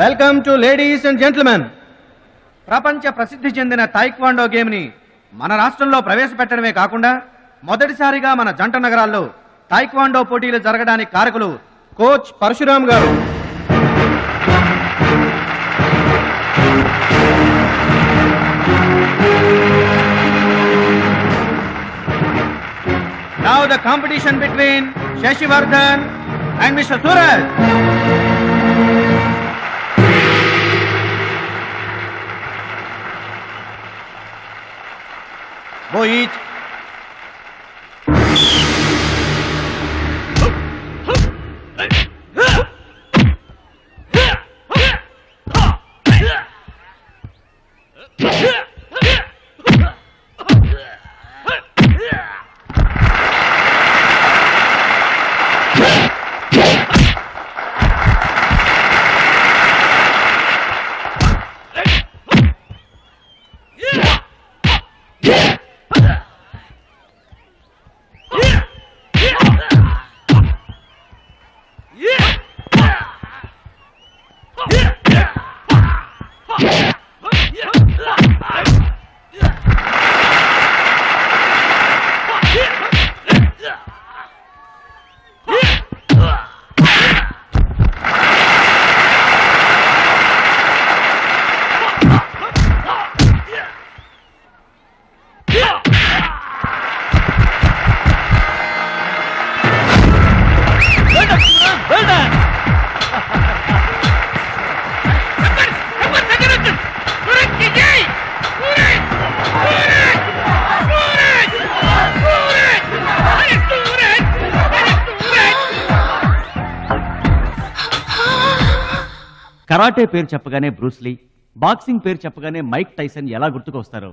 Welcome to ladies and gentlemen. ప్రపంచ ప్రసిద్ధి చెందిన టైక్వాండో గేమ్ని మన రాష్ట్రంలో ప్రవేశపెట్టడమే కాకుండా మొదటిసారిగా మన జంట నగరాల్లో టైక్వాండో పోటీలు జరగడానికి కారకులు కోచ్ పరశురామ్ గారు. Now the competition between Shashivardhan and Mr. Suraj. Go each. Karate పేరు చెప్పగానే బ్రూస్లీ, బాక్సింగ్ పేరు చెప్పగానే మైక్ టైసన్ ఎలా గుర్తుకొస్తారో,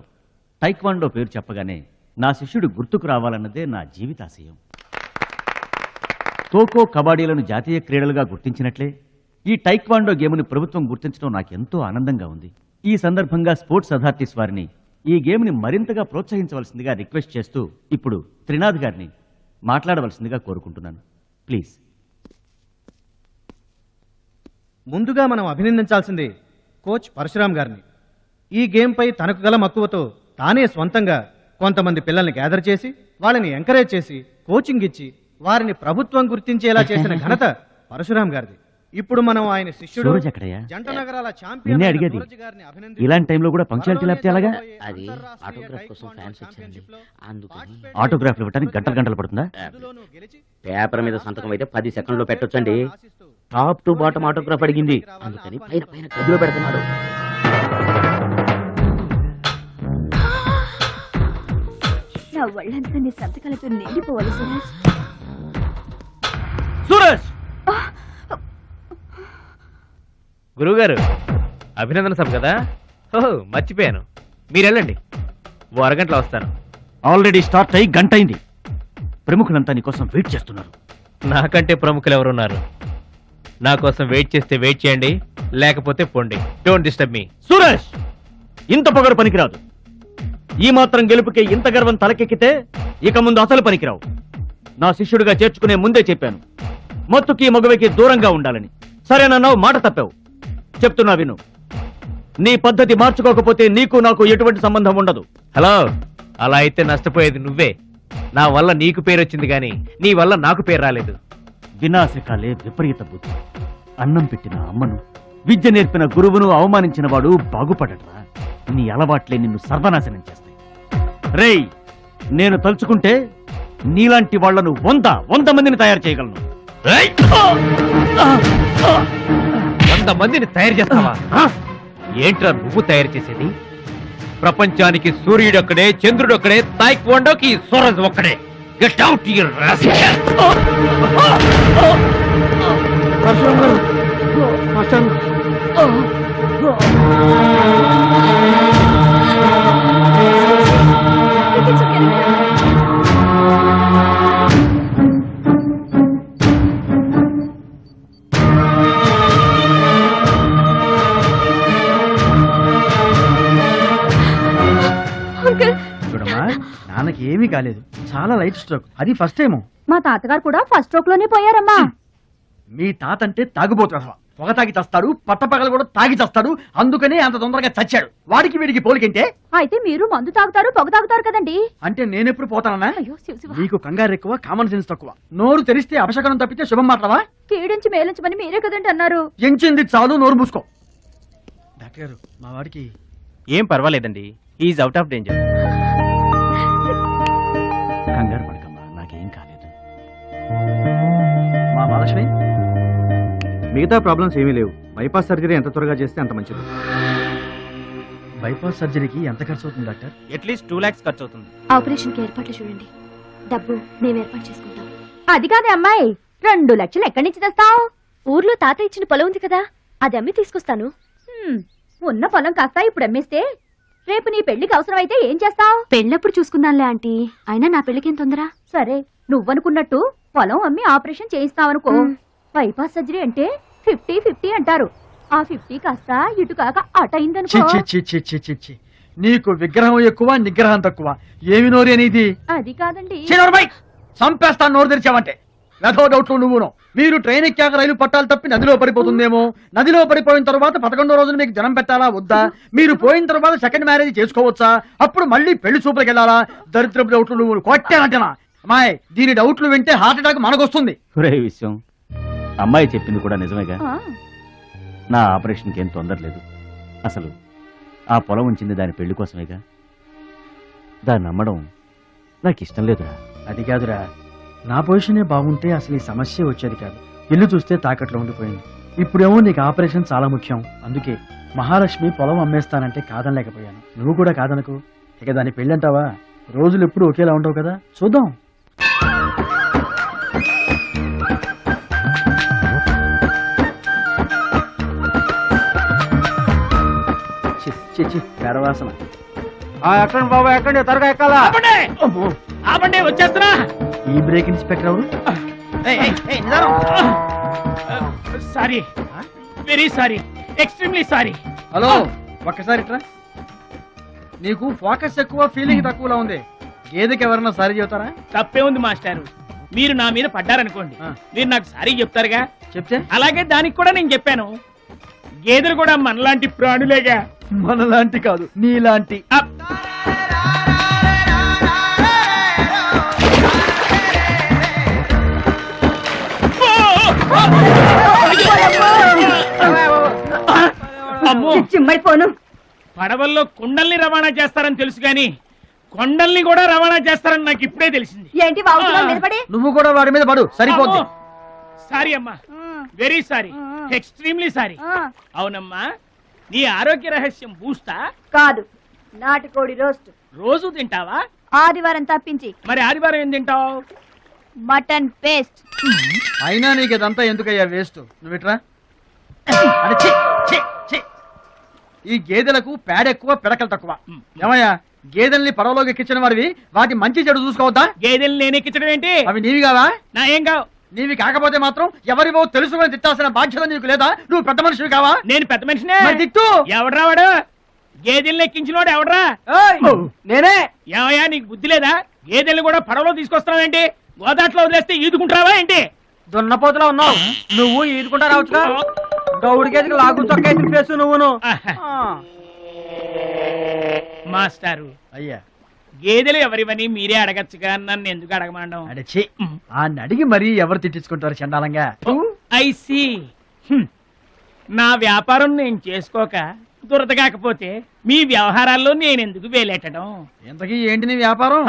టైక్వాండో పేరు చెప్పగానే నా శిష్యుడు గుర్తుకు రావాలన్నదే నా జీవితాశయం. ఖోఖో, కబడ్డీలను జాతీయ క్రీడలుగా గుర్తించినట్లే ఈ టైక్వాండో గేమ్ని ప్రభుత్వం గుర్తించడం నాకెంతో ఆనందంగా ఉంది. ఈ సందర్భంగా స్పోర్ట్స్ అథారిటీస్ వారిని ఈ గేమ్ని మరింతగా ప్రోత్సహించవలసిందిగా రిక్వెస్ట్ చేస్తూ ఇప్పుడు త్రినాథ్ గారిని మాట్లాడవలసిందిగా కోరుకుంటున్నాను. ప్లీజ్. ముందుగా మనం అభినందించాల్సింది కోచ్ పరశురామ్ గారిని. ఈ గేమ్పై తనకు గల మక్కువతో తానే స్వంతంగా కొంతమంది పిల్లల్ని గ్యాదర్ చేసి వాళ్ళని ఎంకరేజ్ చేసి కోచింగ్ ఇచ్చి వారిని ప్రభుత్వం గుర్తించేలా చేసిన ఘనత పరశురామ్ గారిది. ఇప్పుడు మనం ఆయన శిష్యుడు జంట నగరాల ఛాంపియన్ సూరజ్ గారిని అభినందించాలి. ఇలాంటి టైంలో కూడా పంక్చువాలిటీ లేకపోతే ఎలాగా? అది ఆటోగ్రాఫ్ కోసం ఫ్యాన్స్ వచ్చారండి, అందుకని. ఆటోగ్రాఫ్లు ఇవ్వడానికి గంటలు పడుతుందా? పేపర్ మీద సంతకం అయితే 10 సెకండ్లో పెట్టొచ్చండి. టాప్ టు బాటం ఆటోగ్రాఫ్ అడిగింది, అందుకని పైన పైన గదిలో పెడుతున్నాడు. నా ఒళ్ళంతా నీ సంతకాలతో నిండిపోవాలి సురేష్. సూరజ్! గురువుగారు, అభినందన సభ కదా? ఓహో, మర్చిపోయాను. మీరు వెళ్ళండి, ఓ అరగంటలో వస్తాను. ఆల్రెడీ స్టార్ట్ అయ్యి గంట అయింది. ప్రముఖులంతా నీ కోసం వెయిట్ చేస్తున్నారు. నాకంటే ప్రముఖులు ఎవరున్నారు? నా కోసం వెయిట్ చేస్తే వెయిట్ చేయండి, లేకపోతే పోండి. Don't disturb me. సూరజ్, ఇంత పొగరు పనికిరాదు. ఈ మాత్రం గెలుపుకే ఇంత గర్వం తలకెక్కితే ఇక ముందు అసలు పనికిరావు. నా శిష్యుడిగా చేర్చుకునే ముందే చెప్పాను, మత్తుకి మగవికి దూరంగా ఉండాలని. సరేనన్నావు, మాట తప్పావు. చెప్తున్నా విను, నీ పద్ధతి మార్చుకోకపోతే నీకు నాకు ఎటువంటి సంబంధం ఉండదు. హలో, అలా అయితే నష్టపోయేది నువ్వే. నా వల్ల నీకు పేరు వచ్చింది కానీ నీ వల్ల నాకు పేరు రాలేదు. వినాశకాలే విపరీత బుద్ధి. అన్నం పెట్టిన అమ్మను, విద్య నేర్పిన గురువును అవమానించిన వాడు బాగుపడట్రా. నీ అలవాట్లే నిన్ను సర్వనాశనం చేస్తాయి. రేయ్, నేను తలుచుకుంటే నీలాంటి వాళ్లను 100 మందిని తయారు చేయగలను. 100 మందిని తయారు చేస్తావా? ఏంట్రా నువ్వు తయారు చేసేది? ప్రపంచానికి సూర్యుడొక్కడే, చంద్రుడొక్కడే, టైక్వాండోకి సూరజ్ ఒక్కడే. Get out your rascal. చూడమ్మా, నాన్నకి ఏమీ కాలేదు. చాలా లైట్ స్ట్రోక్, అది ఫస్ట్ టైం. మా తాతగారు కూడా ఫస్ట్ స్ట్రోక్ లోనే పోయారమ్మా. మీ తాత అంటే తాగుబోతు అసలు పొగ తాగి చస్తాడు, పట్టపగలు కూడా తాగి చస్తాడు, అందుకనే అంత తొందరగా చచ్చాడు. వాడికి వీడికి పోలికంటే. అయితే మీరు మందు తాగుతారు పొగ తాగుతారు కదండి. అంటే నేనెప్పుడు పోతానన్నా? అయ్యో శివ శివ. నీకు కంగారు ఎక్కువ, కామన్ సెన్స్ తక్కువ. నోరు తెరిస్తే అపశకనం తప్పితే శుభం మాట్లాడవా? కీడించి మేలించమని మీరే కదండి అన్నారు. ఎంచింది చాలు, నోరు మూసుకో. డాక్టర్ గారు, మా వాడికి ఏం పర్వాలేదండి, ఈజ్ అవుట్ ఆఫ్ డేంజర్. కంగారు పడకమ్మా, నాకేం కాలేదు. మా మహాలక్ష్మి మిగతా ప్రాబ్లమ్స్ ఏమీ లేవు. బైపాస్ సర్జరీ ఎంత త్వరగా చేస్తే అంత మంచిది. బైపాస్ సర్జరీకి ఎంత ఖర్చు అవుతుంది డాక్టర్? అట్లీస్ట్ 2 lakhs ఖర్చు అవుతుంది. ఆపరేషన్ కి ఏర్పాట్లు చూడండి, డబ్బు మేము ఏర్పాటు చేసుకుంటాం. అది కాదే అమ్మాయి, 2 లక్షలు ఎక్కడి నుంచి తెస్తావు? ఊర్లో తాత ఇచ్చిన పొలం ఉంది కదా, అది అమ్మి తీసుకొస్తాను. ఉన్న పొలం కాస్త ఇప్పుడు అమ్మేస్తే రేపు నీ పెళ్లికి అవసరం అయితే ఏం చేస్తావు? పెళ్ళప్పుడు చూసుకుందాంలే ఆంటీ, అయినా నా పెళ్లికేం తొందర. సరే, నువ్వనుకున్నట్టు పొలం అమ్మి ఆపరేషన్ చేయిస్తావనుకో. బైపాస్ సర్జరీ అంటే 50-50 అంటారు. ఆ 50 కాస్త ఇటు కాక అటైందనుకో. నీకు విగ్రహం ఎక్కువ, నిగ్రహం తక్కువ. ఏమి నోరు అనేది? అది కాదండి. చంపేస్తాను నోరు తెరిచావంటే. వెధో డౌట్లు నువ్వును. మీరు ట్రైన్ ఎక్కాక రైలు పట్టాలు తప్పి నదిలో పడిపోతుందేమో. నదిలో పడిపోయిన తర్వాత 11వ రోజున మీకు జనం పెట్టాలా వద్దా? మీరు పోయిన తర్వాత సెకండ్ మ్యారేజ్ చేసుకోవచ్చా? అప్పుడు మళ్ళీ పెళ్లి చూపులకు వెళ్ళాలా? దరిద్రపు డౌట్లు నువ్వు కొట్టానంటనా? అమ్మాయి, దీని డౌట్లు వింటే హార్ట్ అటాక్ మనకొస్తుంది. ఒరే విషయం, అమ్మాయి చెప్పింది కూడా నిజమేగా. ఆ, నా ఆపరేషన్కి ఏం తొందర లేదు. అసలు ఆ పొలం ఉంచింది దాని పెళ్లి కోసమేగా. దాన్ని నమ్మడం నాకు ఇష్టం లేదురా. అది కాదురా, నా పొజిషనే బాగుంటే అసలు ఈ సమస్య వచ్చేది కాదు. ఇల్లు చూస్తే తాకట్లో ఉండిపోయింది. ఇప్పుడేమో నీకు ఆపరేషన్ చాలా ముఖ్యం. అందుకే మహాలక్ష్మి పొలం అమ్మేస్తానంటే కాదనలేకపోయాను. నువ్వు కూడా కాదనకు. ఇక దాని పెళ్ళంటావా? రోజులు ఎప్పుడు ఒకేలా ఉండవు కదా, చూద్దాం. గర్వాసన. ఎక్కండి బాబా, ఎక్కండి, త్వరగా ఎక్కాలా. ఆపండి, వచ్చేస్తున్నా. ఈ బ్రేక్ ఇన్స్పెక్టర్ ఎవరు? Sorry, very sorry, extremely sorry. Hello, ఒక్కసారి ఇట్రా. నీకు ఫోకస్ ఎక్కువ, ఫీలింగ్ తక్కువలా ఉంది. గేదెకి ఎవరన్నా సారీ చెబుతారా? తప్పే ఉంది మాస్టారు. మీరు నా మీద పడ్డారనుకోండి, మీరు నాకు సారీ చెప్తారుగా. చెప్తే అలాగే దానికి కూడా నేను చెప్పాను. గేదెలు కూడా మనలాంటి ప్రాణులేగా. మనలాంటి కాదు, నీలాంటి. అప్. అమ్మో, చిమ్మడిపోను. పడవల్లో కుండల్ని రవాణా చేస్తారని తెలుసు గాని కొండల్ని కూడా రవాణా చేస్తారని నాకు ఇప్పుడే తెలిసింది. ఏంటి బాగుతున్నావు నిలబడి? నువ్వు కూడా వాడి మీద పడు, సరిపోద్ది. సారీ అమ్మా, వెరీ సారీ, ఎక్స్ట్రీమ్లీ సారీ. అవునమ్మా, నీ ఆరోగ్య రహస్యం బూస్తా కాదు, నాటుకోడి రోస్ట్. రోజు తింటావా? ఆదివారం తప్పించి. మరి ఆదివారం ఏం తింటావు? Mutton paste. అయినా నీకు ఇదంతా ఎందుకయ్యా వేస్ట్? నువ్వు ఇట్రా. అరే, ఛీ, ఛీ, ఛీ. ఈ గేదెలకు పేడ ఎక్కువ, పిడకలు తక్కువ. ఏమయ్యా, గేదెల్ని పడవలోకి ఎక్కించిన వారివి, వాటి మంచి చెడు చూసుకోవద్దా? గేదెలు నేను ఎక్కించడం ఏంటి? అవి నీవి కావా? నా ఏం కావు. నీవి కాకపోతే మాత్రం ఎవరివో తెలుసుకొని తిట్టాల్సిన బాధ్యత నీకు లేదా? నువ్వు పెద్ద మనిషివి కావా? నేను పెద్ద మనిషినే. మరి తిట్టు. ఎవడ్రా వాడు? గేదెల్ని ఎక్కించినోడు ఎవడ్రా? నేనే. ఏమయ్యా, నీకు బుద్ధి లేదా? గేదెల్ని కూడా పడవలో తీసుకొస్తున్నావేంటి? గోదాట్లో వదిలేస్తే ఈదుకుంటావా ఏంటి? దున్నపోతులా ఉన్నావు నువ్వు, ఈదుకుంటా రావచ్చుగా. గౌడి గేదెకి లాగు తొక్కేసిన ఫేసు నువ్వును. మాస్టారు, అయ్యా, గేదెలు ఎవరివని మీరే అడగచ్చుగా, నన్ను ఎందుకు అడగమండం? అడచి ఆ అడిగి మరీ ఎవరు తిట్టించుకుంటారు చండాలంగా? I see. నా వ్యాపారం నేను చేసుకోక దురద కాకపోతే మీ వ్యవహారాల్లో నేను ఎందుకు వేలెట్టడం? ఇంతకీ ఏంటి నీ వ్యాపారం?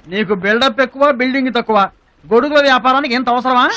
నీకు బిల్డప్ ఎక్కువ, బిల్డింగ్ తక్కువ. గొడుగుల వ్యాపారానికి ఎంత అవసరమా?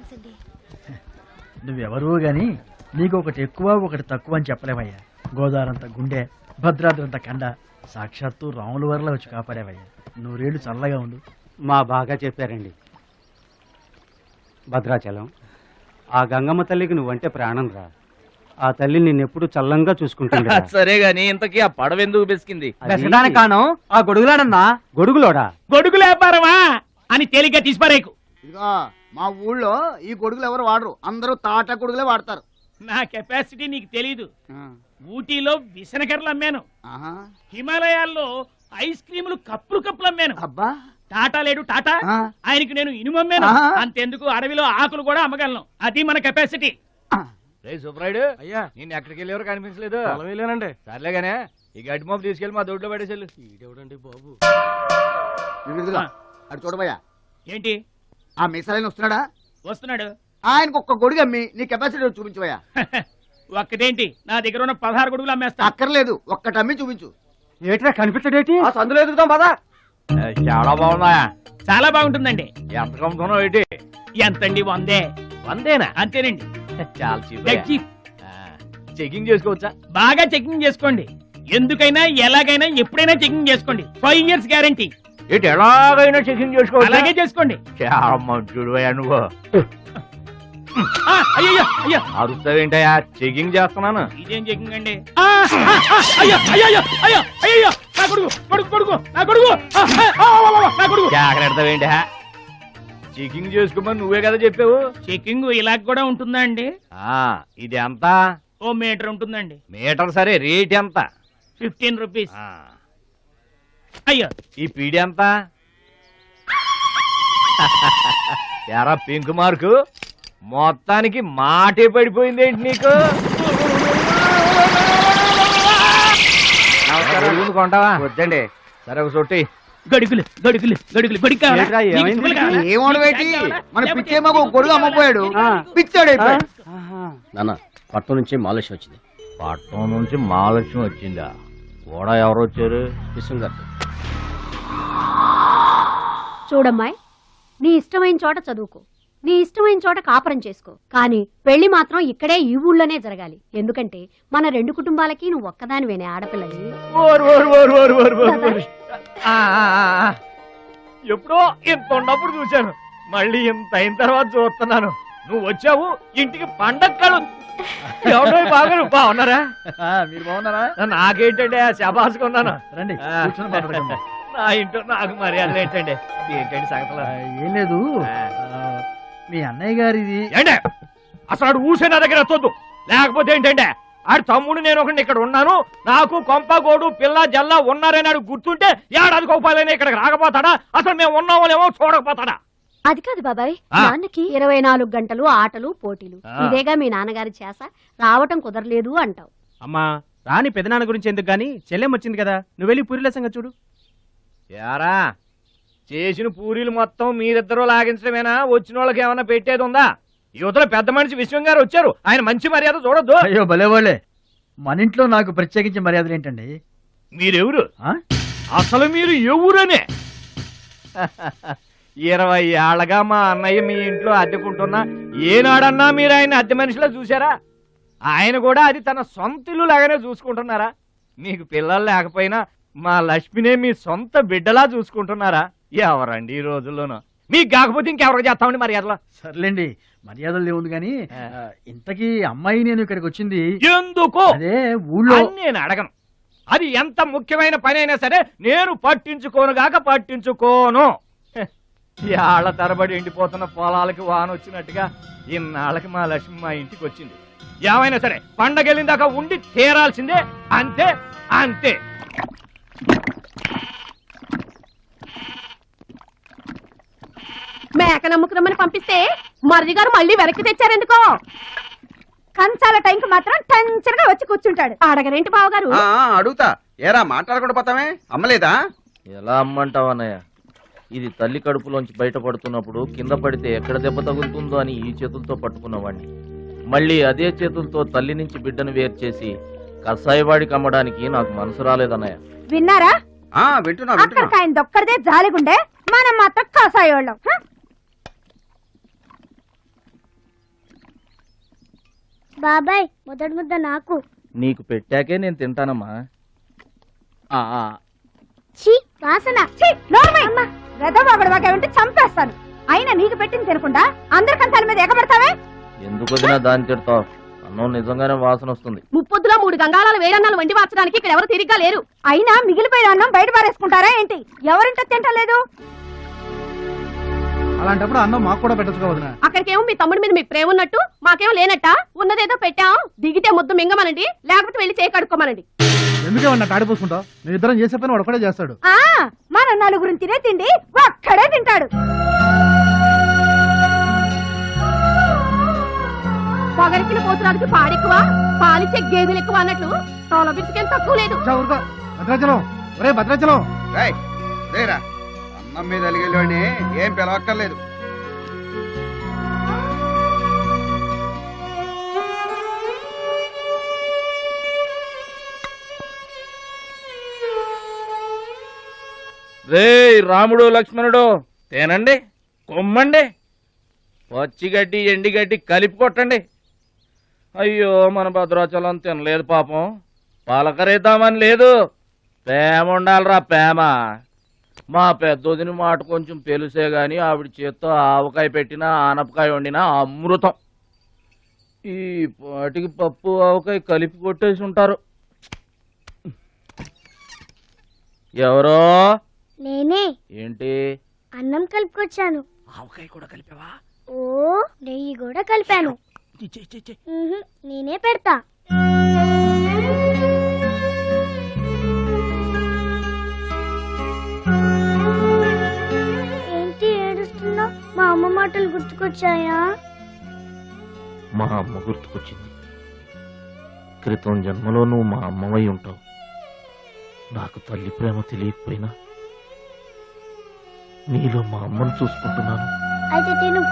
థ్యాంక్స్ అండి. నువ్వెవరూ గాని నీకు ఒకటి ఎక్కువ ఒకటి తక్కువ అని చెప్పలేవయ్యా. గోదావరంత గుండె, భద్రాద్రంత కండ, సాక్షాత్తు రాముల వరలో వచ్చి కాపాడేవయ్యా. నూరేళ్లు చల్లగా ఉండు. మా బాగా చెప్పారండి. భద్రాచలం, ఆ గంగమ్మ తల్లికి నువ్వంటే ప్రాణం రా. ఆ తల్లి నిన్నెప్పుడు చల్లంగా చూసుకుంటుంది. సరే గాని ఇంతకీ ఆ పడవెందుకు బెసికింది? బెసడానికి కాను ఆ గొడుగులాడన్నా. గొడుగులోడా? గొడుగులు వ్యాపారమా అని తేలిగ్గా తీసిపారేకు. ఇదిగో మా ఊళ్ళో ఈ గొడుగులు ఎవరు వాడరు, అందరూ తాటా గొడుగులే వాడతారు. నా కెపాసిటీ నీకు తెలీదు. ఊటీలో విసనకర్రలు అమ్మాను, ఆహా. హిమాలయాల్లో ఐస్ క్రీములు కప్పులు అమ్మాను. అబ్బా, టాటా లేడు టాటా, ఆ. ఆయనకి నేను ఇనుము అమ్మాను. ఆహా. అంతెందుకు అడవిలో ఆకులు కూడా అమ్మగలను. అది మన కెపాసిటీ. రే సుబ్రాయుడు, అయ్యా నేను ఎక్కడికి వెళ్ళేవారు కనిపించలేదు. వెళ్ళానండి. సర్లేగానే ఈ గడ్డి మోపు తీసుకెళ్ళి మా దొడ్లో పడేసేళ్ళు. ఈడెవడండి బాబు? ఇదిగో, అటు చూడబోయా. ఏంటి? ఆ మిసాలైన వస్తున్నాడా? వస్తున్నాడు. ఆయనకు ఒక్క గొడుగు అమ్మి నీ కెపాసిటీ చూపించబోయా. ఒక్కటేంటి, నా దగ్గర ఉన్న 16 గొడుగులు అమ్మేస్తా. అక్కర్లేదు, ఒక్కటి అమ్మి చూపించు. ఏట్రా కనిపించడేటి? ఆ సందులో ఎదుగుతాం పదా. చాలా బాగున్నాయా? చాలా బాగుంటుందండి. ఎంత కమ్ముతున్నావు ఏంటి? ఎంతండి? 100. 100 అంతేనండి. చాలా చీప్. Dead cheap. చెకింగ్ చేసుకోవచ్చా? బాగా చెకింగ్ చేసుకోండి. ఎందుకైనా ఎలాగైనా ఎప్పుడైనా చెకింగ్ చేసుకోండి. 5 years గ్యారంటీ. ఏంటి ఎలాగైనా చెకింగ్ చేసుకోవచ్చు? అలాగే చేసుకోండి. చాలా మంచుడు నువ్వు. అయ్యో అయ్యో, అరుస్తావేంటయా? చెకింగ్ చేస్తున్నాను. ఇదేం చెకింగ్ అండి? అయ్యో అయ్యో అయ్యో అయ్యో, నా కొడుకు కొడుకు కొడుకు నా కొడుకు, నా కొడుకు. జాగ్రత్తవేంటి? చెకింగ్ చేసుకోమని నువ్వే కదా చెప్పావు. చెకింగ్ ఇలా కూడా ఉంటుందా అండి? ఇది ఎంత? ఓ మీటర్ ఉంటుందండి. మీటర్ సరే, రేట్ ఎంత? 15 రూపీస్. అయ్యో, ఈ పీడి ఎంత? ఎరా పింక్ మార్కు, మొత్తానికి మాటే పడిపోయిందేంటి నీకు? కొంటావా? వద్దండి. సరే ఒక సొట్టి. గడుగులు గడుగులు గడుగులు గొడుగు కావాలా? ఏంట్రా, నీకు ఏమైంది? తువ్వలు కావాలా? ఏమోడవేటి, మన పిచ్చేమో గొడుగు అమ్మపోయాడు, పిచ్చాడు అయిపోయాడు. నాన్న పట్నం నుంచి మాలేష్ వచ్చింది. పట్నం నుంచి మహాలక్ష్మి వచ్చిందా? కూడా ఎవరు వచ్చారు? విశ్వం గారు. చూడమ్మాయి, నీ ఇష్టమైన చోట చదువుకో, నీ ఇష్టమైన చోట కాపురం చేసుకో, కానీ పెళ్లి మాత్రం ఇక్కడే ఈ ఊళ్ళోనే జరగాలి. ఎందుకంటే మన 2 కుటుంబాలకి నువ్వు ఒక్కదానివేనే ఆడపిల్లని. ఎప్పుడో ఇంత ఉన్నప్పుడు చూశాను, మళ్ళీ ఇంత అయిన తర్వాత చూస్తున్నాను. నువ్వు వచ్చావు ఇంటికి పండక్కలు. ఎవడో బాగా బాగున్నారా? మీరు బాగున్నారా? నాకేంటండి శబాసుకున్నాను. రండి, కూర్చొని మాట్లాడుకుందాం. నా ఇంట్లో నాకు మర్యాదలు ఏంటండి? ఏంటండి సంగతులు? ఏం లేదు, మీ అన్నయ్య గారిది. ఏంటే అసలు ఆడు ఊసే నా దగ్గర వద్దు. లేకపోతే ఏంటంటే ఆడు తమ్ముడు నేను ఒకటి ఇక్కడ ఉన్నాను, నాకు కొంపగోడు పిల్ల జల్ల ఉన్నారని ఆడు గుర్తుంటే ఏడాది కోపాలైనా ఇక్కడికి రాకపోతాడా? అసలు మేము ఉన్నామోలేమో చూడకపోతాడా? అది కాదు బాబాయ్, నాన్నకి 24 గంటలు ఆటలు పోటీలు, ఇదేగా మీ నాన్నగారి చేస. రావటం కుదరలేదు అంటావు. అమ్మా రాని పెదనాన్న గురించి ఎందుకు గాని, చెల్లెం వచ్చింది కదా, నువ్వు వెళ్ళి పూరిల సంగతి చూడు. యారా చేసిన పూరీలు మొత్తం మీరిద్దరూ లాగించడమేనా? వచ్చిన వాళ్ళకి ఏమన్నా పెట్టేది ఉందా? యువతలో పెద్ద మనిషి విశ్వం గారు వచ్చారు, ఆయన మంచి మర్యాద చూడొద్దు. అయ్యో భలేవాళ్ళే, మన ఇంట్లో నాకు ప్రత్యేకించి మర్యాదలు ఏంటండి? మీరెవరు? ఆ? అసలు మీరు ఎవరనే? 20 ఏళ్లగా మా అన్నయ్య మీ ఇంట్లో అద్దెకుంటున్నా ఏనాడన్నా మీరు ఆయన అద్దె మనిషిలా చూసారా? ఆయన కూడా అది తన సొంత ఇల్లు లాగానే చూసుకుంటున్నారా? మీకు పిల్లలు లేకపోయినా మా లక్ష్మినే మీ సొంత బిడ్డలా చూసుకుంటున్నారా? ఎవరండి ఈ రోజుల్లోనూ? మీకు కాకపోతే ఇంకెవరికి చేస్తామండి మర్యాదలో? సర్లేండి, మర్యాదలు లేవుంది కానీ ఇంతకీ అమ్మాయి నేను ఇక్కడికి వచ్చింది ఎందుకు? అదే ఊళ్ళో. అని నేను అడగను. అది ఎంత ముఖ్యమైన పని అయినా సరే నేను పట్టించుకోనుగాక పట్టించుకోను. ఏళ్ల తరబడి ఎండిపోతున్న పొలాలకి వాన వచ్చినట్టుగా ఇన్నాళ్ళకి మా లక్ష్మి మా ఇంటికి వచ్చింది. ఏమైనా సరే పండగెళ్ళిన దాకా ఉండి తీరాల్సిందే, అంతే అంతే. మేక నమ్ముకురమ్మని పంపిస్తే మరిది గారు మళ్ళీ వెనక్కి తెచ్చారెందుకో? కంచాల టైంకి మాత్రం టెన్షన్గా వచ్చి కూర్చుంటాడు. అడగరేంటి బావగారు? అడుగుతా, ఏరా మాట్లాడకుండా పోతామే, అమ్మలేదా? ఎలా అమ్మంటావు అన్నయ్య? ఇది తల్లి కడుపులోంచి బయటపడుతున్నప్పుడు కింద పడితే ఎక్కడ దెబ్బ తగులుతుందో అని ఈ చేతులతో పట్టుకున్నవాడిని, మళ్ళీ అదే చేతులతో తల్లి నుంచి బిడ్డను వేరు చేసి కసాయివాడికి అమ్మడానికి నాకు మనసు రాలేదన్నయ్య. విన్నారా? వింటున్నా అక్కడికి ఆయన దొక్కడిదే జాలిగుండే, మనం మాత్రం కాసాయోళ్ళం. బాబాయ్ మొదటి ముద్ద నాకు. నీకు పెట్టాకే నేను తింటానమ్మా. ఛీ వాసన. రథవాగడవాగేమంటే చంపేస్తాను. అయినా నీకు పెట్టింది తినకుండా అందరికంతాల మీద ఎగబడతావే. ఎందుకు వదినా దాన్ని తిడతావు? అన్నం నిజంగానే వాసన వస్తుంది. ముప్పొద్దులో 3 గంగాళాలు వేడన్నాలు వండి మార్చడానికి ఇక్కడ ఎవరు తిరిగ్గా లేరు. అయినా మిగిలిపోయిన అన్నం బయట పారేసుకుంటారా ఏంటి? ఎవరింటో తింటలేదు. అలాంటప్పుడు అన్నం మాకు కూడా పెట్టచ్చు వదినా. అక్కడికేమో మీ తమ్ముడి మీద మీకు ప్రేమ ఉన్నట్టు మాకేమో లేనట్ట. ఉన్నదేదో పెట్టాం, దిగితే ముద్దు మింగమనండి, లేకపోతే వెళ్ళి చేయి కడుక్కోమనండి. ఎందుకేమన్నా తాడిపోసుకుంటావు? నేను ఇద్దరం చేసే పని వాడు ఒకటే చేస్తాడు. మన నలుగురిని తినే తిండి ఒక్కడే తింటాడు. పొగరికిన పోతురానికి పాడెక్కువ, పాలిచ్చే గేదెలు ఎక్కువ అన్నట్లు తోల బిడ్డకేం తక్కువ లేదు. భద్రాచలం, ఒరే భద్రాచలం. రేరా అన్నం మీద అలిగేలోని ఏం పిలవక్కర్లేదు. రే రాముడు లక్ష్మణుడు తేనండి, కొమ్మండి, పచ్చిగడ్డి ఎండిగడ్డి కలిపి కొట్టండి. అయ్యో మన భద్రాచలం తినలేదు పాపం. పలకరేద్దామని లేదు, ప్రేమ ఉండాలిరా ప్రేమ. మా పెద్దోదిని మాట కొంచెం పెలుసే గాని ఆవిడ చేత్తో ఆవకాయ పెట్టినా ఆనపకాయ వండినా అమృతం. ఈ పాటికి పప్పు ఆవకాయ కలిపి కొట్టేసి ఉంటారు. ఎవరో నేనే. ఏంటి అన్నం కలుపుకొచ్చాను. ఆవకాయ కూడా కలిపావా? ఓ నెయ్యి కూడా కలిపాను. నేనే పెడతా. ఏంటి ఏడుస్తున్నావు? మా అమ్మ మాటలు గుర్తుకొచ్చాయా? మా అమ్మ గుర్తుకొచ్చింది. క్రితం జన్మలో నువ్వు మా అమ్మవై ఉంటావు. నాకు తల్లి ప్రేమ తెలియకపోయినా నీలో మా అమ్మను చూసుకుంటున్నాను. అయితే తిను.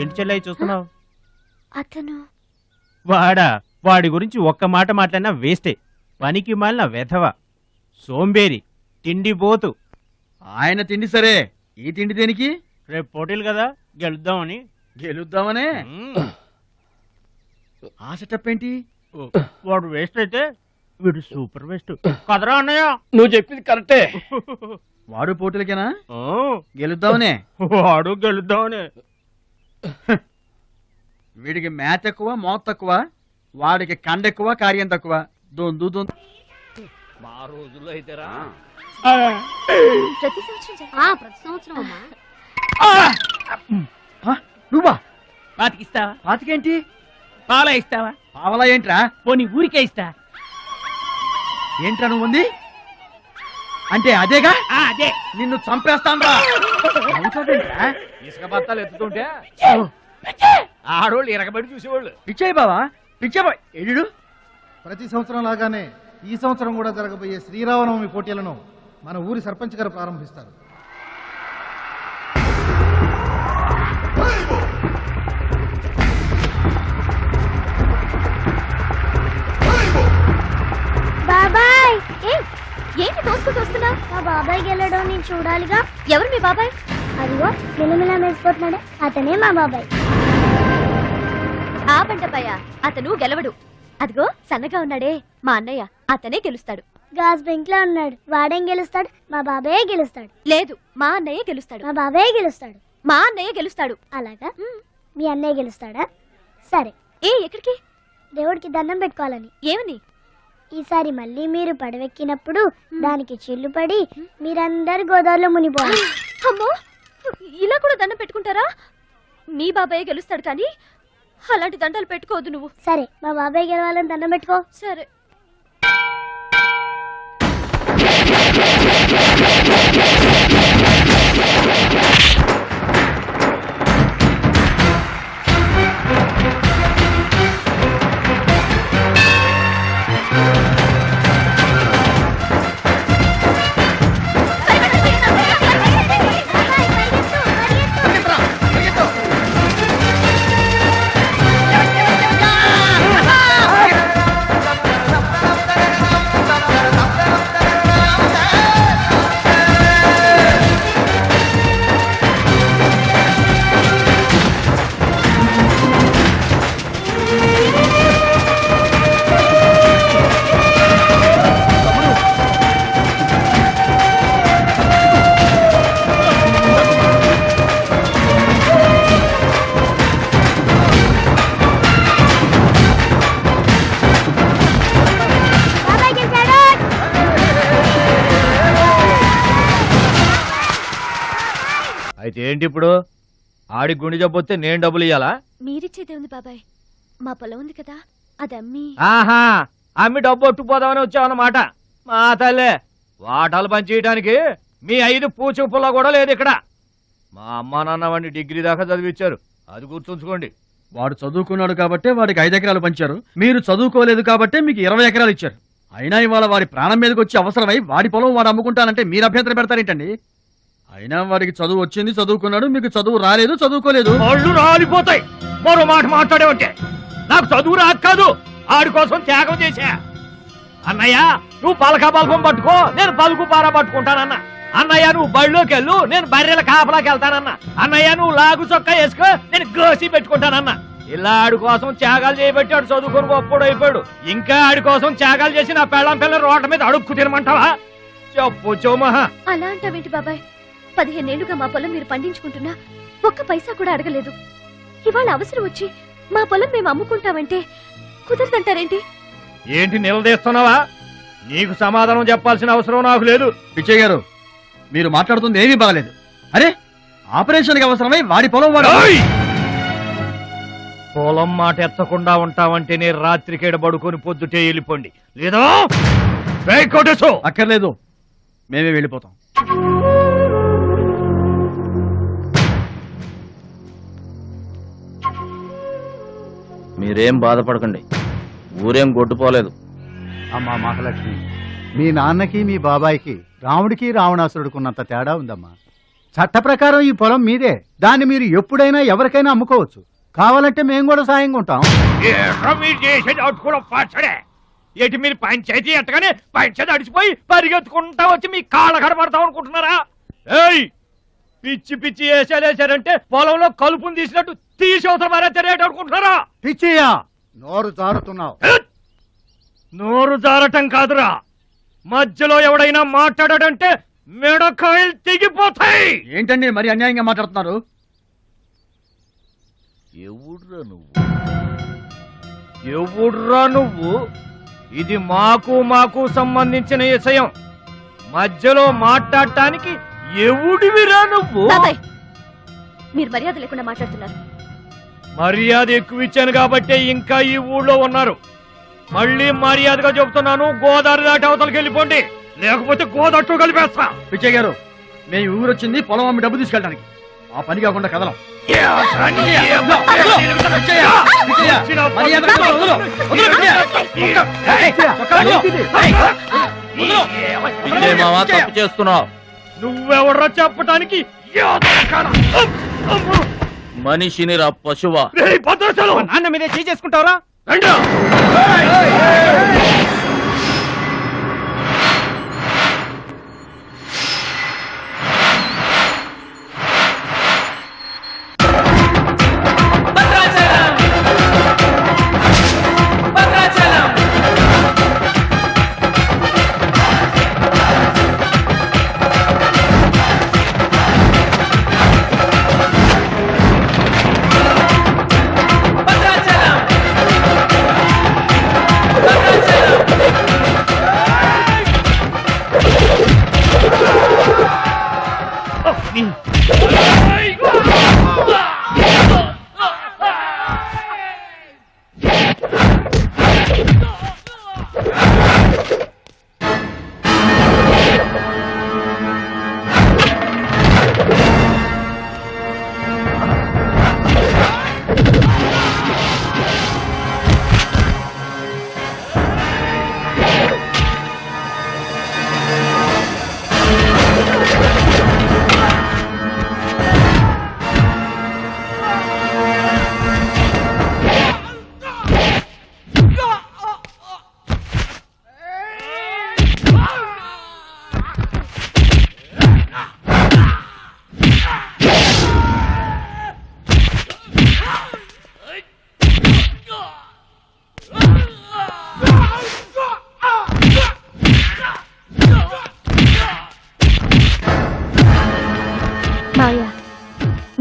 ఏంటి చెల్లె చూస్తున్నావు? అతను వాడి గురించి ఒక్క మాట మాట్లాడినా వేస్టే. పనికి మాలిన వెధవ, సోంబేరి, తిండి పోతు. ఆయన తిండి సరే, ఈ తిండి దేనికి? రేపు పోటీలు కదా, గెలుద్దామని. గెలుద్దామనే? ఆ సెటప్ ఏంటి? వాడు వేస్ట్ అయితే వీడు సూపర్ వేస్ట్ కదరా అన్నయ్య. నువ్వు చెప్పింది కరెక్టే. వాడు పోటీలకేనా? గెలుద్దామనే? వాడు గెలుద్దామనే. వీడికి మ్యాథ్ ఎక్కువ, మోత్ తక్కువ. వాడికి కండ ఎక్కువ, కార్యం తక్కువ. దొందు దొందు. మా రోజుల్లో అయితేరా ప్రతి సంవత్సరం అమ్మా. నువ్వా? పాతికిస్తావా? పాతికేంటి? పాల ఇస్తావా? పావలా ఏంట్రా? పోనీ ఊరికే ఇస్తా. ఏంట్రా నువ్వు ఉంది అంటే? అదేగా, అదే. నిన్ను చంపేస్తాన్రా. ఇసుక బత్తాలు ఎత్తుతుంటే ఆడోళ్ళు ఇరగబడి చూసేవాళ్ళు. పిచ్చాయి బావా, పిచ్చాయి ఎడు. ప్రతి సంవత్సరం లాగానే ఈ సంవత్సరం కూడా జరగబోయే శ్రీరామనవమి పోటీలను మన ఊరి సర్పంచ్ గారు ప్రారంభిస్తారు. బాబాయ్, ఏంటి తోసుకుంటూ వస్తున్నావు? మా బాబాయ్ గెలడం నేను చూడాలిగా. ఎవరు మీ బాబాయ్? అదిగో మిలమిలా మెరిసిపోతున్నాడే, అతనే మా బాబాయ్. ఆ పంటపయ్య, అతను గెలవడు. అదిగో సన్నగా ఉన్నాడే మా అన్నయ్య, అతనే గెలుస్తాడు. గాజ్ బెంక్ లో ఉన్నాడు, వాడేం గెలుస్తాడు? మా బాబాయ్ గెలుస్తాడు. లేదు, మా అన్నయ్య గెలుస్తాడు. మా బాబాయ్ గెలుస్తాడు. మా అన్నయ్య గెలుస్తాడు. అలాగా? మీ అన్నయ్య గెలుస్తాడా? సరే. ఎక్కడికి? దేవుడికి దండం పెట్టుకోవాలని. ఏమని? ఈసారి మళ్ళీ మీరు పడవెక్కినప్పుడు దానికి చిల్లు పడి మీరందరు గోదావరిలో మునిపోవాలి. అమ్మో, ఇలా కూడా దండం పెట్టుకుంటారా? మీ బాబాయ్ గెలుస్తాడు కానీ అలాంటి దండాలు పెట్టుకోవద్దు నువ్వు. సరే, మా బాబాయ్ గెలవాలని దండం పెట్టుకో. సరే. అయితే ఏంటి ఇప్పుడు ఆడి గుండె జబ్బు వస్తే నేను డబ్బులు ఇయ్యాలా? మీరిచ్చేదే ఉంది బాబాయ్, మా పొలం ఉంది కదా అది అమ్మి. ఆహా, అమ్మి డబ్బు ఒట్టుకుపోదామని వచ్చావన్నమాట. మా తల్లే, వాటాలు పనిచేయడానికి మీ 5 పూచు పుల్ల కూడా లేదు ఇక్కడ. మా అమ్మా నాన్న వాడిని డిగ్రీ దాకా చదివించారు, అది గుర్తుంచుకోండి. వాడు చదువుకున్నాడు కాబట్టే వాడికి 5 ఎకరాలు పంచారు, మీరు చదువుకోలేదు కాబట్టే మీకు 20 ఎకరాలు ఇచ్చారు. అయినా ఇవాళ వాడి ప్రాణం మీదకి వచ్చి అవసరమై వాడి పొలం వాడు అమ్ముకుంటానంటే మీరు అభ్యంతరం పెడతారేంటండి? అయినా వాడికి చదువు వచ్చింది, చదువుకున్నాడు, మీకు చదువు రాలేదు, చదువుకోలేదు. వాళ్ళు రాలిపోతాయి మరో మాట మాట్లాడేవంటే. నాకు చదువు రాక కాదు, ఆడి కోసం త్యాగం చేశా. అన్నయ్య నువ్వు పలక బల్పం పట్టుకో, నేను పలుకు పార పట్టుకుంటానన్నా. అన్నయ్య నువ్వు బళ్ళోకి వెళ్ళు, నేను బర్రెల కాపలాకి వెళ్తానన్నా. అన్నయ్య నువ్వు లాగు చొక్కా వేసుకో, నేను గోసి పెట్టుకుంటానన్నా. ఇలా ఆడి కోసం త్యాగాలు చేయబట్టి ఆడు చదువుకొని గొప్పడు అయిపోయాడు. ఇంకా ఆడి కోసం త్యాగాలు చేసి నా పెళ్ళం పిల్ల రోడ్ల మీద అడుక్కు తినమంటావా? చెప్పు చోమహా. అలా అంటావేంటి బాబాయ్? 15 ఏళ్లుగా మా పొలం మీరు పండించుకుంటున్నా ఒక్క పైసా కూడా అడగలేదు. ఇవాళ అవసరం వచ్చి మా పొలం మేము అమ్ముకుంటామంటే కుదరదంటారేంటి? ఏంటి నిలదీస్తున్నావా? నీకు సమాధానం చెప్పాల్సిన అవసరం నాకు లేదు. పిచ్చయ్య గారు, మీరు మాట్లాడుతుంది ఏమీ బాగలేదు. అరే, ఆపరేషన్కి అవసరమై వాడి పొలం వాడు. పొలం మాట ఎత్తకుండా ఉంటావంటే నేను రాత్రికేడ పడుకొని పొద్దుటే వెళ్ళిపోండి, లేదా అక్కర్లేదు, మేమే వెళ్ళిపోతాం. మీరేం బాధపడకండి, ఊరేం గొడ్డుపోలేదు. అమ్మా మహాలక్ష్మి, మీ నాన్నకి మీ బాబాయికి రాముడికి రావణాసురుడుకున్నంత తేడా ఉందమ్మా. చట్ట ప్రకారం ఈ పొలం మీదే, దాన్ని మీరు ఎప్పుడైనా ఎవరికైనా అమ్ముకోవచ్చు. కావాలంటే మేము కూడా సాయంగా ఉంటాం. ఏంటి మీరు పంచాయతీ ఎట్టగానే పంచాయతీ అడిచిపోయి పరిగెత్తుకుంటా వచ్చి మీ కాళ్ళ కడబడతాం అనుకుంటున్నారా? ఏయ్, పిచ్చి పిచ్చి వేసారంటే పొలంలో కలుపుని తీసినట్టు తీసి అవతల మరే తెలియట అనుకుంటున్నారా? పిచ్చియా, నోరు జారుతున్నావు. నోరు జారటం కాదురా, మధ్యలో ఎవడైనా మాట్లాడాడంటే మెడకాయలు తెగిపోతాయి. ఏంటండి మరి అన్యాయంగా మాట్లాడుతున్నారు? ఎవడ్రా నువ్వు? ఇది మాకు సంబంధించిన విషయం. మధ్యలో మాట్లాడటానికి ఎవడివిరా నువ్వు? బాబాయ్, మీరు మర్యాద లేకుండా మాట్లాడుతున్నారు. మర్యాద ఎక్కువ ఇచ్చాను కాబట్టే ఇంకా ఈ ఊళ్ళో ఉన్నారు. మళ్ళీ మర్యాదగా చెబుతున్నాను, గోదావరి దాటి అవతలకి వెళ్ళిపోండి, లేకపోతే గోదట్టు కలిపేస్తా. పిచ్చయ్య గారు, మేము ఊరొచ్చింది పొలం అమ్మి డబ్బు తీసుకెళ్ళడానికి, ఆ పని కాకుండా కదలం. తప్పు చేస్తున్నావు. నువ్వెవర్రా చెప్పటానికి? మనిషిని రా పశువా. నాన్న మీదే చేసుకుంటావరా?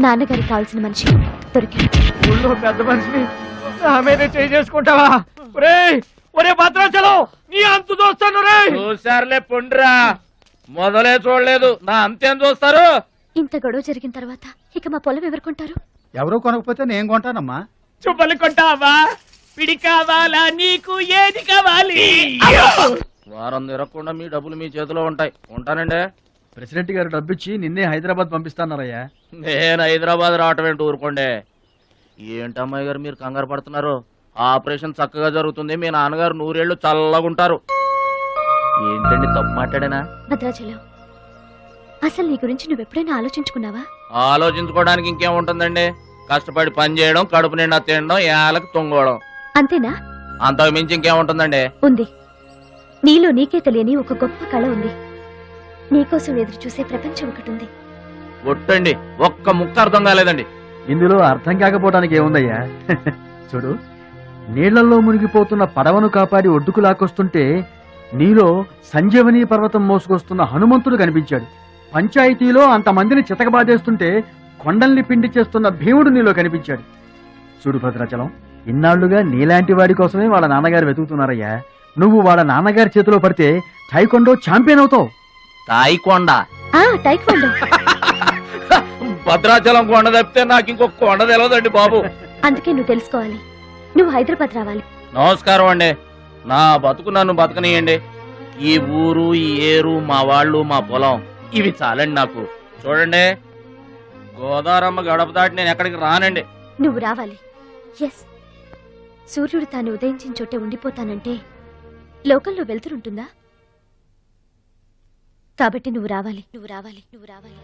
నాన్నగారికి కావాల్సిన మనిషి దొరికాడు. ఊళ్ళో పెద్ద మనిషిని నా మీద చేసుకుంటావా? ఒరే భద్రాచలం, నీ అంతు చూస్తాను రే. చూసారులే పొండ్రా, మొదలే చూడలేదు, నా అంతేం చూస్తారు? ఇంత గొడవ జరిగిన తర్వాత ఇక మా పొలం ఎవరు కొంటారు? ఎవరో కొనకపోతే నేను కొంటానమ్మా. చుబ్బలు కొంటావా? పిడి కావాలా? నీకు ఏది కావాలి? వారం తిరగకుండా మీ డబ్బులు మీ చేతిలో ఉంటాయి. ఉంటానండి. ప్రెసిడెంట్ గారు డబ్బిచ్చి నిన్నే హైదరాబాద్ పంపిస్తాన్నారయ్యా. నేను హైదరాబాద్ రావటం ఏంటి ఊరుకోండి. ఏంటమ్మాయి గారు మీరు కంగారు పడుతున్నారు? ఆపరేషన్ చక్కగా జరుగుతుంది. మీ నాన్నగారు 100 ఏళ్ళు చల్లగుంటారు. ఏంటండి తప్పు మాట్లాడానా? భద్రాచలం, అసలు నీ గురించి నువ్వెప్పుడైనా ఆలోచించుకున్నావా? ఆలోచించుకోవడానికి ఇంకేముంటుందండి? కష్టపడి పని చేయడం, కడుపు నిండా తినడం, ఏళ్ళకి తొంగోవడం. అంతేనా? అంతకు మించి ఇంకేముంటుందండి? ఉంది. నీలో నీకే తెలియని ఒక గొప్ప కళ ఉంది. నీకోసం ఎదురు చూసే ప్రపంచం ఒకటి ఉంది. ఒట్టండి, ఒక్క ముక్క అర్థం కాలేదండి. ఇందులో అర్థం కాకపోవడానికి ఏముందయ్యా? చూడు, నీళ్లలో మునిగిపోతున్న పడవను కాపాడి ఒడ్డుకు లాక్కొస్తుంటే నీలో సంజీవని పర్వతం మోసుకొస్తున్న హనుమంతుడు కనిపించాడు. పంచాయతీలో అంతమందిని చితకబాదేస్తుంటే కొండల్ని పిండి చేస్తున్న భీముడు నీలో కనిపించాడు. చూడు భద్రాచలం, ఇన్నాళ్లుగా నీలాంటి వాడి కోసమే వాళ్ళ నాన్నగారు వెతుకుతున్నారయ్యా. నువ్వు వాళ్ళ నాన్నగారి చేతిలో పడితే టైకొండో ఛాంపియన్ అవుతావు. తాయికొండ? టైకొండో. భద్రాచలం కొండ తప్పితే నాకు ఇంకొక కొండ తెలియదండి బాబు. అందుకే నువ్వు తెలుసుకోవాలి. నువ్వు హైదరాబాద్ రావాలి. నమస్కారం అండి. నా బతుకు నన్ను బతకనియండి. ఈ ఊరు, ఈ ఏరు, మా వాళ్ళు, మా పొలం, ఇవి చాలండి నాకు. చూడండి, గోదారమ్మ గడప దాటి నేను ఎక్కడికి రానండి. నువ్వు రావాలి. ఎస్, సూర్యుడు తాను ఉదయించిన చోటే ఉండిపోతానంటే లోకంలో వెళ్తురుంటుందా? కాబట్టి నువ్వు రావాలి, నువ్వు రావాలి, నువ్వు రావాలి.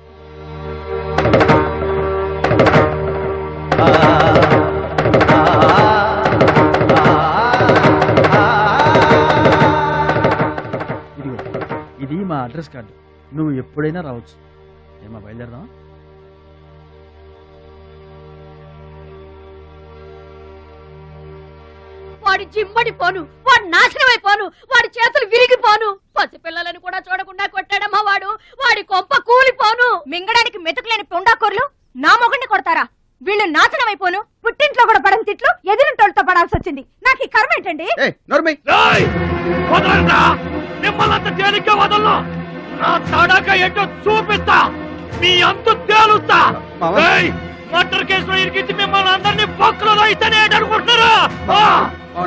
ఇది మా అడ్రస్ కార్డు. నువ్వు ఎప్పుడైనా రావచ్చు. ఏమా బయలుదేరదాం? వాడి జిమ్మడిపోను, వాడు నాశనమైపోను, వాడి చేతులు విరిగిపోను. పసిపిల్లలను కూడా చూడకుండా కొట్టాడమ్మా వాడు. వాడి కొంప కూలిపోను. మింగడానికి మెతుకులేని పొండాకూరలు నా మొగుడిని కొడతారా? వీళ్ళు నాశనమైపోను. పుట్టింట్లో కూడా పడని తిట్లు ఎదురింటోళ్ళతో పడాల్సి వచ్చింది. నాకు ఈ కర్మ ఏంటండి? మిమ్మల్ని తేలిగ్గా వదలను. నా తడాక ఏంటో చూపిస్తా. మీ అంతు తేలుస్తా. మర్డర్ కేసులో ఇరికించి మిమ్మల్ని అందరినీ పక్కలో ఇస్తేనే అనుకుంటున్నారా?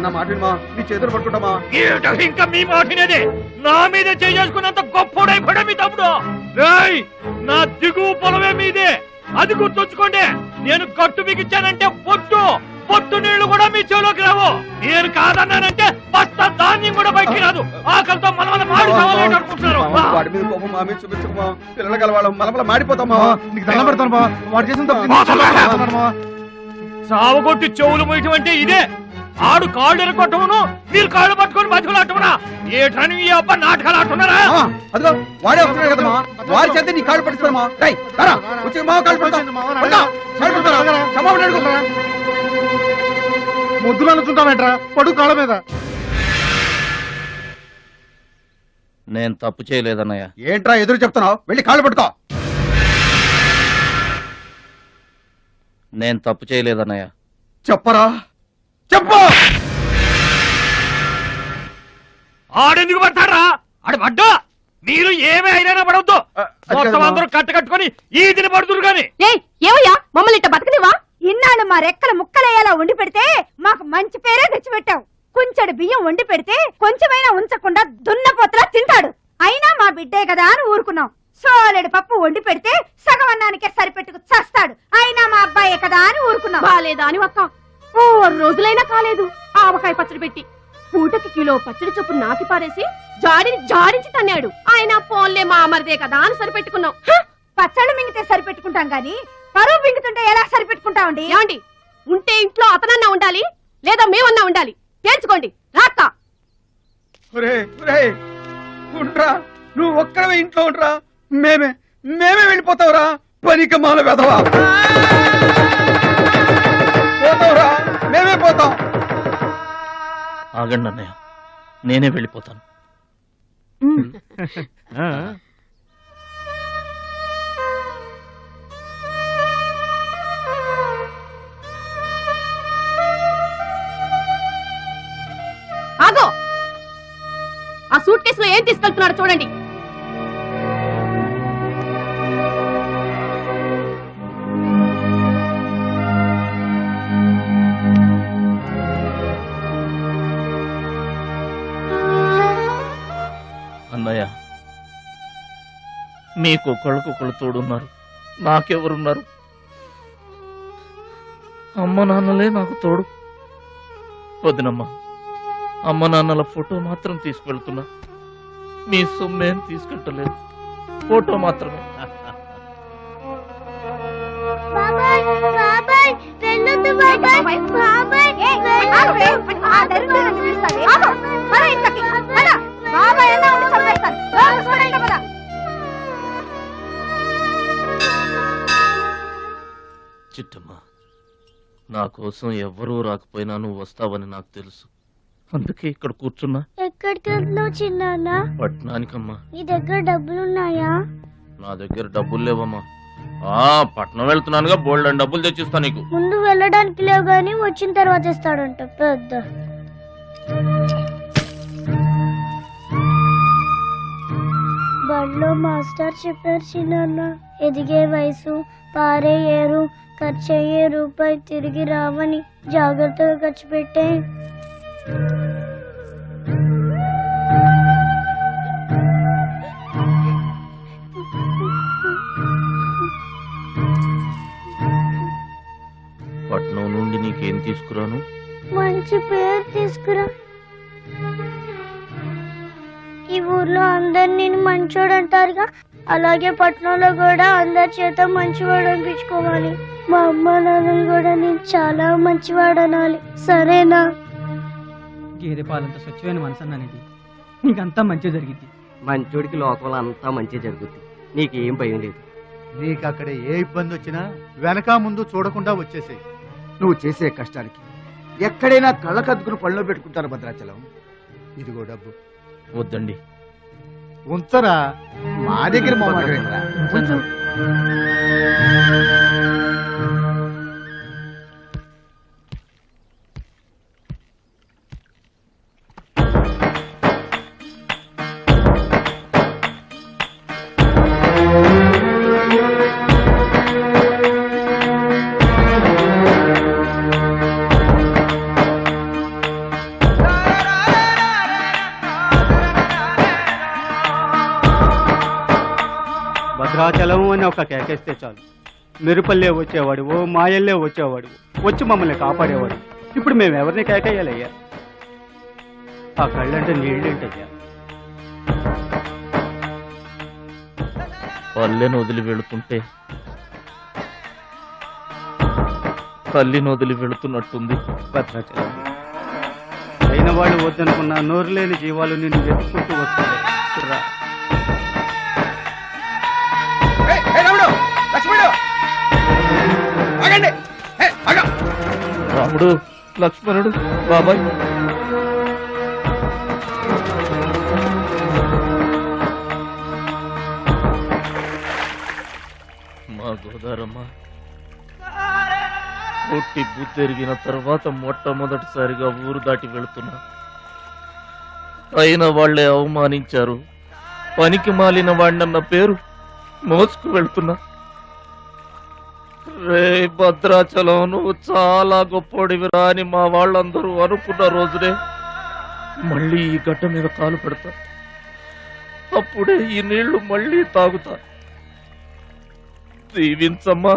నా మాట నీ చేతులు పట్టుకుంటామా? ఇంకా మీ మాటినేది. నా మీద చేసుకున్నంత గొప్పోడైపోయా మీ తమ్ముడు. నా దిగువ పొలమే మీదే, అది గుర్తుంచుకోండి. నేను కట్టు బిగించానంటే పొట్టు నీళ్లు కూడా మీ చెవులోకి రావు. నేను కాదన్నానంటే బస్తా ధాన్యం కూడా బయటికి రాదు. ఆకలితో మనమల మాడి చావాలని అనుకుంటున్నారు. వాడి మీద కోపం మా మీద చూపించమా? పిల్లలు కలవాళ్ళం మనమల మాడిపోతామా? నీకు దండం పెడతాను బా. వాడు చేసిన తప్పు సావగొట్టి చెవులు మొయ్యటం అంటే ఇదే. ఆడు కాళ్ళు ఎరగొట్టమును, మీరు కాళ్ళు పట్టుకొని బతుకులాటమనా? ఏటని ఈ అబ్బ నాటకాలు ఆడుతున్నారా? అదిగో వాడే వస్తున్నాడు కదమ్మా. వాడి చేత నీ కాళ్ళు పట్టిస్తామా? వచ్చి మా కాళ్ళు పడతాం. ముద్దులు అనుకుంటామేట్రా? పడు కాళ్ళ మీద. నేను తప్పు చేయలేదన్నయ్య. ఏంట్రా ఎదురు చెప్తున్నావు? వెళ్ళి కాళ్ళు పట్టుకో. నేను తప్పు చేయలేదన్నయ్య. చెప్పరా, చెప్పు. ఆడెందుకు పడతారా? ఆడు పడ్డా మీరు ఏమీ అయినా పడవద్దు. మొత్తం అందరూ కట్టుకొని ఈదిని పడుతురు గాని. ఏమయ్యా మమ్మల్ని ఇట్ట బతకనివా? ఇన్నాళ్ళు మా రెక్కల ముక్కలయ్యేలా వండి పెడితే మాకు మంచి పేరే తెచ్చిపెట్టావు. కొంచెడు బియ్యం వండి పెడితే కొంచెమైనా ఉంచకుండా దున్నపోతలా తింటాడు. అయినా మా బిడ్డే కదా అని ఊరుకున్నాం. సోలెడు పప్పు వండి పెడితే సగం అన్నానికే సరిపెట్టుకు చస్తాడు. అయినా మా అబ్బాయే కదా అని ఊరుకున్నాం. బాలేదా అని ఒక్క 4 రోజులైనా కాలేదు ఆవకాయ పచ్చడి పెట్టి పూటకి కిలో పచ్చడి చొప్పు నాకి పారేసి జాడించి తన్నాడు. ఆయన పోన్లే మా అమరిదే కదా అని సరిపెట్టుకున్నాం. పచ్చళ్ళు మింగితే సరిపెట్టుకుంటాం గాని పరువు మింగుతుంటే ఎలా సరిపెట్టుకుంటామండి? ఏమండి, ఉంటే ఇంట్లో అతనన్నా ఉండాలి, లేదా మేమన్నా ఉండాలి. తేల్చుకోండి. రాక్క నువ్వు ఒక్కడవే ఇంట్లో ఉండరా. మేమే వెళ్ళిపోతావురా. పనికి మాల వెదవా. పోతావురా, మేమే పోతాం. ఆగండి అన్నయ్య, నేనే వెళ్ళిపోతాను. ఆగో, ఆ సూట్ కేసులో ఏం తీసుకెళ్తున్నారో చూడండి. అన్నయ్య, మీకు ఒకళ్ళకొకళ్ళు తోడున్నారు, నాకెవరున్నారు? అమ్మ నాన్నలే నాకు తోడు. వదినమ్మా, అమ్మ నాన్నల ఫోటో మాత్రం తీసుకెళ్తున్నా, మీ సొమ్మేం తీసుకెళ్ళలేదు, ఫోటో మాత్రమే. బాబాయ్ బాబాయ్ వెళ్ళొద్దు బాబాయ్ బాబాయ్ చిట్టమ్మా, నా కోసం ఎవ్వరూ రాకపోయినా నువ్వు వస్తావని నాకు తెలుసు, అందుకే ఇక్కడ కూర్చున్నా. ఎక్కడికి వెళ్తున్నావు చిన్నాన్న? పట్నానికమ్మా. నీ దగ్గర డబ్బులున్నాయా? నా దగ్గర డబ్బులు లేవమ్మా. పట్నం వెళ్తున్నానుగా, బోల్డ్ అని డబ్బులు తెచ్చిస్తా నీకు. ముందు వెళ్ళడానికి లేవు గాని వచ్చిన తర్వాత ఇస్తాడంట పెద్ద. బడిలో మాస్టర్ చెప్పారు చిన్నాన్న, ఎదిగే వయసు, పారే ఏరు, ఖర్చయ్యే రూపాయి తిరిగి రావని, జాగ్రత్తగా ఖర్చు పెట్టే. పట్నం నుండి నీకేం తీసుకురాను? మంచి పేరు తీసుకురా. ఈ ఊర్లో అందరు నేను మంచోడు అంటారుగా, అలాగే పట్నంలో కూడా అందరి చేత మంచివాడు అనిపించుకోవాలి. మా అమ్మ నాన్నలు కూడా నేను చాలా మంచివాడు అనాలి, సరేనా? గేదె పాలంత స్వచ్ఛమైన మనసు అన్నది, నీకంతా మంచి జరిగింది. మంచోడికి లోకంలో అంతా మంచి జరుగుద్ది, నీకేం భయం లేదు. నీకు అక్కడ ఏ ఇబ్బంది వచ్చినా వెనక ముందు చూడకుండా వచ్చేసే. నువ్వు చేసే కష్టానికి ఎక్కడైనా కళ్ళకద్దుకుని పళ్ళలో పెట్టుకుంటారు భద్రాచలం. ఇదిగో డబ్బు. వద్దండి. ఉంచరా, మా దగ్గర మొహమాటమేంట్రా? ఉంచు. భద్రాచలం అని ఒక కేకేస్తే చాలు, మెరుపల్లే వచ్చేవాడు, ఓ మాయల్లే వచ్చేవాడు, వచ్చి మమ్మల్ని కాపాడేవాడు. ఇప్పుడు మేము ఎవరిని కేకేయాలయ్యా? ఆ కళ్ళంటే నీళ్ళేంటయ్యా? పల్లెను వదిలి వెళుతుంటే తల్లిని వదిలి వెళుతున్నట్టుంది. భద్రాచలం అయిన వాళ్ళు వద్దనుకున్న నోరు లేని జీవాలు నిన్ను వెతుక్కుంటూ వస్తాయి. రాముడు, లక్ష్మణుడు, బాబాయ్. మా గోదారమ్మ పుట్టి బుద్ధెరిగిన తర్వాత మొట్టమొదటిసారిగా ఊరు దాటి వెళుతున్నా. అయిన వాళ్లే అవమానించారు, పనికి మాలిన వాడినన్న పేరు మోసుకు వెళ్తున్నా. రే భద్రాచలం, నువ్వు చాలా గొప్పోడివిరా అని మా వాళ్ళందరూ అనుకున్న రోజునే మళ్ళీ ఈ గడ్డ మీద కాలు పెడతా. అప్పుడే ఈ నీళ్లు మళ్ళీ తాగుతా. దీవించమ్మా.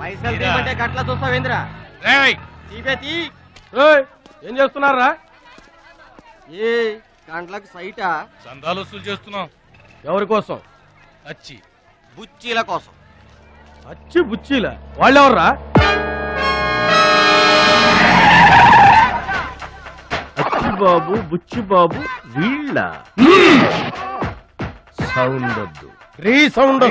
పైసలు తీయమంటే గట్ల చూస్తావేంద్రా? ఏం చేస్తున్నారా? ఏ గంటలకు సైటా? చందాలు వసూలు చేస్తున్నాం. ఎవరి కోసం? అచ్చి బుచ్చీల కోసం. అచ్చి బుచ్చీల వాళ్ళెవర్రా? అచ్చి బాబు, బుచ్చి బాబు వీళ్ళ సౌండ్ వద్దు. రీ సౌండ్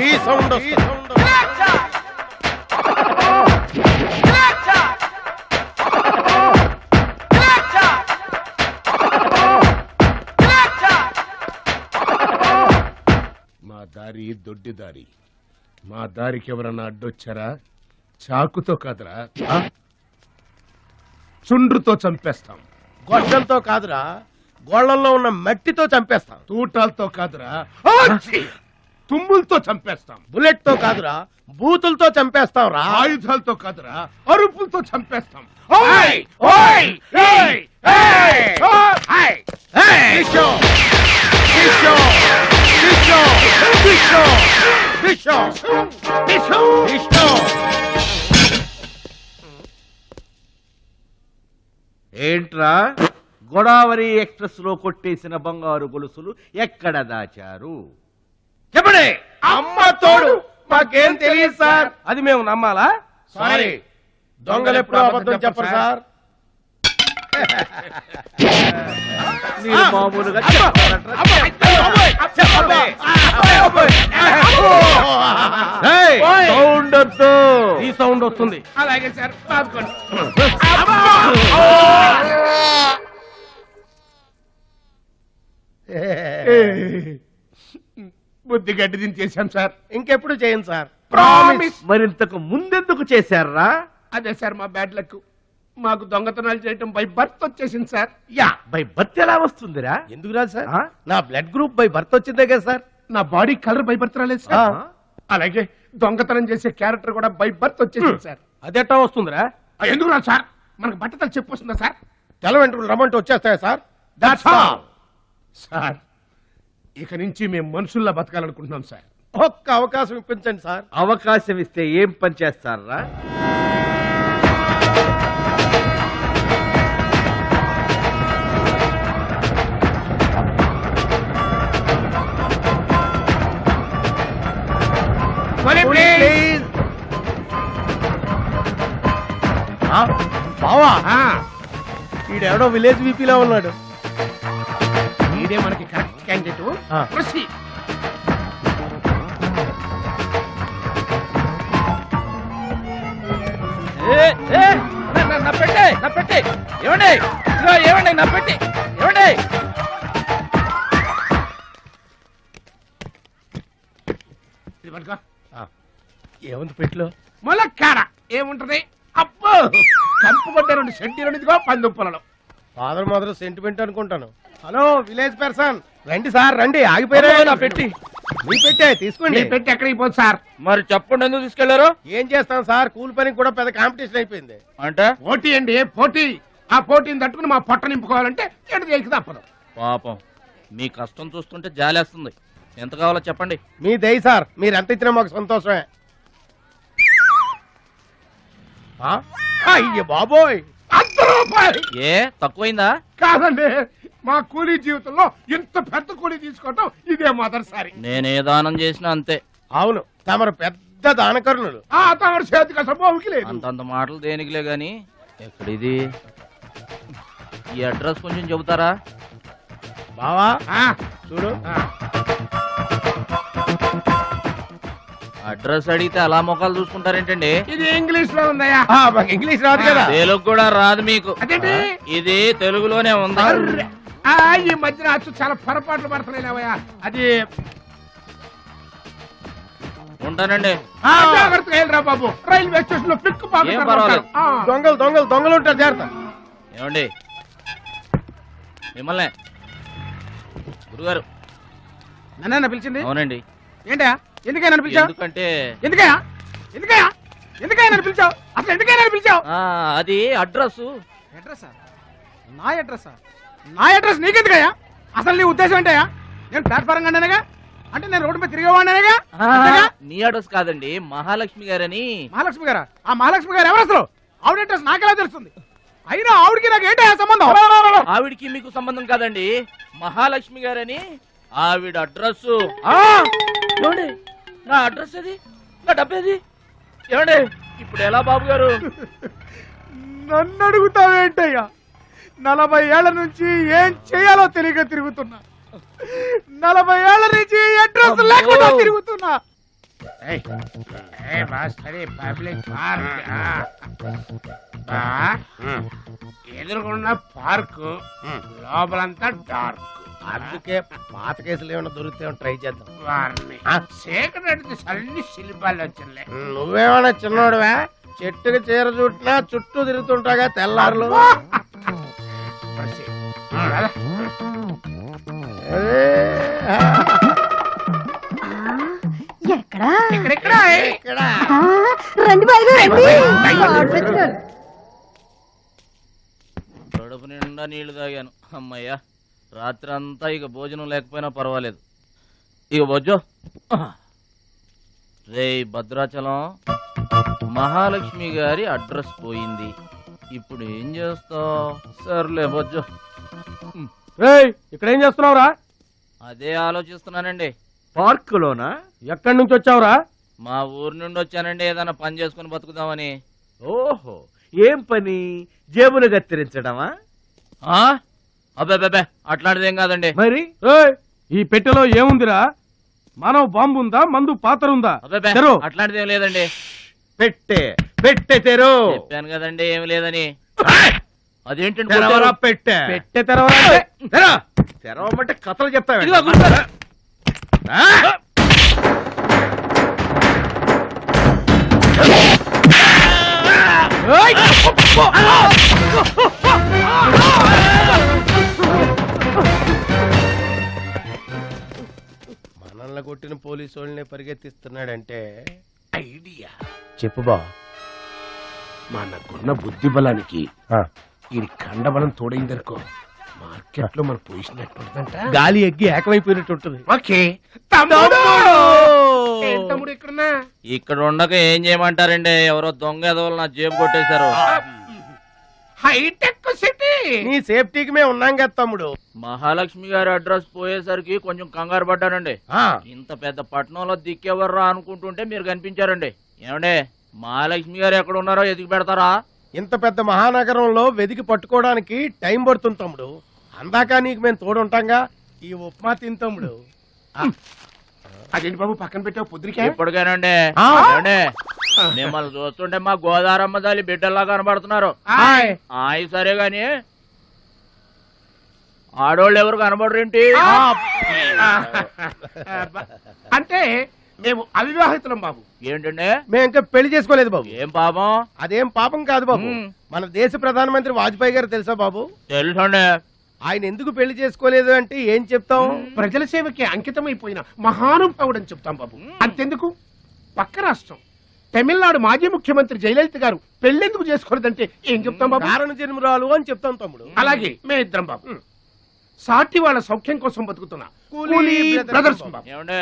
మా దారి దొడ్డి దారి. మా దారికి ఎవరన్నా అడ్డొచ్చారా? చాకుతో కాదురా, చుండ్రుతో చంపేస్తాం. గొడ్డలతో కాదురా, గోళ్లలో ఉన్న మట్టితో చంపేస్తాం. తూటాలతో కాదురా, తుమ్ములతో చంపేస్తాం. బుల్లెట్ తో కాదురా, బూతులతో చంపేస్తాం రా. ఆయుధాలతో కాదురా, అరుపులతో చంపేస్తాం. ఓయ్ ఓయ్ ఏయ్ ఏయ్ ఓయ్ బిషో బిషో బిషో బిషో బిషో బిషో బిషో ఏంట్రా గోదావరి ఎక్స్ప్రెస్ లో కొట్టేసిన బంగారు గొలుసులు ఎక్కడ దాచారు? చెప్పండి. అమ్మ తోడు మాకేం తెలియదు సార్. అది మేము నమ్మాలా? సారీ, దొంగలు ఎప్పుడు అబద్ధం చెప్పరు సార్. మీరు మామూలుగా సౌండ్ వద్దు. ఈ సౌండ్ వస్తుంది. అలాగే సార్. బాదుకోండి. బుద్ధి గడ్డి దించేశాం సార్. ఇంకెప్పుడు చేయండి సార్. ప్రామిస్. మరింతకు ముందెందుకు చేశారా? అదే సార్ మా బ్యాడ్ లక్. మాకు దొంగతనాలు చేయటం బై బర్త్ వచ్చేసింది సార్. యా, బై బర్త్ ఎలా వస్తుందిరా? ఎందుకు రాదు సార్? నా బ్లడ్ గ్రూప్ బై బర్త్ వచ్చిందే కదా సార్. నా బాడీ కలర్ బై బర్త్ రాలేదు సార్. అలాగే దొంగతనం చేసే క్యారెక్టర్ కూడా బై బర్త్ వచ్చేసింది సార్. అదెట్టా వస్తుందిరా? ఎందుకు రాదు సార్? మనకు బట్టతలు చెప్పు వస్తుందా సార్? తెల్ల వెంట్రులు రమ్మంటే వచ్చేస్తాయా సార్? That's all sir. ఇక నుంచి మేము మనుషుల్లా బతకాలనుకుంటున్నాం సార్. ఒక్క అవకాశం ఇప్పించండి సార్. అవకాశం ఇస్తే ఏం పని చేస్తారా? బావా, ఈడెవడో విలేజ్ వీపీలో ఉన్నాడు. ఈడే మనకి కరెక్ట్ క్యాండిడేట్. నా పెట్టే నా పెట్టే ఏమండి ఏమండి నా పెట్టి ఏమండి ఏముంది పెట్లో? మొలక్కాడ ఏముంటది? అబ్బో, కంపు పడ్డ 2 సెంటీలు పందుప్పలలో. ఫాదర్ మదర్ సెంటిమెంట్ అనుకుంటాను. హలో విలేజ్ పర్సన్, రండి సార్ రండి. ఆగిపోయారా? నా పెట్టి మీ పెట్టే తీసుకోండి. పెట్టి ఎక్కడికి పోదు సార్? మరి చెప్పండి, ఎందుకు తీసుకెళ్లారు? ఏం చేస్తాం సార్, కూలి పనికి కూడా పెద్ద కాంపిటీషన్ అయిపోయింది. అంటే పోటీ అండి, పోటీ. ఆ పోటీని తట్టుకుని మా పొట్ట నింపుకోవాలంటే ఎటు చేయక తప్పదు. పాపం, మీ కష్టం చూస్తుంటే జాలేస్తుంది. ఎంత కావాలో చెప్పండి. మీ దయ సార్, మీరు ఎంత ఇచ్చినా మాకు సంతోషమే. అయ్య బాబోయ్, ₹100. ఏ తక్కువైందా? కాదండి, మా కూలీ జీవితంలో ఇంత పెద్ద కూలీ తీసుకోవటం ఇదే మొదటిసారి. నేనే దానం చేసినా అంతే. అవును, తమరు పెద్ద దానకరుణులు. తమరు చేతికి అసలు బావుకి లేదు. అంతంత మాటలు దేనికిలే గాని, ఎక్కడిది? ఈ అడ్రస్ కొంచెం చెబుతారా? బావా చూడు, అడ్రస్ అడిగితే అలా మొక్కలు చూసుకుంటారేంటండి? ఇది ఇంగ్లీష్ లో ఉందయ్యా. ఇంగ్లీష్ రాదు కదా. తెలుగు కూడా రాదు మీకు. ఇది తెలుగులోనే ఉంది. ఈ మధ్యన అచ్చు చాలా పొరపాట్లు పడుతున్నాయివయ్యా. అది ఉంటానండి. రా బాబు, రైల్వే స్టేషన్ లో పిక్ ఏం పర్వాలేదు. దొంగలు దొంగలు దొంగలు ఉంటారు, జాగ్రత్త. ఏమండి మిమ్మల్ని గురుగారు నన్న పిలిచింది? అవునండి. ఏంటా ఎందుకైనా నన్ను పిలిచావు? ఎందుకంటే ఎందుకయ్యా ఎందుకయ్యా ఎందుకయ్యా నన్ను పిలిచావు? అసలు ఎందుకైనా పిలిచావు? అది అడ్రస్. అడ్రస్సా? నా అడ్రస్సా? నా అడ్రస్ నీకెందుకయ్యా? అసలు నీ ఉద్దేశం ఏంటయ్యా? నేను ప్లాట్ఫారం కండానగా, అంటే నేను రోడ్డు మీద తిరిగేవాడినగా. నీ అడ్రస్ కాదండి, మహాలక్ష్మి గారని. మహాలక్ష్మి గారా? ఆ మహాలక్ష్మి గారు ఎవరు అసలు? ఆవిడ అడ్రస్ నాకెలా తెలుస్తుంది? అయినా ఆవిడకి నాకు ఏంటయ్యా సంబంధం? ఆవిడికి మీకు సంబంధం కాదండి, మహాలక్ష్మి గారని ఆవిడ అడ్రస్. ఏమండి నా అడ్రస్ ఏది? నా డబ్బేది? ఏమండి ఇప్పుడు ఎలా బాబు గారు? నన్ను అడుగుతావేంటయ్యా? 40 ఏళ్ల నుంచి ఏం చేయాలో తెలియక తిరుగుతున్నా. 40 ఏళ్ల నుంచి అడ్రస్ లేకుండా తిరుగుతున్నా. ఎదురుకున్న పార్కు లోపలంతా డార్క్. అందుకే పాత కేసులు ఏమైనా దొరికితే ట్రై చేద్దాం. వారిని సేకరెడ్డి అన్ని శిల్పాలు వచ్చినాయి. నువ్వేమన్నా చిన్నోడువా? చెట్టుకి చీర చుట్టినా చుట్టూ తిరుగుతుంటాగా తెల్లారులు. ఎక్కడా? ఎక్కడెక్కడా? రండి బాగా రండి. కడుపు నిండా నీళ్లు తాగాను. అమ్మయ్యా, రాత్రి అంతా ఇక భోజనం లేకపోయినా పర్వాలేదు. ఇక బొజ్జో. రే భద్రాచలం, మహాలక్ష్మి గారి అడ్రస్ పోయింది. ఇప్పుడు ఏం చేస్తావు? సర్లే బొజ్జో. ఇక్కడ ఏం చేస్తున్నావురా? అదే ఆలోచిస్తున్నానండి. పార్కులోనా? ఎక్కడి నుంచి వచ్చావురా? మా ఊరు నుండి వచ్చానండి, ఏదైనా పని చేసుకుని బతుకుదామని. ఓహో, ఏం పని? జేబులు కత్తిరించడమా? అబ్బే అట్లాంటిదేం కాదండి. మరి ఈ పెట్టెలో ఏముందిరా? మానవ బాంబు ఉందా? మందు పాత్ర ఉందా? అట్లాంటిదేం లేదండి. పెట్టె తెరు. చెప్పాను కదండి ఏమి లేదని. అదేంటండి పెట్టె తెరవమంటే కథలు చెప్తావా? మనల్ని కొట్టిన పోలీసు వాళ్ళని పరిగెత్తిస్తున్నాడంటే ఐడియా చెప్పు బా. మనకున్న బుద్ధి బలానికి ఈ కండబలం తోడైందనుకో, మార్కెట్ లో మన పొజిషన్ ఎట్టుంటుందంట? గాలి ఎగ్గి ఏకమైపోయినట్టు ఉంటుంది. ఓకే తమ్ముడు ఇక్కడ ఉండక ఏం చేయమంటారండి? ఎవరో దొంగ ఎదవలు నా జేబు కొట్టేశారు. హైటెక్ సిటీ, నీ సేఫ్టీకి మేము ఉన్నాం కదా తమ్ముడు. మహాలక్ష్మి గారి అడ్రస్ పోయేసరికి కొంచెం కంగారు పడ్డానండి. ఇంత పెద్ద పట్టణంలో దిక్కెవర్రా అనుకుంటుంటే మీరు కనిపించారండి. ఏమండే, మహాలక్ష్మి గారు ఎక్కడ ఉన్నారో ఎదిగి పెడతారా? ఇంత పెద్ద మహానగరంలో వెతికి పట్టుకోవడానికి టైం పడుతుంది తమ్ముడు. అందాక నీకు మేము తోడుంటాంగా. ఈ ఉప్మా తిని తమ్ముడు. అదేంటి బాబు పక్కన పెట్టావు పొద్దురికే? ఇప్పటికేనండి. మిమ్మల్ని చూస్తుంటే మా గోదారమ్మ తల్లి బిడ్డల్లా కనబడుతున్నారు. ఆయ్ సరే గాని ఆడోళ్ళు ఎవరు కనబడరేంటి? అంటే మేము అవివాహితులం బాబు. ఏంటండి? మేము ఇంకా పెళ్లి చేసుకోలేదు బాబు. ఏం పాపం? అదేం పాపం కాదు బాబు. మన దేశ ప్రధానమంత్రి వాజ్పేయి గారు తెలుసా బాబు? తెలుసండి. ఆయన ఎందుకు పెళ్లి చేసుకోలేదు అంటే ఏం చెప్తాం? ప్రజల సేవకి అంకితమైపోయిన మహానుభావుడు అని చెప్తాం బాబు. అంతెందుకు, పక్క రాష్ట్రం తమిళనాడు మాజీ ముఖ్యమంత్రి జయలలిత గారు పెళ్లెందుకు చేసుకోలేదంటే ఏం చెప్తాం బాబు? కారణ జన్మరాలు అని చెప్తాం తమ్ముడు. అలాగే మేమిద్దరం బాబు సాటి వాళ్ళ సౌఖ్యం కోసం బతుకుతున్నా కూలీ బ్రదర్స్ బాబు. ఏమండే,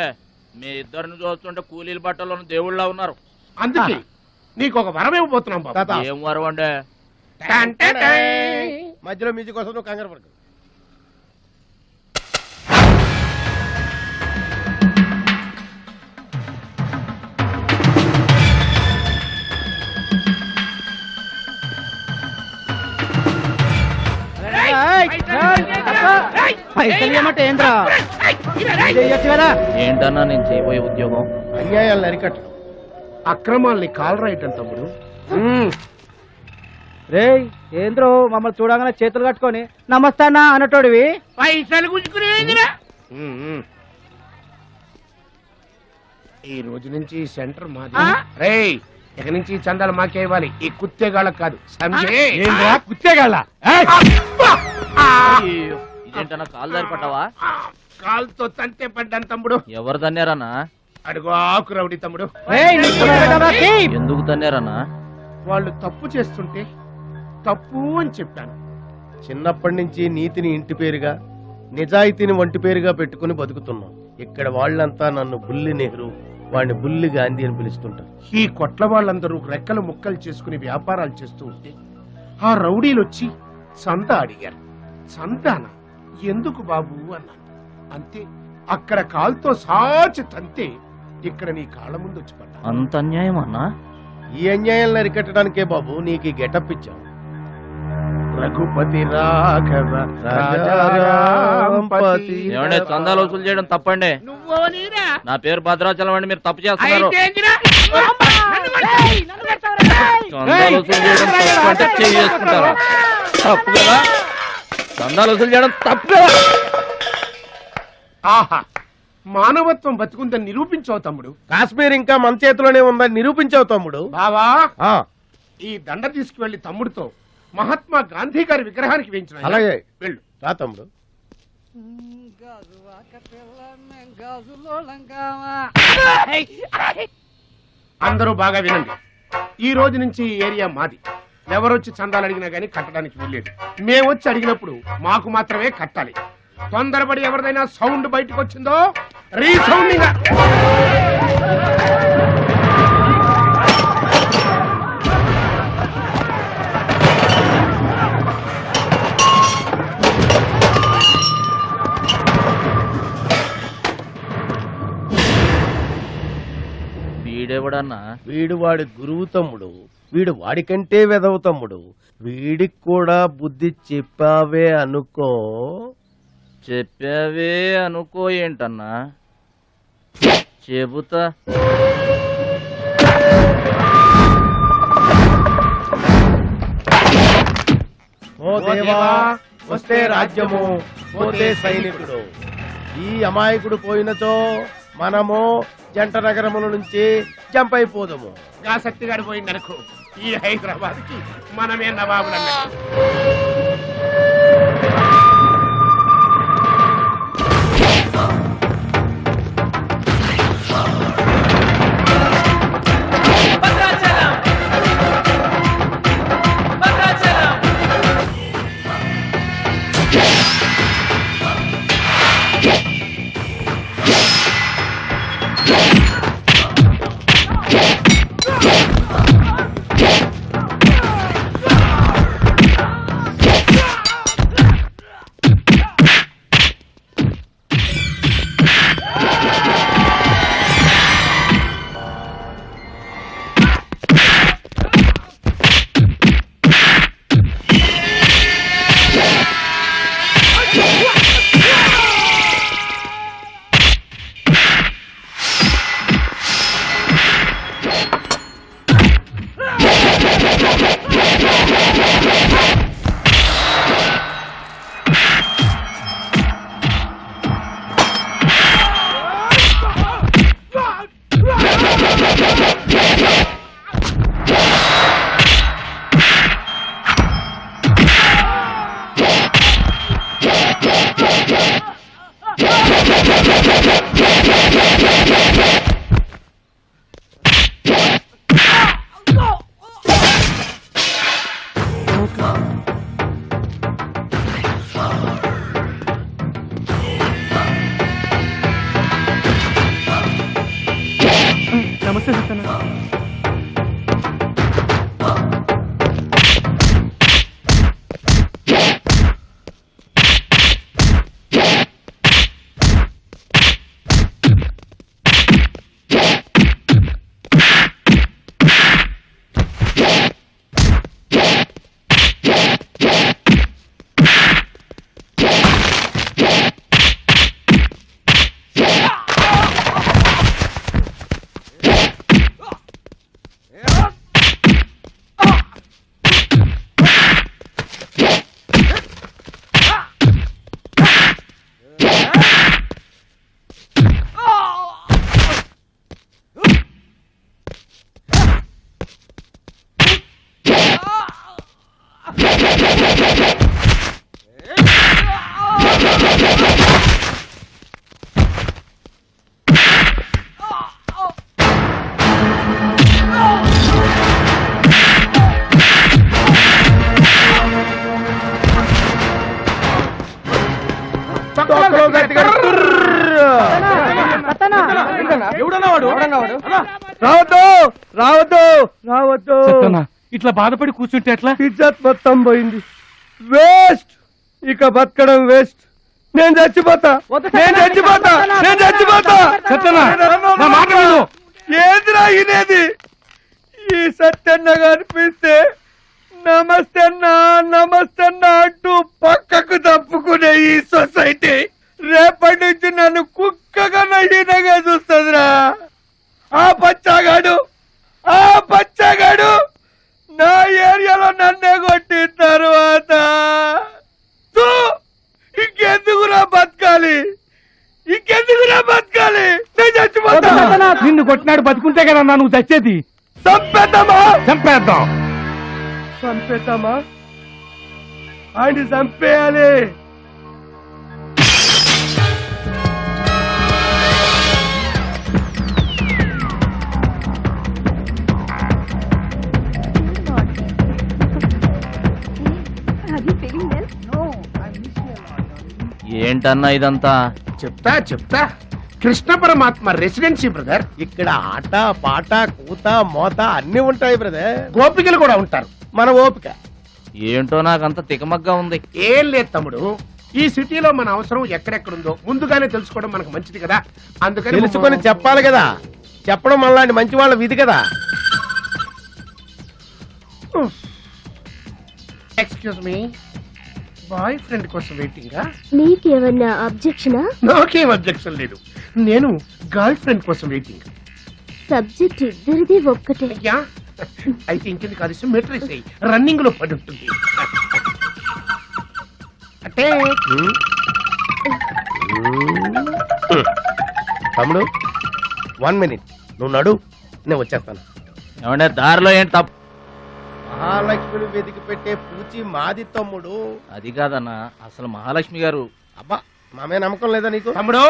మీ ఇద్దరిని చూస్తుంటే కూలీల బట్టలో దేవుళ్ళ ఉన్నారు. అందుకే నీకు ఒక వరం ఇవ్వబోతున్నాం బాబు. ఏం వరం అండి? మధ్యలో మ్యూజిక్ కోసం నువ్వు కంగారు పడకు. ఏంటన్నా నేను చేయబోయే ఉద్యోగం? అన్యాయాలను అరికట్టడం, అక్రమాల్ని కాలరాయటం తమ్ముడు. రే ఏంద్రో మమ్మల్ని చూడగానే చేతులు కట్టుకొని నమస్తానా అన్నటోడివి పైసలు గుంజుకునేదిరా. ఈ రోజు నుంచి సెంటర్ మాది. రేయ్, ఇక నుంచి చందాలు మాకే ఇవ్వాలి, ఈ కుత్తేగాళ్ళకి కాదు. కుత్తేగాళ్ళ ఇదేంటన్నా కాలు దారి పడ్డావా? కాలుతో తంతే పడ్డాను తమ్ముడు. ఎవరు తన్నారన్నా? అడుగు ఆకు రౌడీ తమ్ముడు. ఎందుకు తన్నారన్నా? వాళ్ళు తప్పు చేస్తుంటే తప్పు అని చెప్పాను. చిన్నప్పటి నుంచి నీతిని ఇంటి పేరుగా, నిజాయితీని వంటి పేరుగా పెట్టుకుని బతుకుతున్నాం. ఇక్కడ వాళ్ళంతా నన్ను బుల్లి నెహ్రూ, వాడిని బుల్లి గాంధీ అని పిలుస్తుంటారు. ఈ కొట్ల వాళ్ళందరూ రెక్కలు ముక్కలు చేసుకుని వ్యాపారాలు చేస్తూ ఉంటే ఆ రౌడీలు వచ్చి సంతా అడిగారు. సంతాన ఎందుకు బాబు అన్నాను. అంతే, అక్కడ కాలుతో సాచి తంతే ఇక్కడ నీ కాళ్ళ ముందు వచ్చి పడ్డా. అంత అన్యాయం అన్నా? ఈ అన్యాయాలను అరికట్టడానికే బాబు నీకు ఈ గెటప్ ఇచ్చాం. రఘుపతి రాఘవ రాజారాంపతి. ఏమండి, చందాలు వసూలు చేయడం తప్పండి. నా పేరు భద్రాచలం అండి, మీరు తప్పు చేస్తున్నారు. చందాలు వసూలు చేయడం తప్పు అంటే చేసుకుంటారా? తప్పు కదా, చందాలు వసూలు చేయడం తప్పు కదా. ఆహా, మానవత్వం బతుకుందని నిరూపించావు తమ్ముడు. కాశ్మీర్ ఇంకా మన చేతిలోనే ఉందని నిరూపించావు తమ్ముడు. బావా, ఈ దండ తీసుకువెళ్లి తమ్ముడితో మహాత్మా గాంధీ గారి విగ్రహానికి వేయించిన. అలాగే వెళ్ళు. రా తమ్ముడు. అందరూ బాగా వినండి. ఈ రోజు నుంచి ఈ ఏరియా మాది. ఎవరొచ్చి చందాలు అడిగినా గానీ కట్టడానికి వీల్లేదు. మేము వచ్చి అడిగినప్పుడు మాకు మాత్రమే కట్టాలి. తొందరపడి ఎవరిదైనా సౌండ్ బయటకు వచ్చిందో రీసౌండింగ్. వీడెవడన్నా? వీడు వాడి గురువు తమ్ముడు. వీడు వాడికంటే వెదవ తమ్ముడు. వీడికి కూడా బుద్ధి చెప్పావే అనుకో. చెప్పావే అనుకో ఏంటన్నా? చెబుతా. ఓ దేవా వస్తే రాజ్యము, పోతే సైనికుడు. ఈ అమాయకుడు పోయినచో మనము జంట నగరముల నుంచి జంప్ అయిపోదాము. గా శక్తిగాడు పోయిందనుకో ఈ హైదరాబాద్ కి మనమే నవాబులన్నట్టు. నమస్తే సత్తన్న. రావద్దు. ఇట్లా బాధపడి కూర్చుంటే ఎట్లా? ఇజ్జత్ మొత్తం పోయింది. వేస్ట్. ఇక బతకడం వేస్ట్. నేను చచ్చిపోతా. ఏందిరా ఇనేది? ఈ సత్యన్న కనిపిస్తే నమస్తే అన్నా అంటూ పక్కకు తప్పుకునే ఈ సొసైటీ రేపటి నుంచి నన్ను కుక్కగా హీనంగా చూస్తుందిరా. ఆ పచ్చగాడు నా ఏరియాలో నన్నే కొట్టిన తర్వాత ఇంకెందుకురా బతకాలి? నేను చచ్చిపోతా. నిన్ను కొట్టినాడు బతుకుంటే కదా నువ్వు చచ్చేది. చంపేద్దాం. ఆయన చంపేయాలి. ఏంటన్నా ఇదంతా? చెప్తా కృష్ణ పరమాత్మ రెసిడెన్సీ బ్రదర్. ఇక్కడ ఆట పాట కూత మోత అన్ని ఉంటాయి బ్రదర్. గోపికలు కూడా ఉంటారు. మన ఓపిక ఏంటో నాకంత తికమగ్గా ఉంది. ఏం లేదు తమ్ముడు, ఈ సిటీలో మన అవసరం ఎక్కడెక్కడుందో ముందుగానే తెలుసుకోవడం మనకు మంచిది కదా. అందుకని తెలుసుకొని చెప్పాలి కదా. చెప్పడం మనలాంటి మంచి వాళ్ళ విధి కదా. ఎక్స్క్యూజ్ మీ, బాయ్ ఫ్రెండ్ కోసం వెయిటింగా? నీకేమన్నా అబ్జెక్షనా? నాకేం అబ్జెక్షన్ లేదు. నేను గర్ల్ ఫ్రెండ్ కోసం వెయిటింగ్. సబ్జెక్ట్ ఇద్దరిది ఒక్కటే. అయితే ఇంకెందుకు కలిసి మెట్రిక్స్ అయ్యి రన్నింగ్ లో పడి ఉంటుంది. అంటే తమ్ముడు 1 minute నువ్వు నడు, నేను వచ్చేస్తాను. ఏమంటే దారిలో ఏంటి తప్పు? మహాలక్ష్మిని వెతికి పెట్టే పూచి మాది తమ్ముడు. అది కాదన్నా, అసలు మహాలక్ష్మి గారు. అబ్బా మామే నమ్మకం లేదా నీకు? తమ్ముడు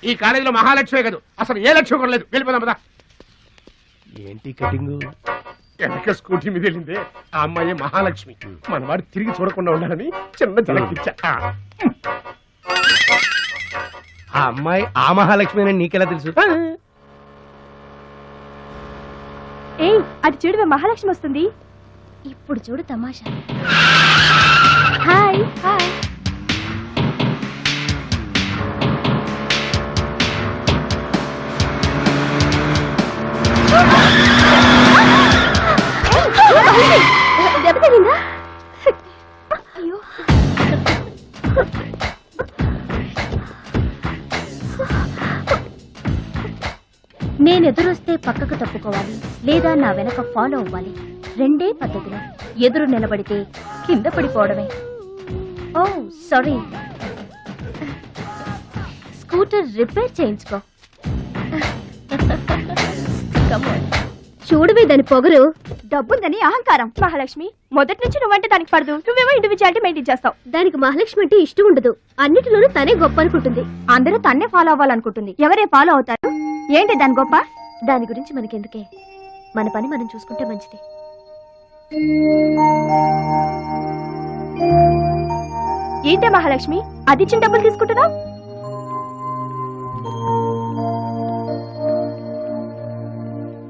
ఈ కాలేజీలో మహాలక్ష్మే కాదు, అసలు ఏ లక్ష్యం కూడా లేదు. వెళ్ళిపోదాం కదా. ఏంటి కటింగ్? వెనక స్కూటీ మీద వెళ్ళిందే ఆ అమ్మాయి మహాలక్ష్మి. మనవాడు తిరిగి చూడకుండా ఉండాలని చిన్న జలకిచ్చా. ఆ అమ్మాయి ఆ మహాలక్ష్మి అని నీకెలా తెలుసు? ఏయ్, అది చూడు, మహాలక్ష్మి వస్తుంది. ఇప్పుడు చూడు తమాషా. Hi hi. దెబ్బ తగిందా? అయ్యో, నేను ఎదురొస్తే పక్కకు తప్పుకోవాలి, లేదా నా వెనక ఫాలో అవ్వాలి. రెండే పద్ధతులు. ఎదురు నిలబడితే కింద పడిపోవడమే. ఓ సారీ, స్కూటర్ రిపేర్ చేయించుకో. చూడవే దాని పొగరు. డబ్బుందని అహంకారం. మహాలక్ష్మి, మొదటి నుంచి నువ్వంటే దానికి పడదు. నువ్వేమో ఇండివిజువాలిటీ మెయింటైన్ చేస్తావు. దానికి మహాలక్ష్మి అంటే ఇష్టం ఉండదు. అన్నిటిలోనూ తనే గొప్ప అనుకుంటుంది. అందరూ తన్నే ఫాలో అవ్వాలనుకుంటుంది. ఎవరే ఫాలో అవుతారు? ఏంటి దాని గొప్ప? దాని గురించి మనకెందుకే, మన పని మనం చూసుకుంటే మంచిది. ఏంటే మహాలక్ష్మి, అది ఇచ్చిన డబ్బులు తీసుకుంటున్నావు?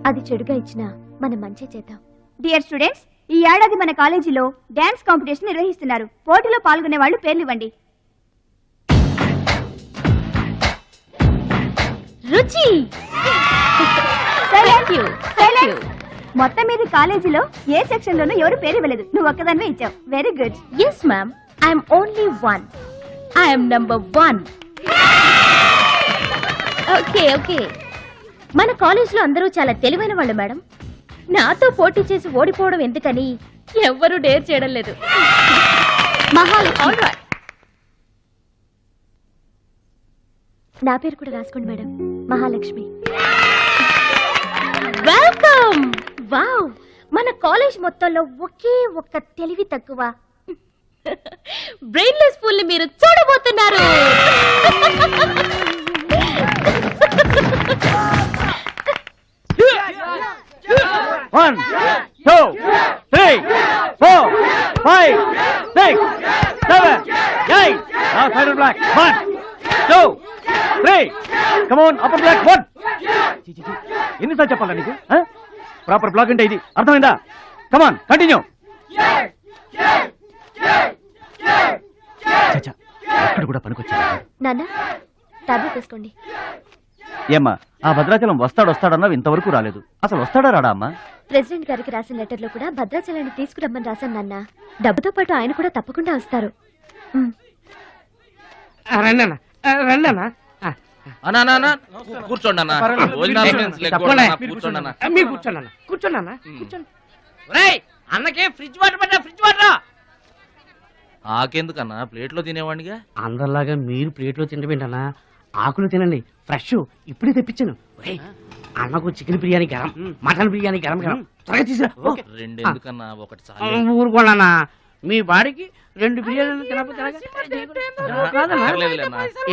అది చెడుగా ఇచ్చినా మనం మంచి చేద్దాం. డియర్ స్టూడెంట్స్, ఈ ఏడాది మన కాలేజీలో డాన్స్ కాంపిటీషన్ నిర్వహిస్తున్నారు. పోటీలో పాల్గొనే వాళ్ళు పేర్లు ఇవ్వండి. రుచి. మొత్తం మీద కాలేజీలో ఏ సెక్షన్ లోనూ ఎవరు పేరు ఇవ్వలేదు. నువ్వు ఒక్కదానివే ఇచ్చావు. Very good. Yes ma'am, I'm only 1. I'm number 1. Okay okay. మన కాలేజీలో అందరూ చాలా తెలివైన వాళ్ళు మేడం. నాతో పోటీ చేసి ఓడిపోవడం ఎందుకని ఎవ్వరూ డేర్ చేయడం లేదు. మహాలక్ష్మి. నా పేరు కూడా రాసుకోండి మేడం, మహాలక్ష్మి. వెల్కమ్. వావ్, మన కాలేజ్ మొత్తంలో ఒకే ఒక్క తెలివి తక్కువ బ్రెయిన్లెస్ ఫుల్ ని మీరు చూడబోతున్నారు. One, 2, 3, 4, 5, 6, 7, 8. Now side black. 1, 2, 3. Come on, upper black. 1. ఎన్నిసార్లు చెప్పాలా నీకు? ప్రాపర్ బ్లాక్ అంటే ఇది, అర్థమైందా? కమాన్ కంటిన్యూ. అక్కడ కూడా పనికొచ్చా నాన్న, టాబ్లెట్ తీసుకోండి. ఏమ్మా, ఆ భద్రాచలం వస్తాడన్నావు, ఇంతవరకు రాలేదు. అసలు వస్తాడా రాడా అమ్మా? ప్రెసిడెంట్ గారికి రాసిన లెటర్ లో కూడా భద్రాచలాన్ని తీసుకురమ్మని రాశాను నాన్న. డబ్బుతో పాటు ఆయన కూడా తప్పకుండా వస్తారు. కూర్చోండి అన్న. కూర్చోండి అన్న. అన్నకే ఫ్రిడ్జ్ వాటర్ పడ్డా, ఫ్రిడ్జ్ వాటర్. ఆకెందుకన్నా, ప్లేట్లో తినేవాడిగా. అందరిలాగా మీరు ప్లేట్లో తినబెట్టనా? ఆకులు తినండి, ఫ్రెష్ ఇప్పుడే తెప్పించాను. అన్నకు చికెన్ బిర్యానీ గరం, మటన్ బిర్యానీ గరం గరం. త్వరగా తీసుకురా. 2 ఎందుకన్నా, ఒకటి చాలు. ఊరుకోండి, మీ బాడీకి 2 బిర్యానీలు తినకపోతే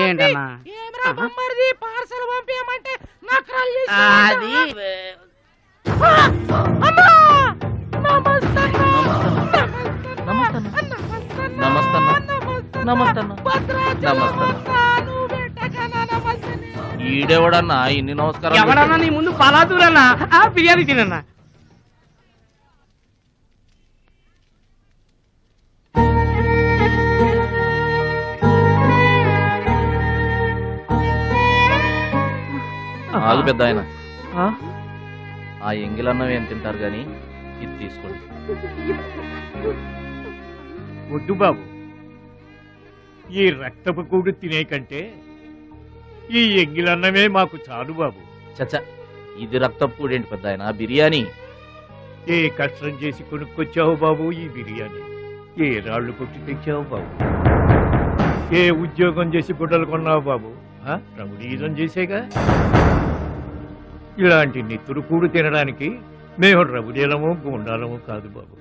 ఏంటన్నా? పార్సల్ పంపించమంటే నకరాలు అది నమస్తే. నమస్తే ఈడెవడన్నా ఇన్ని నమస్కారం ఎవడన్నా నీ ముందు పలాదూరన్నా బిర్యానీ తినన్నా. ఆగు పెద్ద ఆయన ఆ ఎంగిలన్నం ఏం తింటారు గాని ఇది తీసుకోండి. వద్దు బాబు, ఈ రక్తపు కూడు తినే కంటే ఈ ఎంగిలన్నమే మాకు చాలు బాబు. చచ్చా, ఇది రక్తపు కూడేంటి పెద్ద ఆయన, బిర్యానీ. ఏ కష్టం చేసి కొనుక్కొచ్చావు బాబు ఈ బిర్యానీ? ఏ రాళ్లు కొట్టి తెచ్చావు బాబు? ఏ ఉద్యోగం చేసి గుడ్డలు కొన్నావు బాబు? రౌడీజం చేసేగా. ఇలాంటి నెత్తురు కూడు తినడానికి మేము రౌడీలము గుండాలము కాదు బాబు.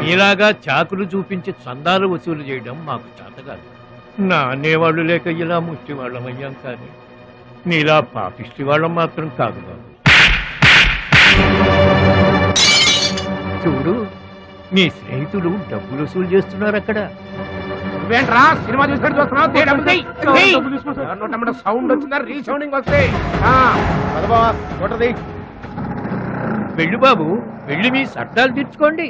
మీలాగా చాకులు చూపించి చందాలు వసూలు చేయడం మాకు చేత కాదు. నా అనేవాళ్ళు లేక ఇలా ముష్టి వాళ్ళమయ్యాం, కానీ నీలా పాపిష్టి వాళ్ళం మాత్రం కాదు బాబు. చూడు, నీ స్నేహితులు డబ్బులు వసూలు చేస్తున్నారు అక్కడ. నువ్వేంట్రా సినిమా చూసినట్టు చూస్తున్నావు? సౌండ్ వచ్చిందా? రీసౌండింగ్ వస్తే వెళ్ళు బాబు, వెళ్ళి మీ సర్దాలు తీర్చుకోండి.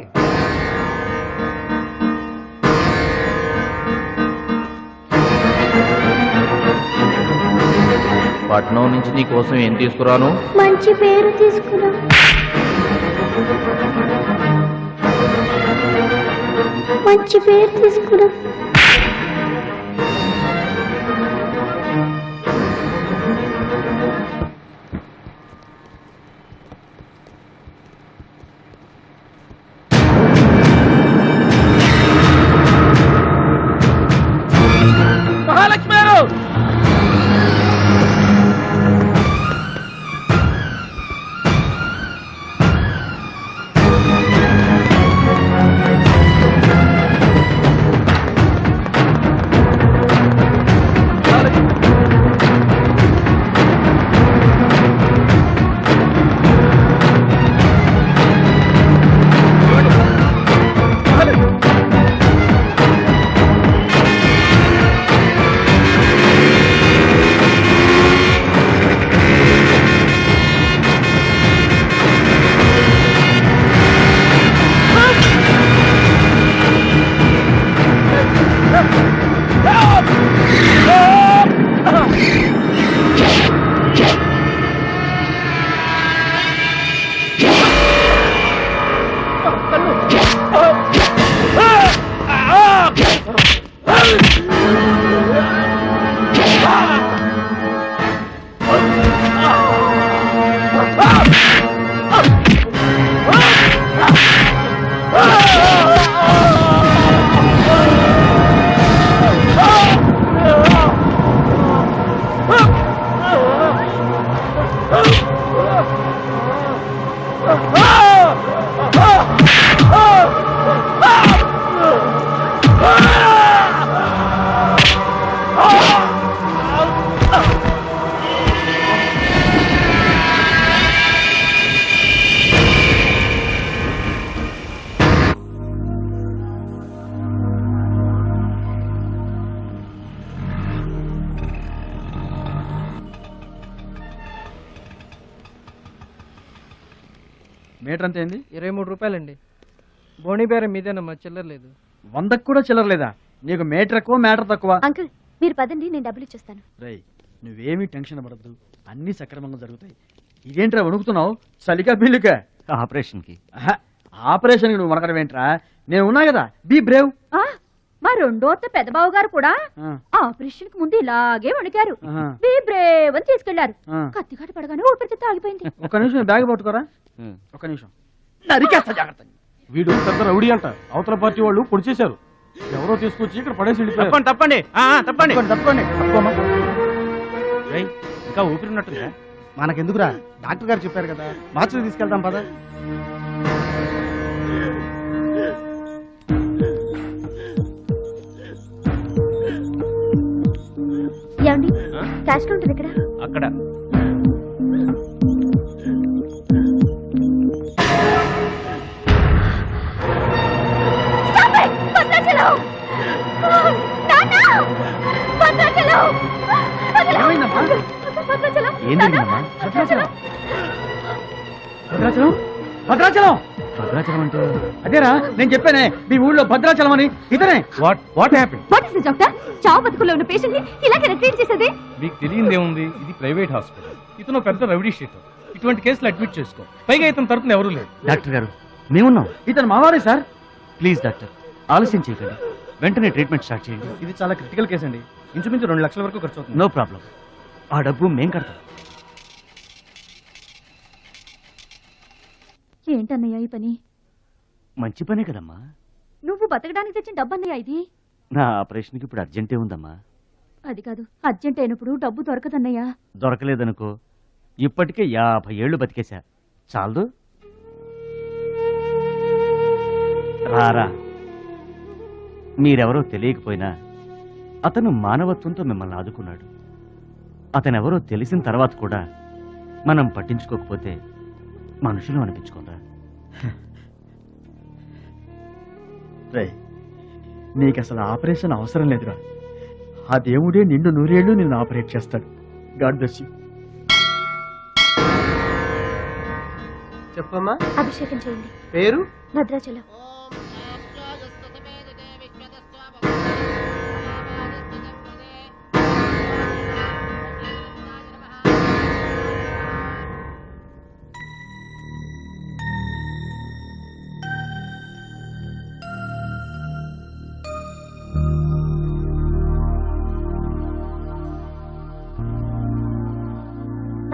పట్నం నుంచి నీ కోసం ఏం తీసుకురాను? మంచి పేరు తీసుకురా. మంచి పేరు తీసుకురా. మహాలక్ష్మి గారు! మీటర్ అంత ఏంది? 23 రూపాయలండి. బోణి బేరం మీదేనమ్మా, చిల్లర లేదు. 100కు కూడా చిల్లర లేదా? నీకు మీటర్ ఎక్కువ, మ్యాటర్ తక్కువ. అంకుల్ మీరు పదండి, నేను డబ్బులు ఇచ్చేస్తాను. రేయ్, నువ్వేమీ టెన్షన్ పడద్దు, అన్ని సక్రమంగా జరుగుతాయి. ఇదేంట్రా వణుకుతున్నావు? చలికా బిల్లుకా? ఆపరేషన్కి. ఆపరేషన్కి నువ్వు వనకడం ఏంట్రా? నేను ఉన్నా కదా, బీ బ్రేవ్. మా రెండో పెద్దబాబు గారు కూడా ఆపరేషన్ కి ముందు ఇలాగే వణికారు. బీ బ్రేవ్ అని తీసుకెళ్లారు. కత్తిగాట పడగానే ఊపిరితిత్తు ఆగిపోయింది. ఒక్క నిమిషం బ్యాగ్ పట్టుకోరా. ఒక్క నిమిషం. నరికేస్తా జాగ్రత్త. వీడు పెద్ద రౌడీ అంట, అవతల పార్టీ వాళ్ళు పొడి చేశారు. ఎవరో తీసుకొచ్చి ఇక్కడ పడేసి వెళ్ళిపోయారు. తప్పండి తప్పండి తప్పండి. ఇంకా ఊపిరి ఉన్నట్టుందా? మనకెందుకురా, డాక్టర్ గారు చెప్పారు కదా, మార్చి తీసుకెళ్తాం పద. ఏమండి, క్యాష్ కౌంటర్ ఎక్కడ? అక్కడ. Stop it! ఏం జరిగిందమ్మా? భద్రాచలం భద్రాచలం భద్రాచలం అంటే అదేరా నేను చెప్పానే మీ ఊళ్ళో భద్రాచలం అని ఇతనే what happy? What is doctor? చావు బతుకుల్లో ఉన్న పేషెంట్ ని ఇలాగే ట్రీట్ చేసేది? మీకు తెలియదేముంది, ఇది ప్రైవేట్ హాస్పిటల్. ఇతను పెద్ద రౌడీ షీటర్. ఇటువంటి కేసులు అడ్మిట్ చేసుకో. పైగా ఇతని తరపున ఎవరూ లేరు. డాక్టర్ గారు మేమున్నాం. ఇతను మావాడే సార్. ప్లీజ్ డాక్టర్ ఆలస్యం చేయకండి, వెంటనే ట్రీట్మెంట్ స్టార్ట్ చేయండి. ఇది చాలా క్రిటికల్ కేసు అండి. ఇంచుమించు 2 లక్షల వరకు ఖర్చు అవుతుంది. నో ప్రాబ్లం, ఆ డబ్బు మేం కడతాం. ఏంటన్నయ్య ఈ పని? మంచి పనే కదమ్మా. నువ్వు బతకడానికి తెచ్చిన డబ్బన్నయ్య ఇది. నా ఆపరేషన్కి ఇప్పుడు అర్జెంటే ఉందమ్మా. అది కాదు, అర్జెంట్ అయినప్పుడు డబ్బు దొరకదన్నయ్య. దొరకలేదనుకో, ఇప్పటికే 50 ఏళ్ళు బతికేశా, చాలదు. రారా, మీరెవరో తెలియకపోయినా అతను మానవత్వంతో మిమ్మల్ని ఆదుకున్నాడు. అతనెవరో తెలిసిన తర్వాత కూడా మనం పట్టించుకోకపోతే మనుషులు అనిపించుకోరా. నీకు అసలు ఆపరేషన్ అవసరం లేదురా. ఆ దేవుడే నిండు 100 ఏళ్ళు నిన్ను ఆపరేట్ చేస్తాడు. God bless you. చెప్పమ్మా. అభిషేకం చేయండి. పేరు? భద్రాచలం.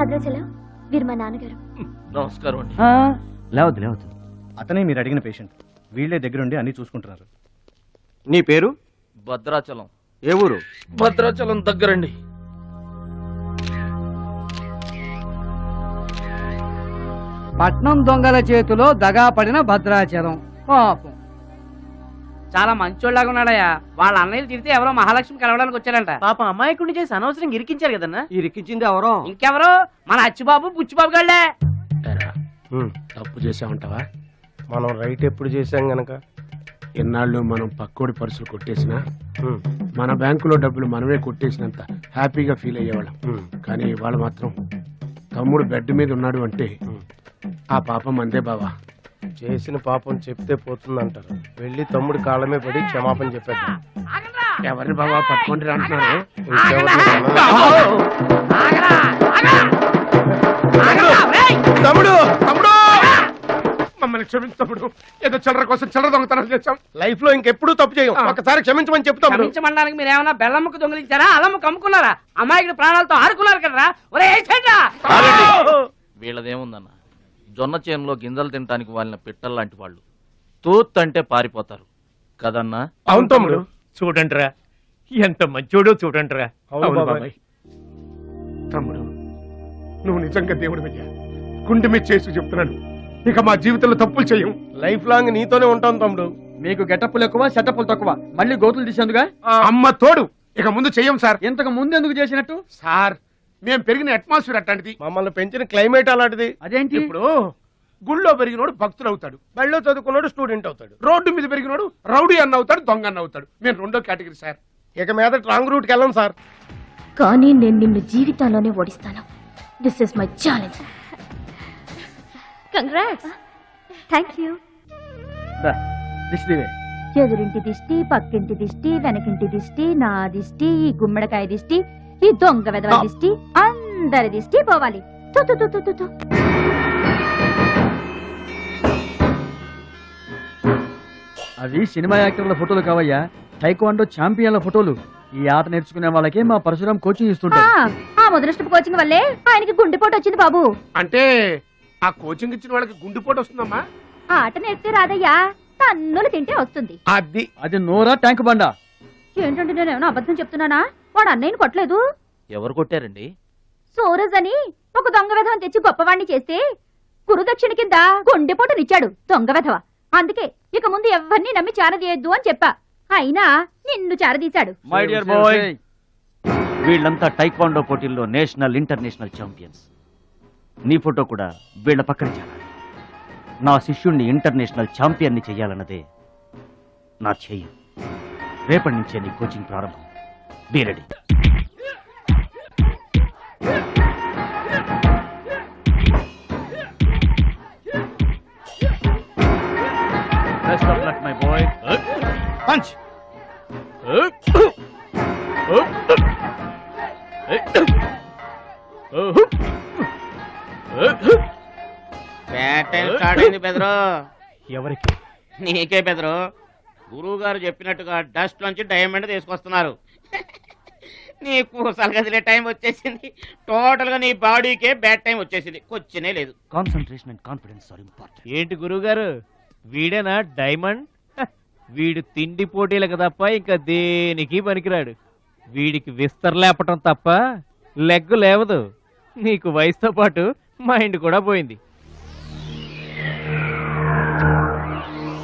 భద్రాచలం, వీరు మా నాన్నగారు. నమస్కారం అండి. లేవద్దు లేవద్దు, అతనే మీరు అడిగిన పేషెంట్. వీళ్లే దగ్గరుండి అన్ని చూసుకుంటున్నారు. నీ పేరు? భద్రాచలం. ఏ ఊరు? భద్రాచలం దగ్గరండి. పట్నం దొంగల చేతిలో దగా పడిన భద్రాచలం. పాపం చాలా మంచోళ్ళగా ఉన్నాడయ్యా. వాళ్ళ అన్నయ్యలు తిరిగితే ఎవరో మహాలక్ష్మి కలవడానికి వచ్చారంట. పాపం అమాయకుడిని చేసి అనవసరంగా ఇరికించారు కదన్నా. ఇరికించింది ఎవరో? ఇంకెవరు? మన అచ్చిబాబు బుచ్చిబాబు గాళ్ళే. తప్పు చేసామంటావా? మనం రైట్ ఎప్పుడు చేసాం గనక ఎన్నాళ్ళు మనం పక్కోడి పర్సులు కొట్టేసినా మన బ్యాంకులో డబ్బులు మనమే కొట్టేసినంత హ్యాపీగా ఫీల్ అయ్యేవాళ్ళం. కానీ ఇవాళ మాత్రం తమ్ముడు బెడ్ మీద ఉన్నాడు అంటే ఆ పాపం అందే బావా. చేసిన పాపం చెప్తే పోతుందంటారు. వెళ్ళి తమ్ముడి కాళ్ళమే పడి క్షమాపణ చెప్పేద్దాం. ఎవరిని బావా పట్టుకుంటే అంటున్నారు? తమ్ముడు తమ్ముడు మమ్మల్ని క్షమించు తమ్ముడు. ఏదో చిల్లర కోసం చిల్లర దొంగతనం చేశాం. లైఫ్ లో ఇంకెప్పుడు తప్పు చేయం. ఒకసారి క్షమించమని చెప్తాం. క్షమించమనడానికి మీరు ఏమన్నా బెల్లమ్మకు దొంగిలించారా, అల్లమ్మకు అమ్ముకున్నారా? అమాయకుడి ప్రాణాలతో ఆడుకున్నారు కదరా. ఒరే వీళ్ళదేముందన్న, జొన్న చేనులో గింజలు తినడానికి వాళ్ళని పిట్టల్లాంటి వాళ్ళు. తూత్ అంటే పారిపోతారు కదన్నా. అవును తమ్ముడు. చూడండిరా ఎంత మంచోడో చూడండిరా. అవును బాబాయ్. తమ్ముడు నువ్వు నిజంగా దేవుడు అయ్యా. గుండె మీద చేసి చెప్తున్నాను, ఇక మా జీవితంలో తప్పులు చెయ్యం. లైఫ్ లాంగ్ నీతోనే ఉంటాను తమ్ముడు. మీకు గెటప్పులు ఎక్కువ, సెటప్పులు తక్కువ. మళ్ళీ గోతులు తీసేందుగా అమ్మ తోడు. ఇక ముందు చెయ్యం సార్. ఇంతకు ముందు ఎందుకు చేసినట్టు? సార్ మేము పెరిగిన అట్మాస్ఫియర్ అట్లాంటిది, మమ్మల్ని పెంచిన క్లైమేట్ అలాంటిది. అదేంటి? ఇప్పుడు గుళ్ళో పెరిగినోడు భక్తుడు అవుతాడు, బళ్ళో చదువుకున్నాడు స్టూడెంట్ అవుతాడు, రోడ్డు మీద పెరిగినోడు రౌడీ అన్న అవుతాడు, దొంగ అన్న అవుతాడు. మేము 2వ కేటగిరీ సార్. ఇక మీద రాంగ్ రూట్కి వెళ్ళం సార్. కానీ నేను నిన్ను జీవితంలోనే ఓడిస్తాను. This is my challenge. Congrats. Thank you. ఎదురింటి దిష్టి, పక్కింటి దిష్టి, వెనకింటి దిష్టి, నా దిష్టి, ఈ గుమ్మడికాయ దిష్టి, ఈ దొంగ వెదవ దిష్టి, అందరి దిష్టి పోవాలి. అవి సినిమా యాక్టర్ల ఫోటోలు కావయ్యా, టైక్వాండో ఛాంపియన్ల ఫోటోలు. ఈ ఆట నేర్చుకునే వాళ్ళకే మా పరశురాం కోచింగ్ ఇస్తుంటాడు. ఆ ముదృష్టపు కోచింగ్ వల్లే ఆయనకి గుండెపోటు వచ్చింది బాబు. అంటే ఆ కోచింగ్ ఇచ్చిన వాళ్ళకి గుండెపోటు వస్తుందమ్మా? ఆ ఆట నేర్పితే రాదయ్యా, తన్నులు తింటే వస్తుంది. అది నోరా ట్యాంక్ బండా? ఏంటంటే నేను ఏమైనా అబద్ధం చెప్తున్నానా? వాడు అన్నయ్యని కొట్టలేదు. ఎవరు కొట్టారండి? సూరజ్ అని ఒక దొంగ వెధవం తెచ్చి గొప్పవాణ్ణి చేస్తే గురుదక్షిణ కింద గుండెపోటునిచ్చాడు దొంగ వెధవ. అందుకే ఇక ముందు ఎవరిని నమ్మి చారదీయద్దు అని చెప్పా. అయినా నిన్ను చారదీశాడు. మై డియర్ బాయ్, వీళ్ళంతా టైక్వాండో పోటీల్లో నేషనల్ ఇంటర్నేషనల్ ఛాంపియన్స్. నీ ఫోటో కూడా వీళ్ళ పక్కన చేరాలి. నా శిష్యుణ్ణి ఇంటర్నేషనల్ ఛాంపియన్ని చెయ్యాలన్నదే నా చెయ్యి. రేపటి నుంచే నీ కోచింగ్ ప్రారంభం. Be ready. Correct my boy. Punch. Bad time start అయింది బెదరు. ఎవరికి? నీకే బెదరు. గురువు గారు చెప్పినట్టుగా డస్ట్ నుంచి డైమండ్ తీసుకొస్తున్నారు. నీకు సలగదిలే టైం వచ్చేసింది. టోటల్ గా నీ బాడీకే బ్యాడ్ టైం వచ్చేసింది. కొచ్చినే లేదు. Concentration and confidence are important. ఏంటి గురువు గారు, వీడేనా డైమండ్? వీడు తిండి పోటీలకు తప్ప ఇంకా దేనికి పనికిరాడు. వీడికి విస్తర లేపటం తప్ప లెగ్గు లేవదు. నీకు వయసుతో పాటు మైండ్ కూడా పోయింది.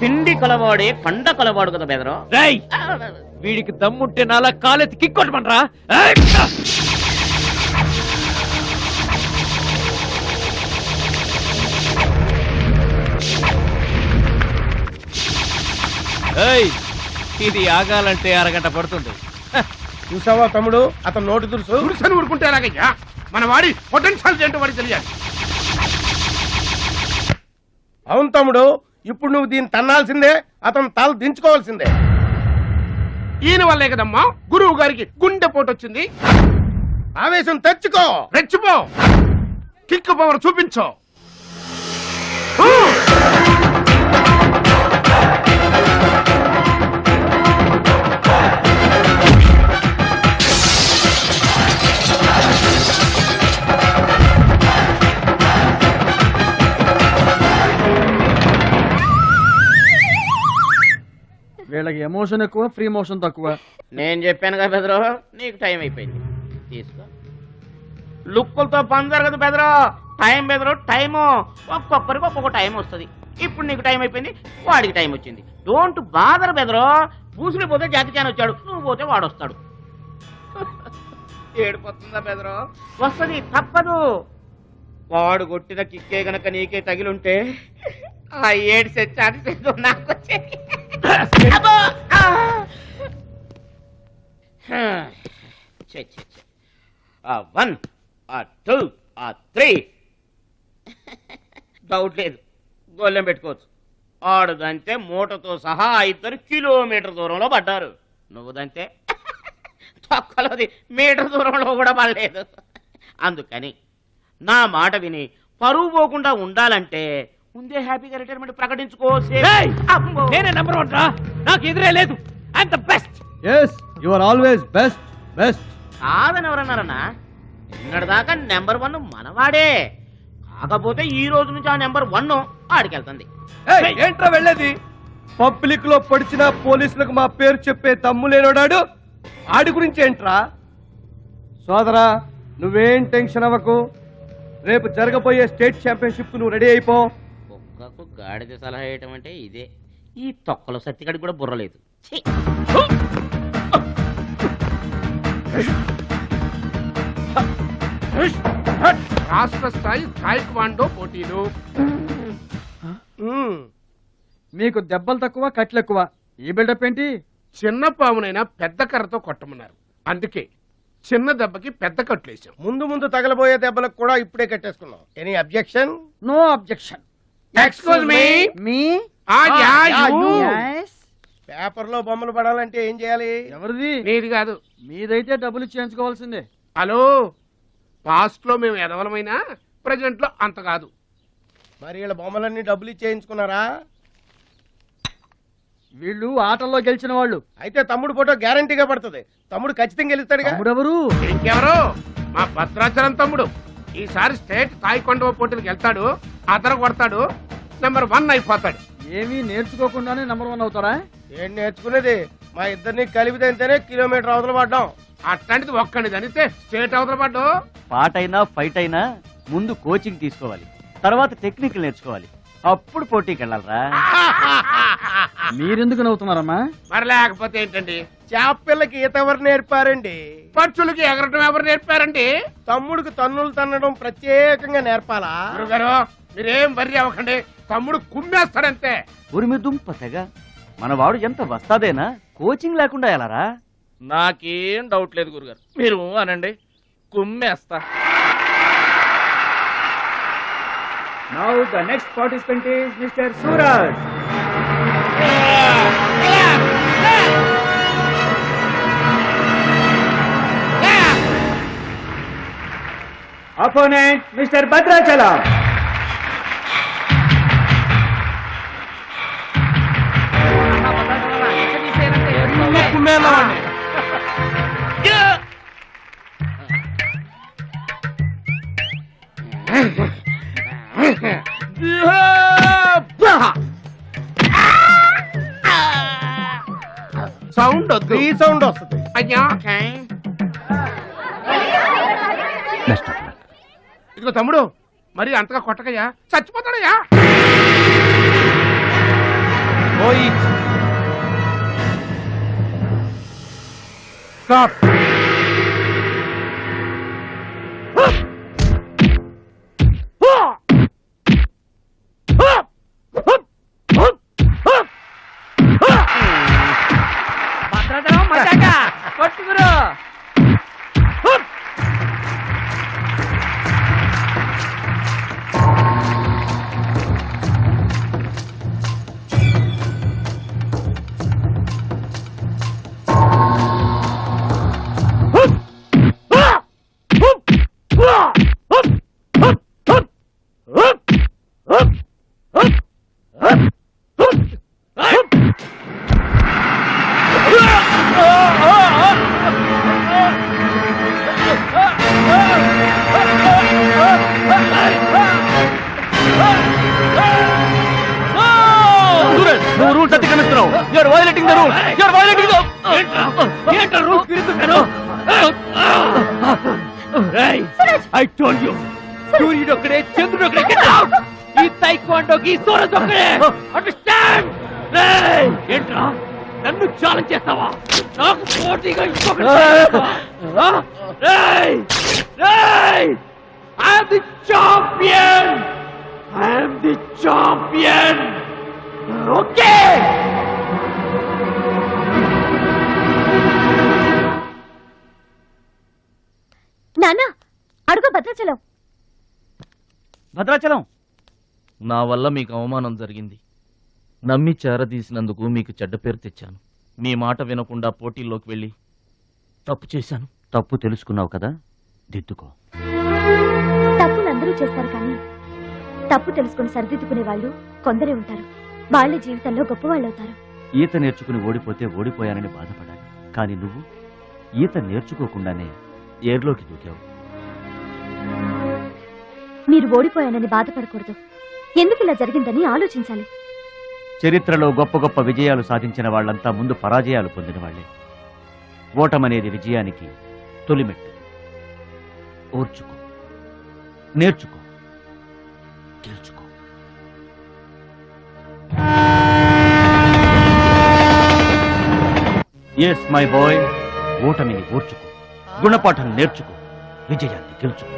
పిండి కలవాడే కండ కలవాడు కదా బెదరు. వీడికి దమ్ముంటే నాలా కాలెత్తి కిక్కొట్టమంటారా? ఇది ఆగాలంటే అరగంట పడుతుంది. చూసావా తమ్ముడు, అతను నోటి దురుసని ఊరుకుంటే ఎలాగయ్యా? మన వాడి పొటెన్షియల్ ఏంటో వాడికి తెలియాలి. అవును తమ్ముడు, ఇప్పుడు నువ్వు దీన్ని తన్నాల్సిందే, అతను తల దించుకోవాల్సిందే. ఈయన వల్లే కదమ్మా గురువు గారికి గుండె పోటు వచ్చింది. ఆవేశం తెచ్చుకో, రెచ్చిపో, కిక్ పవర్ చూపించో. వీళ్ళకి ఎమోషన్ ఎక్కువ, ఫ్రీ మోషన్ తక్కువ. నేను చెప్పాను కదా బెదరు, నీకు టైం అయిపోయింది. తీసుకో. లుక్కులతో పని జరగదు బెదరు. టైం బెదరు, టైము. ఒక్కొక్కరికి ఒక్కొక్క టైం వస్తుంది. ఇప్పుడు నీకు టైం అయిపోయింది, వాడికి టైం వచ్చింది. డోంట్ బాదర్ బెదరు. పూసులు పోతే జాతి క్యాన్ వచ్చాడు, నువ్వు పోతే వాడు వస్తాడు. ఏడిపోతుందా బెదరు? వస్తుంది, తప్పదు. వాడు కొట్టిన కిక్కే గనక నీకే తగిలుంటే ఆ ఏడు సెచ్చాటి నాకు వచ్చేది. One, two, three. డౌట్ లేదు, గోళ్ళెం పెట్టుకోవచ్చు. ఆడుదంతే మూటతో సహా 2 కిలోమీటర్ దూరంలో పడ్డారు. నువ్వుదంతే తొక్కలోది మీటర్ దూరంలో కూడా పడలేదు. అందుకని నా మాట విని పరువు పోకుండా ఉండాలంటే ముందే హ్యాపీగా రిటైర్మెంట్ ప్రకటించుకో. నేనే నెంబర్ 1 రా, నాకు ఎదురే లేదు. I'm the best. yes you are always best. కాదని ఎవరన్నారన్నా? నిన్నటిదాకా నెంబర్ 1 మనవాడే. కాకపోతే ఈ రోజు నుంచి ఆ నెంబర్ 1 ఆడికెళ్తుంది. ఏంట్రా వెళ్ళేది? పబ్లిక్ లో పొడిచిన పోలీసులకు మా పేరు చెప్పే దమ్ము లేనోడాడు. ఆడి గురించి ఏంట్రా? సోదరా, నువ్వేం టెన్షన్ అవ్వకు. రేపు జరగబోయే స్టేట్ ఛాంపియన్షిప్ నువ్వు రెడీ అయిపో. కుక్కకు గాడిద సలహా వేయటం అంటే ఇదే. ఈ తొక్కలో సత్తిగడికి కూడా బుర్రలేదు. రాష్ట్ర స్థాయి తాయిక్వాండో పోటీలు. మీకు దెబ్బలు తక్కువ, కట్లు ఎక్కువ. ఈ బిల్డప్ ఏంటి? చిన్న పామునైనా పెద్ద కర్రతో కొట్టమన్నారు, అందుకే చిన్న దెబ్బకి పెద్ద కట్లేసాం. ముందు తగలబోయే దెబ్బలకు కూడా ఇప్పుడే కట్టేసుకున్నాం. Any objection? No objection. Excuse me. Yes. Paper లో బొమ్మలు పడాలంటే ఏం చేయాలి? ఎవరిది? నీది కాదు. మీదైతే డబ్బులు చేయించుకోవాల్సిందే. హలో, పాస్ట్ లో మేము ఎదవలమైనా ప్రజెంట్ లో అంత కాదు. మరి వీళ్ళ బొమ్మలన్నీ డబ్బులు ఇచ్చేయించుకున్నారా? వీళ్ళు ఆటల్లో గెలిచిన వాళ్ళు. అయితే తమ్ముడు ఫోటో గ్యారంటీగా పడుతుంది. తమ్ముడు ఖచ్చితంగా గెలుస్తాడు. తమ్ముడెవరు? ఇంకెవరు? మా భద్రాచలం తమ్ముడు. ఈసారి స్టేట్ తాయికొండ పోటీలకు వెళ్తాడు, అతను కొడతాడు, నెంబర్ 1 అయిపోతాడు. ఏమీ నేర్చుకోకుండానే నెంబర్ 1 అవుతారా? ఏం నేర్చుకునేది? మా ఇద్దరిని కలిపితేనే కిలోమీటర్ అవతల పడ్డాం. అట్లాంటిది ఒక్కడిది అనితే స్టేట్ అవతల పడ్డా. పాటైనా ఫైట్ అయినా ముందు కోచింగ్ తీసుకోవాలి, తర్వాత టెక్నిక్ నేర్చుకోవాలి, అప్పుడు పోటీకి వెళ్ళాలరా. మీరెందుకు నవ్వుతున్నారమ్మా? మరి లేకపోతే ఏంటండి? చేపపిల్లకి ఈత ఎవరు నేర్పారండి? పచ్చులకి ఎగరటం ఎవరు నేర్పారండి? తమ్ముడికి తన్నులు తన్నడం ప్రత్యేకంగా నేర్పాలా? గురుగారు, మీరేం వర్రీ అవ్వకండి. తమ్ముడు కుమ్మేస్తాడంతే. ఉరిమి దుంప తెగ. మన వాడు ఎంత వస్తాదేనా, కోచింగ్ లేకుండా ఎలారా? నాకేం డౌట్ లేదు గురుగారు, మీరు అనండి, కుమ్మేస్తా. Now the next participant is Mr. Suraj. Opponent mister Bhadrachalam. Sound వద్దు, ఈ సౌండ్ వస్తుంది. అయ్యా ఇదిగో తమ్ముడు, మరి అంతగా కొట్టకయ్యా, చచ్చిపోతాడయ్యా. స్టాప్. భద్రాచలం మజాక కొట్టుకురు. నువ్వు రూల్స్ అతిక్రమిస్తున్నావు. You're violating the rule. You're violating the rules. తిరుగుతున్నాను. ఐ టోల్డ్ యు, సూర్యుడు ఒక్కడే, చంద్రుడు ఒక్కడే. Get out. ఈ తైక్వాండోకి సూరజ్ ఒక్కడే. అండర్స్టాండ్? ఏంట్రా నన్ను ఛాలెంజ్ చేస్తావా? నాకు పోటీగా ఇంకొకటి I am the champion. I am the champion. Okay. నాన్న అడుగు భద్రాచలం. భద్రాచలం, నా వల్ల మీకు అవమానం జరిగింది. నమ్మి చేరదీసినందుకు మీకు చెడ్డ పేరు తెచ్చాను. మీ మాట వినకుండా పోటీల్లోకి వెళ్ళి తప్పు చేశాను. తప్పు తెలుసుకున్నావు కదా, దిద్దుకో. తప్పులు అందరూ చేస్తారు కానీ తప్పు తెలుసుకుని సరిదిద్దుకునే వాళ్ళు కొందరే ఉంటారు. వాళ్ళ జీవితంలో గొప్పవాళ్ళు అవుతారు. ఈత నేర్చుకుని ఓడిపోతే ఓడిపోయానని బాధపడాలి, కానీ నువ్వు ఈత నేర్చుకోకుండానే ఏర్లోకి దూకావు. మీరు ఓడిపోయానని బాధపడకూడదు. ఎందుకు ఇలా జరిగిందని ఆలోచించాలి. చరిత్రలో గొప్ప గొప్ప విజయాలు సాధించిన వాళ్ళంతా ముందు పరాజయాలు పొందిన వాళ్లే. ఓటమనేది విజయానికి తొలిమెట్టు. ఓర్చుకో, నేర్చుకో, గెలుచుకో. ఎస్ మై బాయ్, ఓటమిని ఓర్చుకో, గుణపాఠం నేర్చుకో, విజయాన్ని గెలుచుకో.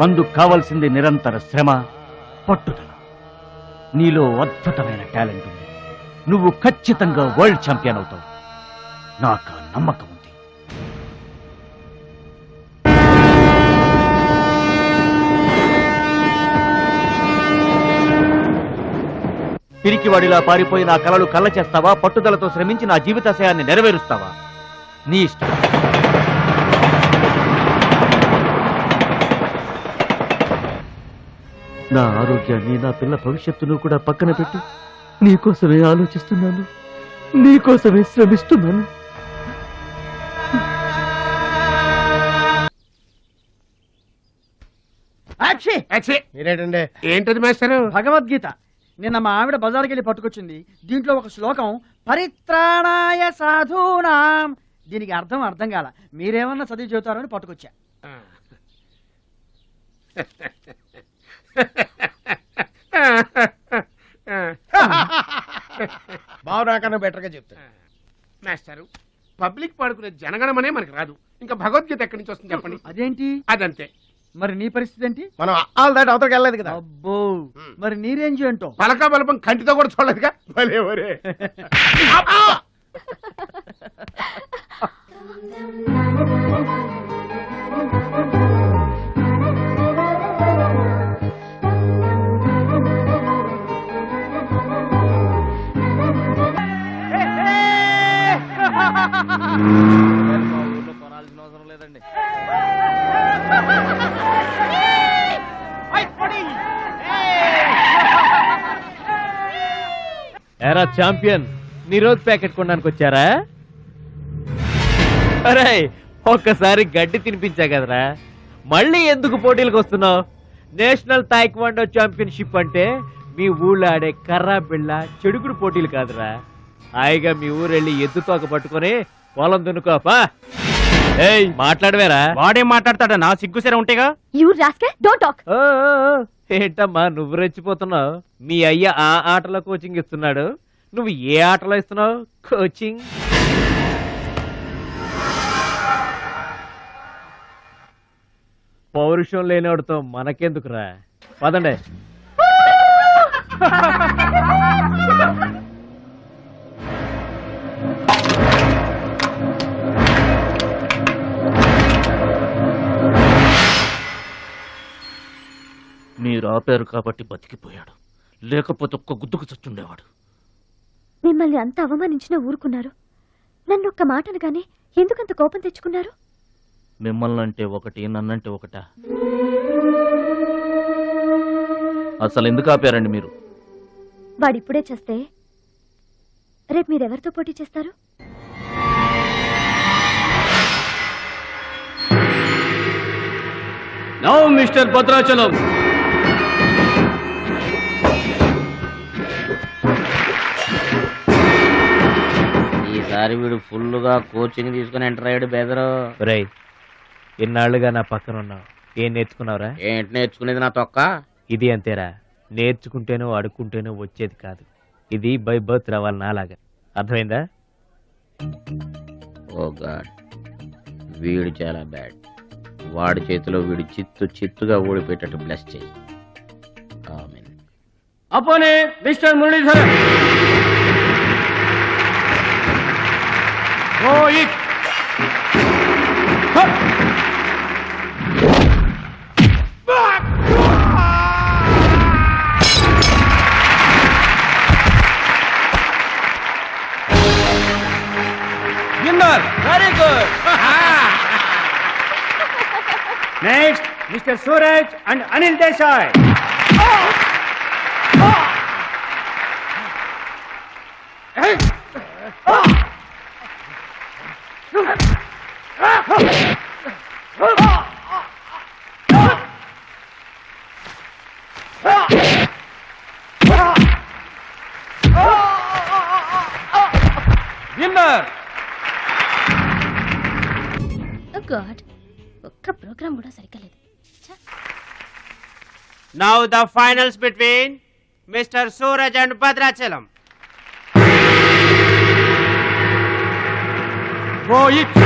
అందుకు కావాల్సింది నిరంతర శ్రమ, పట్టుదల. నీలో అద్భుతమైన టాలెంట్ ఉంది. నువ్వు ఖచ్చితంగా వరల్డ్ ఛాంపియన్ అవుతావు. నాకు ఆ నమ్మకం ఉంది. పిరికివాడిలా పారిపోయి నా కలలు కళ్ళ చేస్తావా? పట్టుదలతో శ్రమించి నా జీవితాశయాన్ని నెరవేరుస్తావా? నీ ఇష్టం. నా ఆరోగ్యాన్ని, నా పిల్ల భవిష్యత్తును కూడా పక్కన పెట్టి నీకోసమే ఆలోచిస్తున్నాను, నీకోసమే శ్రమిస్తున్నాను. మీరేటండి? ఏంటది మాస్టర్? భగవద్గీత. నిన్న మా ఆవిడ బజార్కి వెళ్ళి పట్టుకొచ్చింది. దీంట్లో ఒక శ్లోకం పరిత్రాణాయ సాధూనాం. దీనికి అర్థం కాల. మీరేమన్నా చదివి చెబుతారని పట్టుకొచ్చా. బావు నాకన్నా బెటర్ గా చెప్తా. మాస్టారు, పబ్లిక్ పాడుకునే జనగణమనే మనకి రాదు, ఇంకా భగవద్గీత ఎక్కడి నుంచి వస్తుంది చెప్పండి. అదేంటి? అదంతే. మరి నీ పరిస్థితి ఏంటి? మనం ఆల్ దాటి అవతలకి వెళ్ళలేదు కదా. అబ్బో, మరి నీ రేంజ్ ఏంటో? పలకా బలపం కంటితో కూడా చూడలేదుగా. భలే ఒరే. కొనాల్సిన అవసరం లేదండి. ఎరా ఛాంపియన్ నిరోధ్ ప్యాకెట్ కొనడానికి వచ్చారా? అరే ఒక్కసారి గడ్డి తినిపించా కదరా, మళ్ళీ ఎందుకు పోటీలకు వస్తున్నావు? నేషనల్ తాయిక్వాండో ఛాంపియన్షిప్ అంటే మీ ఊళ్ళో ఆడే కర్రా బిళ్ళ చెడుగుడు పోటీలు కాదురా. హాయిగా మీ ఊరెళ్ళి ఎద్దు తోక పట్టుకొని పొలం దున్నుకోపా. ఏయ్ మాట్లాడవేరా? వాడేం మాట్లాడతాడా? నా సిగ్గుసెర ఉంటేగా. ఏంటమ్మా నువ్వు రెచ్చిపోతున్నావు? మీ అయ్య ఆ ఆటలో కోచింగ్ ఇస్తున్నాడు, నువ్వు ఏ ఆటలో ఇస్తున్నావు కోచింగ్? పౌరుషం లేనివాడితో మనకెందుకురా, పదండి. మీరు ఆపారు కాబట్టి బతికిపోయాడు, లేకపోతే ఒక్క గుద్దుకు చచ్చుండేవాడు. మిమ్మల్ని అంత అవమానించినా ఊరుకున్నారు. నన్ను ఒక్క మాట అనగానే ఎందుకంత కోపం తెచ్చుకున్నారు? మిమ్మల్ని అంటే ఒకటి, నన్నంటే ఒకటా? అసలు ఎందుకు ఆపారండి మీరు? వాడిప్పుడే చేస్తే రేపు మీరెవరితో పోటీ చేస్తారు? నౌ మిస్టర్ భద్రాచలం, ఈసారి వీడు ఫుల్గా కోచింగ్ తీసుకుని ఎంటర్ అయ్యాడు బెదరు. రై ఎన్నాళ్ళుగా నా పక్కన ఉన్నావు, ఏం నేర్చుకున్నావురా? ఏంటి నేర్చుకునేది నా తొక్క? ఇది అంతేరా, నేర్చుకుంటేనో అడుక్కుంటేనో వచ్చేది కాదు. ఇది బై బర్త్ రావాలి నాలాగా, అర్థమైందా? ఓ గాడ్, వీడు చాలా బ్యాడ్. వాడి చేతిలో వీడు చిత్తుగా ఓడిపోయేటట్టు బ్లెస్ చేయి. ఆమేన్. అపోనే mister Muralidhar. Rohit winner. Very good. Next mister Suraj and Anil Desai. Winner. God, ఒక్క ప్రోగ్రామ్ కూడా సరిగ్గా లేదు. Now the finals between Mr. Suraj and Bhadrachalam. Rohit.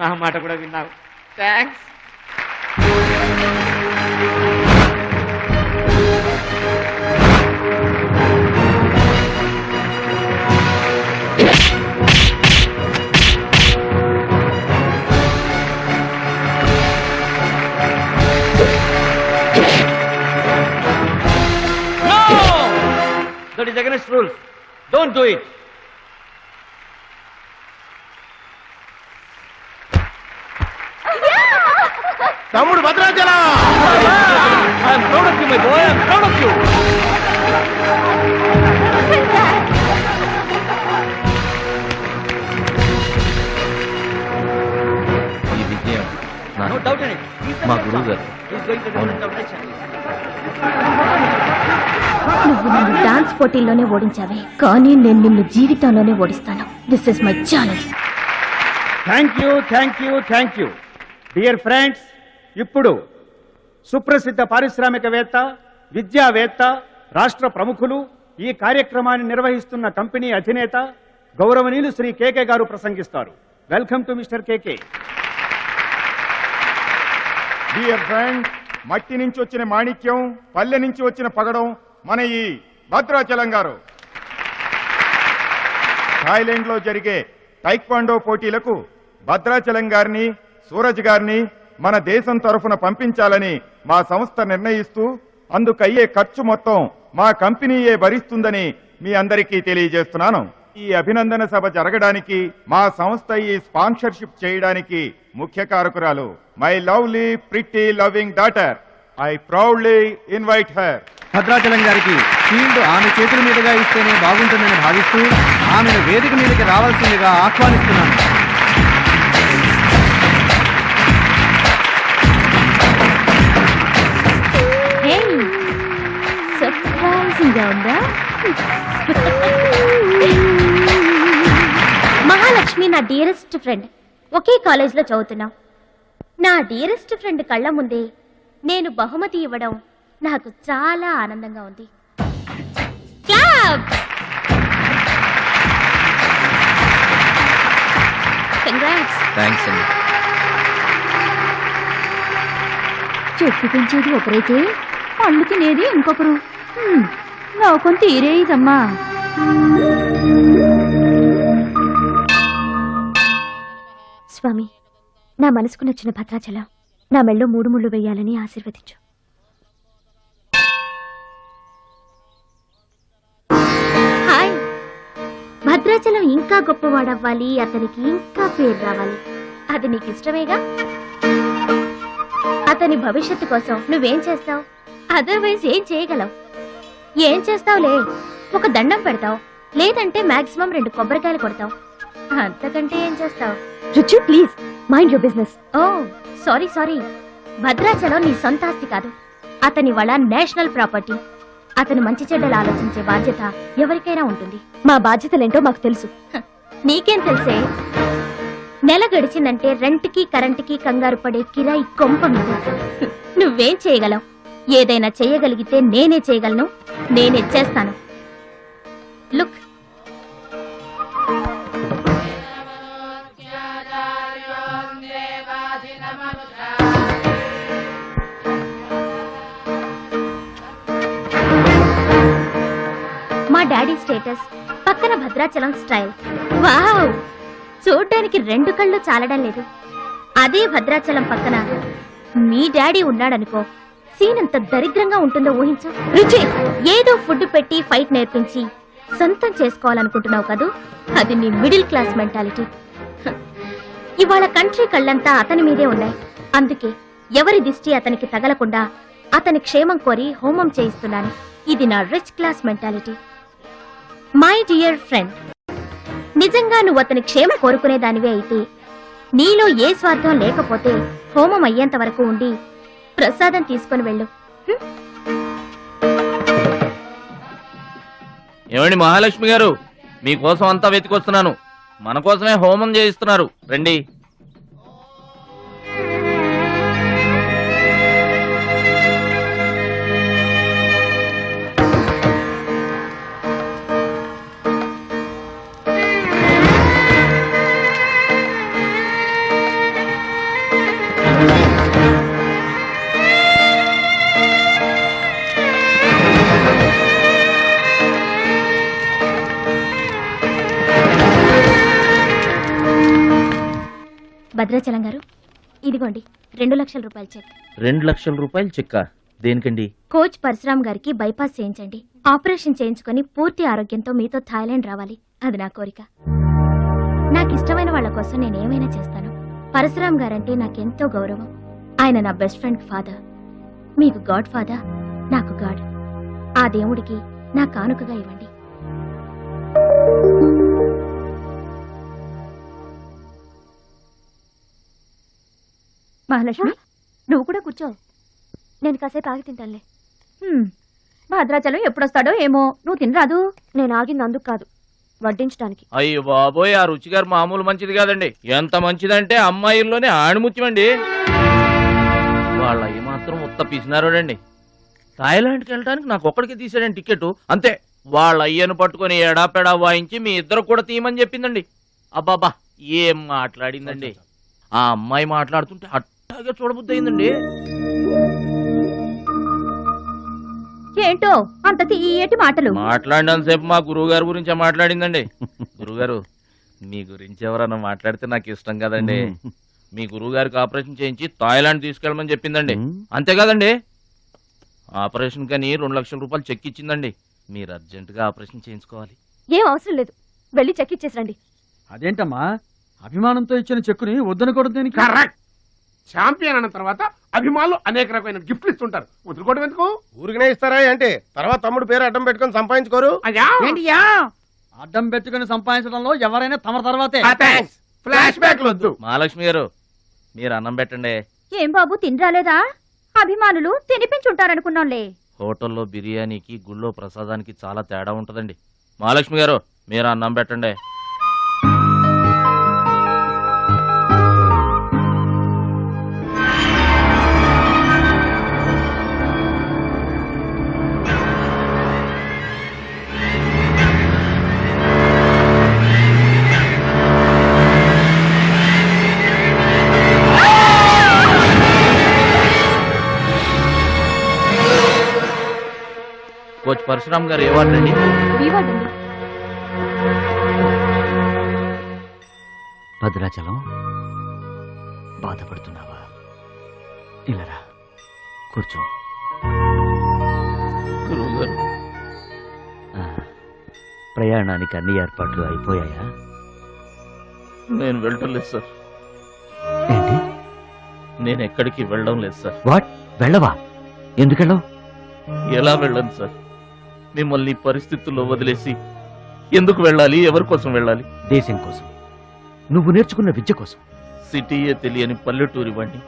నా మాట కూడా విన్నావు. Thanks. That is against rules. Don't do it. తమ్ముడు Bhadrachalam. I'm proud of you my boy, I'm proud of you. ఈ విజయం నో డౌట్ ఇన్ ఇట్. మా గురువు గారు. నువ్వు నన్ను డాన్స్ పోటీల్లోనే ఓడించావే, కానీ నేను నిన్ను జీవితంలోనే ఓడిస్తాను. This is my challenge. Thank you dear friends. ఇప్పుడు సుప్రసిద్ధ పారిశ్రామికవేత్త, విద్యావేత్త, రాష్ట్ర ప్రముఖులు, ఈ కార్యక్రమాన్ని నిర్వహిస్తున్న కంపెనీ అధినేత గౌరవనీయులు శ్రీ కేకే గారు ప్రసంగిస్తారు. Welcome to mister KK. Dear friend, మట్టి నుంచి వచ్చిన మాణిక్యం, పల్లె నుంచి వచ్చిన పగడం మన ఈ భద్రాచలం గారు. థాయిలాండ్ లో జరిగే టైక్వాండో పోటీలకు భద్రాచలం గారిని, సూరజ్ గారిని మన దేశం తరఫున పంపించాలని మా సంస్థ నిర్ణయిస్తూ అందుకయ్యే ఖర్చు మొత్తం మా కంపెనీయే భరిస్తుందని మీ అందరికీ తెలియజేస్తున్నాను. ఈ అభినందన సభ జరగడానికి మా సంస్థ ఈ స్పాన్సర్షిప్ చేయడానికి ముఖ్య కారకురాలు my lovely pretty loving daughter. I proudly invite her. Bhadrachalam గారికి షీల్డ్ ఆమె చేతుల మీదుగా ఇస్తేనే బాగుంటుందని భావిస్తూ ఆమెను వేదిక మీదకి రావాల్సిందిగా ఆహ్వానిస్తున్నాను. సర్ప్రైజింగ్ గా ఉందా? మహాలక్ష్మి నా డియరెస్ట్ ఫ్రెండ్. ఒకే కాలేజ్ లో చదువుతున్నాం. నా డియరెస్ట్ ఫ్రెండ్ కళ్ళ ముందే నేను బహుమతి ఇవ్వడం నాకు చాలా ఆనందంగా ఉంది. క్లాప్! కంగ్రాట్స్. థ్యాంక్స్ అండి. చెట్టు పెంచేది ఒకరైతే పళ్ళు తినేది ఇంకొకరు. లోకం తీరేదమ్మా. స్వామి, నా మనసుకు నచ్చిన భద్రాచలం నా మెళ్ళో 3 ముళ్ళు వేయాలని ఆశీర్వదించు. హాయ్. భద్రాచలం ఇంకా గొప్పవాడవ్వాలి, అతనికి ఇంకా పేరు రావాలి. అది నీకు ఇష్టమేగా? అతని భవిష్యత్తు కోసం నువ్వేం చేస్తావు? అదర్వైజ్ ఏం చేయగలవు? ఏం చేస్తావులే, ఒక దండం పెడతావు, లేదంటే మాక్సిమం 2 కొబ్బరికాయలు కొడతావు. అంతకంటే ఏం చేస్తావు? రుచి, please mind your business. Oh sorry. Bhadrachalam నీ సొంత ఆస్తి కాదు, అతని వాళ్ళ నేషనల్ ప్రాపర్టీ. అతను మంచి చెడ్డలు ఆలోచించే బాధ్యత ఎవరికైనా ఉంటుంది. మా బాధ్యతలేంటో మాకు తెలుసు. నీకేం తెలుసే? నెల గడిచిందంటే రెంట్కి కరెంటుకి కంగారు పడే కిరాయి కొంప మీద. నువ్వేం చేయగలవు? ఏదైనా చేయగలిగితే నేనే చేయగలను, నేనే చేస్తాను. లుక్, మా డాడీ స్టేటస్ పక్కన భద్రాచలం స్టైల్. వావ్! చూడ్డానికి 2 కళ్ళు చాలడం లేదు. అదే భద్రాచలం పక్కన మీ డాడీ ఉన్నాడనుకో, సీన్ ఎంత దరిద్రంగా ఉంటుందో ఊహించు. రుచి, ఏదో ఫుడ్ పెట్టి ఫైట్ నేర్పించి సొంతం చేసుకోవాలనుకుంటున్నావు కదూ, అది నీ మిడిల్ క్లాస్ మెంటాలిటీ. ఇవాళ కంట్రీ కళ్ళంతా అతని మీదే ఉన్నాయి. అందుకే ఎవరి దిష్టి అతనికి తగలకుండా అతని క్షేమం కోరి హోమం చేయిస్తున్నాను. ఇది నా rich class mentality. My dear friend, నిజంగా నువ్వు అతని క్షేమ కోరుకునే దానివే అయితే, నీలో ఏ స్వార్థం లేకపోతే హోమం అయ్యేంత వరకు ఉండి ప్రసాదం తీసుకొని వెళ్ళు. ఏమండి మహాలక్ష్మి గారు, మీకోసం అంతా వెతికొస్తున్నాను. మన కోసమే హోమం చేయిస్తున్నారు, రండి. భద్రాచలం గారు, ఇదిగోండి 2 లక్షల రూపాయల చెక్. 2 లక్షల రూపాయలు చెక్క? దేనికండి? కోచ్ పరశురామ్ గారికి బైపాస్ చేయించండి. ఆపరేషన్ చేయించుకొని పూర్తి ఆరోగ్యంతో మీతో థాయిలాండ్ రావాలి. అది నా కోరిక. నాకు ఇష్టమైన వాళ్ళ కోసం నేను ఏమైనా చేస్తాను. పరశురామ్ గారంటే నాకెంతో గౌరవం. ఆయన నా బెస్ట్ ఫ్రెండ్ ఫాదర్. మీకు గాడ్ ఫాదర్, నాకు గాడ్. ఆ దేవుడికి నా కానుకగా ఇవ్వండి. మహాలక్ష్మి, నువ్వు కూడా కూర్చో. నేను కాసేపు ఆగి తింటానులే. భద్రాచలం ఎప్పుడొస్తాడో ఏమో. నువ్వు తినరాదు. నేను ఆగింది అందుకు కాదు, వడ్డించడానికి. అయ్యో బాబోయ్, ఆ రుచి గారు మామూలు మంచిది కాదండి. ఎంత మంచిదంటే అమ్మాయిల్లోనే ఆణిముత్యమండి. వాళ్ళ అయ్యి మాత్రం ఉత్త పిసినారోడండి. థాయిలాండ్కి వెళ్ళడానికి నాకు ఒక్కడికి తీసాడండి టికెట్. అంతే, వాళ్ళ అయ్యను పట్టుకొని ఎడాపెడా వాయించి మీ ఇద్దరు కూడా తీయమని చెప్పిందండి. అబ్బాబా ఏం మాట్లాడిందండి. ఆ అమ్మాయి మాట్లాడుతుంటే అట్టాగే చూడబుద్ధి అయిందండి. ఏంటో అంత తీయటి మాటలు మాట్లాడినంతసేపు మా గురువు గారి గురించి మాట్లాడిందండి. గురుగారు, మీ గురించి ఎవరన్నా మాట్లాడితే నాకు ఇష్టం కదండి. మీ గురువు గారికి ఆపరేషన్ చేయించి థాయిలాండ్ తీసుకెళ్ళమని చెప్పిందండి. అంతేకాదండి, ఆపరేషన్ కని 2 లక్షల రూపాయలు చెక్ ఇచ్చిందండి. మీరు అర్జెంటుగా ఆపరేషన్ చేయించుకోవాలి. ఏం అవసరం లేదు, వెళ్ళి చెక్ ఇచ్చేసరండి. అదేంటమ్మా, అభిమానంతో ఇచ్చిన చెక్కుని వద్దనుకోవడం దేనికి? కరెక్ట్. ఛాంపియన్ అన్న తర్వాత అభిమానులు అనేక రకమైన గిఫ్ట్లు ఇస్తుంటారు. వదులుకోవడం ఎందుకు? ఊరికనే ఇస్తారా అంటే తర్వాత తమ్ముడు పేరు అడ్డం పెట్టుకొని సంపాదించుకోరు. అడ్డం పెట్టుకుని సంపాదించడంలో ఎవరైనా తమ తర్వాతే. ఫ్లాష్ బ్యాక్ వద్దు. మహాలక్ష్మి గారు, మీరు అన్నం పెట్టండి. ఏం బాబు, తినరాలేదా? అభిమానులు తినిపించుంటారనుకున్నాంలే. హోటల్లో బిర్యానీకి గుళ్ళో ప్రసాదానికి చాలా తేడా ఉంటదండి. మహాలక్ష్మి గారు, మీరు అన్నం పెట్టండి. కోచ్ పరశురామ్ గారు ఏ వార్డు అండి? భద్రాచలం, బాధపడుతున్నావా? ఇలారా కూర్చో. ప్రయాణానికి అన్ని ఏర్పాట్లు అయిపోయాయా? నేను వెళ్ళటం లేదు సార్. ఏంటి? నేను ఎక్కడికి వెళ్ళడం లేదు సార్. వాట్? వెళ్ళవా? ఎందుకెళ్ళవు? ఎలా వెళ్ళను సార్? మిమ్మల్ని పరిస్థితుల్లో వదిలేసి ఎందుకు వెళ్ళాలి? ఎవరి కోసం వెళ్ళాలి? దేశం కోసం, నువ్వు నేర్చుకున్న విద్య కోసం. సిటీయే తెలియని పల్లెటూరి వాణ్ణి.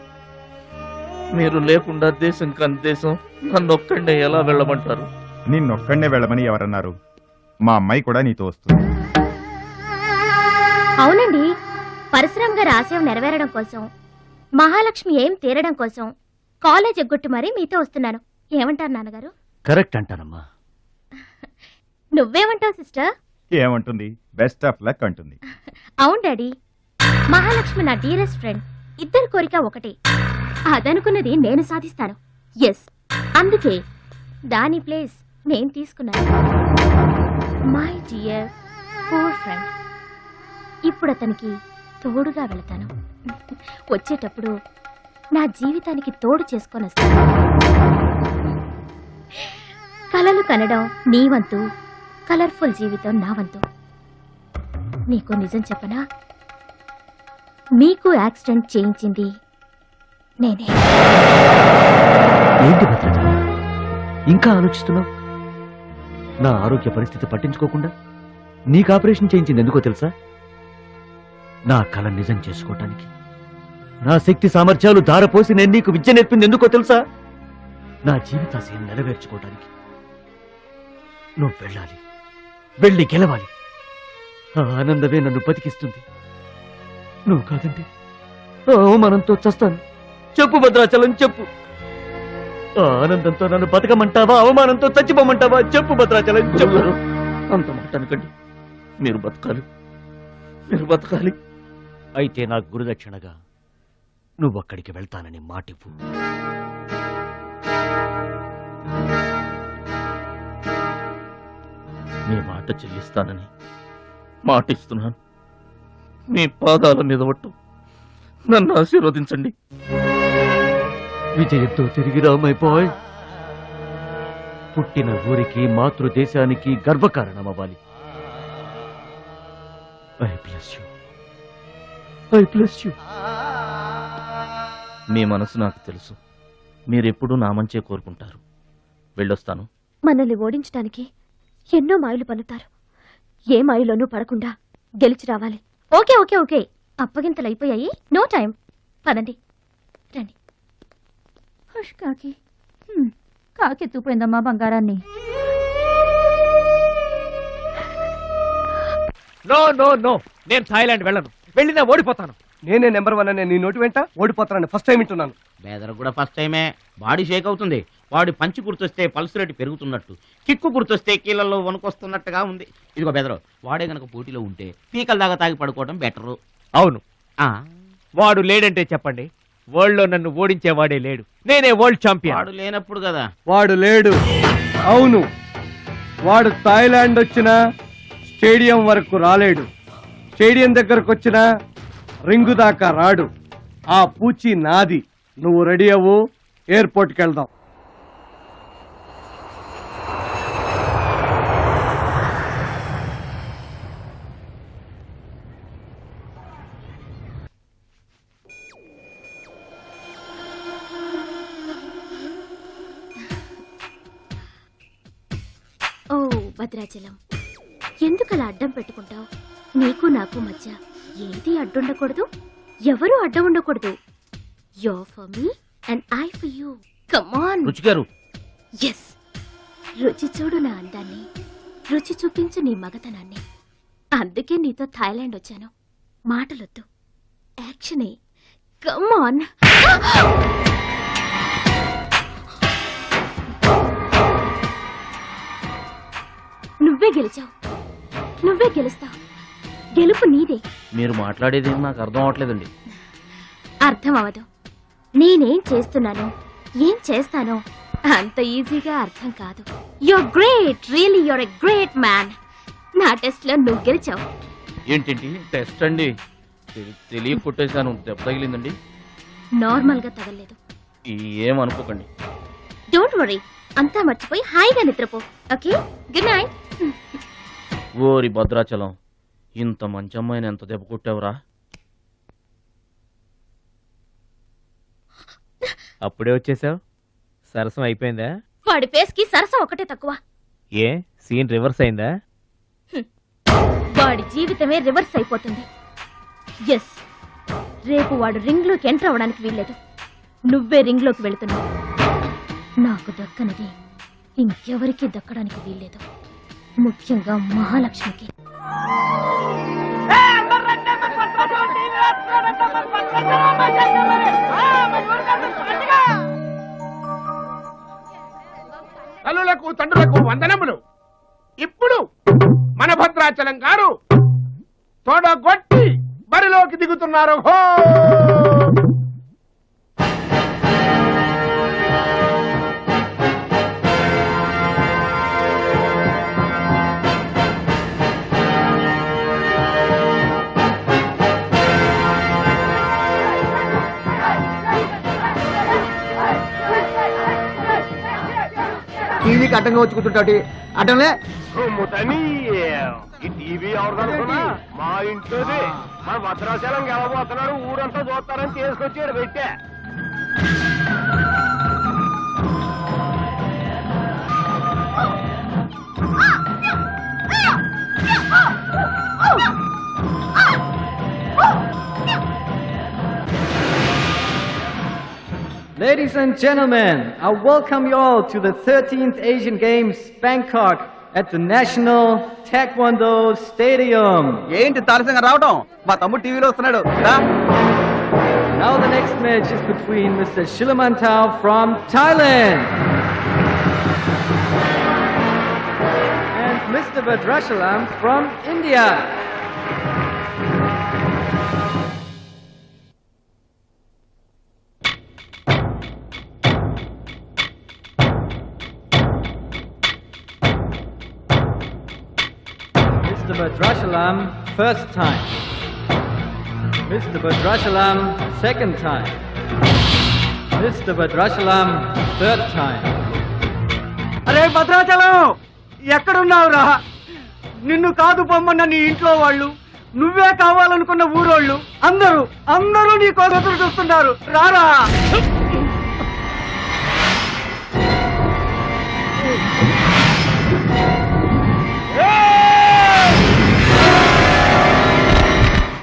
మీరు లేకుండా దేశం కాని దేశం నన్నొక్కడే ఎలా వెళ్ళమంటారు? నిన్నొక్కడే వెళ్ళమని ఎవరన్నారు? మా అమ్మాయి కూడా నీతో వస్తుంది. అవునండి, పరశురామ్ గారి ఆశయం నెరవేరడం కోసం, మహాలక్ష్మి ఏం తీరడం కోసం కాలేజ్ ఎగ్గొట్టు మరీ మీతో వస్తున్నాను. ఏమంటారు నాన్నగారు? కరెక్ట్ అంటానమ్మా. నువ్వేమంటావు సిస్టర్? ఏమంటుంది? బెస్ట్ ఆఫ్ లక్ అంటుంది. అవును డాడీ, మహాలక్ష్మి నా డీరెస్ట్ ఫ్రెండ్. ఇద్దరి కోరిక ఒకటే. అదనుకున్నది నేను సాధిస్తాను. ఎస్, అందుకే దాని ప్లేస్ నేను తీసుకున్నాను. My dear poor friend. ఇప్పుడు అతనికి తోడుగా వెళతాను. వచ్చేటప్పుడు నా జీవితానికి తోడు చేసుకొని వస్తాను. కలలు కనడం నీ వంతు, కలర్ఫుల్ జీవితం నా వంతు. నీకు నిజం చెప్పనా? మీకు యాక్సిడెంట్ చేయించింది నేనే. ఏంటి భద్రాచలం, ఇంకా ఆలోచిస్తున్నావు? నా ఆరోగ్య పరిస్థితి పట్టించుకోకుండా నీకు ఆపరేషన్ చేయించింది ఎందుకో తెలుసా? నా కళ నిజం చేసుకోవటానికి. నా శక్తి సామర్థ్యాలు ధారపోసి నేను నీకు విద్య నేర్పింది ఎందుకో తెలుసా? నా జీవితాశయం నెరవేర్చుకోవటానికి. నువ్వు వెళ్ళాలి, వెళ్ళి గెలవాలి. ఆ ఆనందమే నన్ను బతికిస్తుంది. నువ్వు కాదంటే అవమానంతో చస్తాను. చెప్పు భద్రాచలం, చెప్పు. ఆ ఆనందంతో నన్ను బతకమంటావా, అవమానంతో చచ్చిపోమంటావా? చెప్పు భద్రాచలం, చెప్పు. అంత మాట అనకండి. మీరు బతకాలి, మీరు బతకాలి. అయితే నాకు గురుదక్షిణగా నువ్వు అక్కడికి వెళ్తానని మాటివ్వు. మీ మాట చెల్లిస్తానని మాటిస్తున్నాను. మీ పాదాల మీద ఒట్టు. నన్ను ఆశీర్వదించండి. విజయంతో తిరిగి రా మై బాయ్. పుట్టిన ఊరికి మాతృదేశానికి గర్వకారణమవ్వాలి. I bless you. I bless you. మీ మనసు నాకు తెలుసు. మీరెప్పుడూ నా మంచే కోరుకుంటారు. వెళ్ళొస్తాను. మనల్ని ఓడించడానికి ఎన్నో మాయలు పన్నుతారు. ఏ మాయలోనూ పడకుండా గెలిచి రావాలి. ఓకే ఓకే ఓకే, అప్పగింతలు అయిపోయాయి. No time. పదండి, రండి. హుష్ కాకి. కాకెత్తుపోయిందమ్మా బంగారాన్ని. నో నో నో, నేను థాయిలాండ్ వెళ్ళను. వెళ్ళినా ఓడిపోతాను. నేనే నెంబర్ 1 అనే నీ నోటి వెంట ఓడిపోతానని ఫస్ట్ టైం వింటున్నాను. బేదర్ కూడా ఫస్ట్ టైమే. బాడీ షేక్ అవుతుంది. వాడి పంచి గుర్తొస్తే పల్స్ రేటు పెరుగుతున్నట్టు, కిక్కు గుర్తొస్తే కీళ్ళల్లో వణుకొస్తున్నట్టుగా ఉంది. ఇదిగో బెదరు, వాడే గనక పోటీలో ఉంటే పీకల దాకా తాగి పడుకోవడం బెటరు. అవును, వాడు లేడంటే చెప్పండి. వరల్డ్ లో నన్ను ఓడించేవాడే లేడు. నేనే వరల్డ్ ఛాంపియన్. వాడు లేనప్పుడు కదా. వాడు లేడు. అవును, వాడు థాయిలాండ్ వచ్చినా స్టేడియం వరకు రాలేడు. స్టేడియం దగ్గరకు వచ్చినా రింగు దాకా రాడు. ఆ పూచి నాది. నువ్వు రెడీ అవ్వు, ఎయిర్పోర్ట్కి వెళ్దాం. ఓ భద్రాచలం, ఎందుకలా అడ్డం పెట్టుకుంటావు? నీకు నాకు మధ్య ఏది అడ్డుండకూడదు, ఎవరు అడ్డం ఉండకూడదు. You're for me and I for you. Come on. రుచి గారు. Yes. రుచి చూడు నా అందాన్ని, రుచి చూపించు నీ మగతనాన్ని. అందుకే నీతో థాయిలాండ్ వచ్చాను. మాటలొద్దు, యాక్షనే. Come on. నువ్వే గెలిచావు, నువ్వే గెలుస్తావు. గెలుపు నీదే. మీరు మాట్లాడేది నాకు అర్థం అవట్లేదండి. అర్థం అవదు. నేనేం చేస్తున్నానో, ఏం చేస్తానో అంత ఈజీగా అర్థం కాదు. You're great, really you're a great man. నా టెస్ట్ లో నువ్వు గెలిచావు. ఏంటండి టెస్ట్ అండి? తెలియ కొట్టేశాను. దెబ్బ తగిలిందండి. నార్మల్ గా తగలేదు. ఏమనుకోకండి. డోంట్ వరీ, అంతా మర్చిపోయి హాయిగా నిద్రపో. Okay, good night. ఓరి భద్రాచలం, ఇంత మంచి అమ్మాయిని ఎంత దెబ్బ కొట్టావురా? అప్పుడే వచ్చేసావు. సరసం అయిపోయిందా? వాడి ఫేస్ కి సరసం ఒకటే తక్కువ. ఏ సీన్ రివర్స్ అయిందా? వాడి జీవితమే రివర్స్ అయిపోతుంది. ఎస్, రేపు వాడు రింగ్ లోకి ఎంటర్ అవడానికి వీల్లేదు. నువ్వే రింగ్ లోకి వెళుతున్నావు. నాకు దక్కనిది ఇంకెవరికి దక్కడానికి వీల్లేదు, ముఖ్యంగా మహాలక్ష్మికి. తల్లులకు తండ్రులకు వందనములు. ఇప్పుడు మన భద్రాచలం గారు తోడగొట్టి బరిలోకి దిగుతున్నారు. హో! టీవీకి అడ్డంగా వచ్చి కూర్చుంటాటి అడ్డంలే. ఈ టీవీ ఎవరిదనుకున్నా మా ఇంట్లోది. మన భద్రాచలం గెలబోతున్నారు, ఊరంతా చూస్తారని తీసుకొచ్చాడు పెట్టే. Ladies and gentlemen, I welcome you all to the 13th Asian Games, Bangkok, at the National Taekwondo Stadium. ఏంటి తారసంగా రావడం? మా తమ్ముడు టీవీలో వస్తున్నాడు. Now the next match is between Mr. Shilamantau from Thailand and Mr. Badrashalam from India. Mr. Badrashalam, first time. Mr. Badrashalam, second time. Mr. Badrashalam, third time. అరే భద్రాచలం ఎక్కడున్నావురా? నిన్ను కాదు పొమ్మన్న నీ ఇంట్లో వాళ్ళు, నువ్వే కావాలనుకున్న ఊరోళ్ళు అందరూ నీ కోసం చూస్తున్నారు. రారా.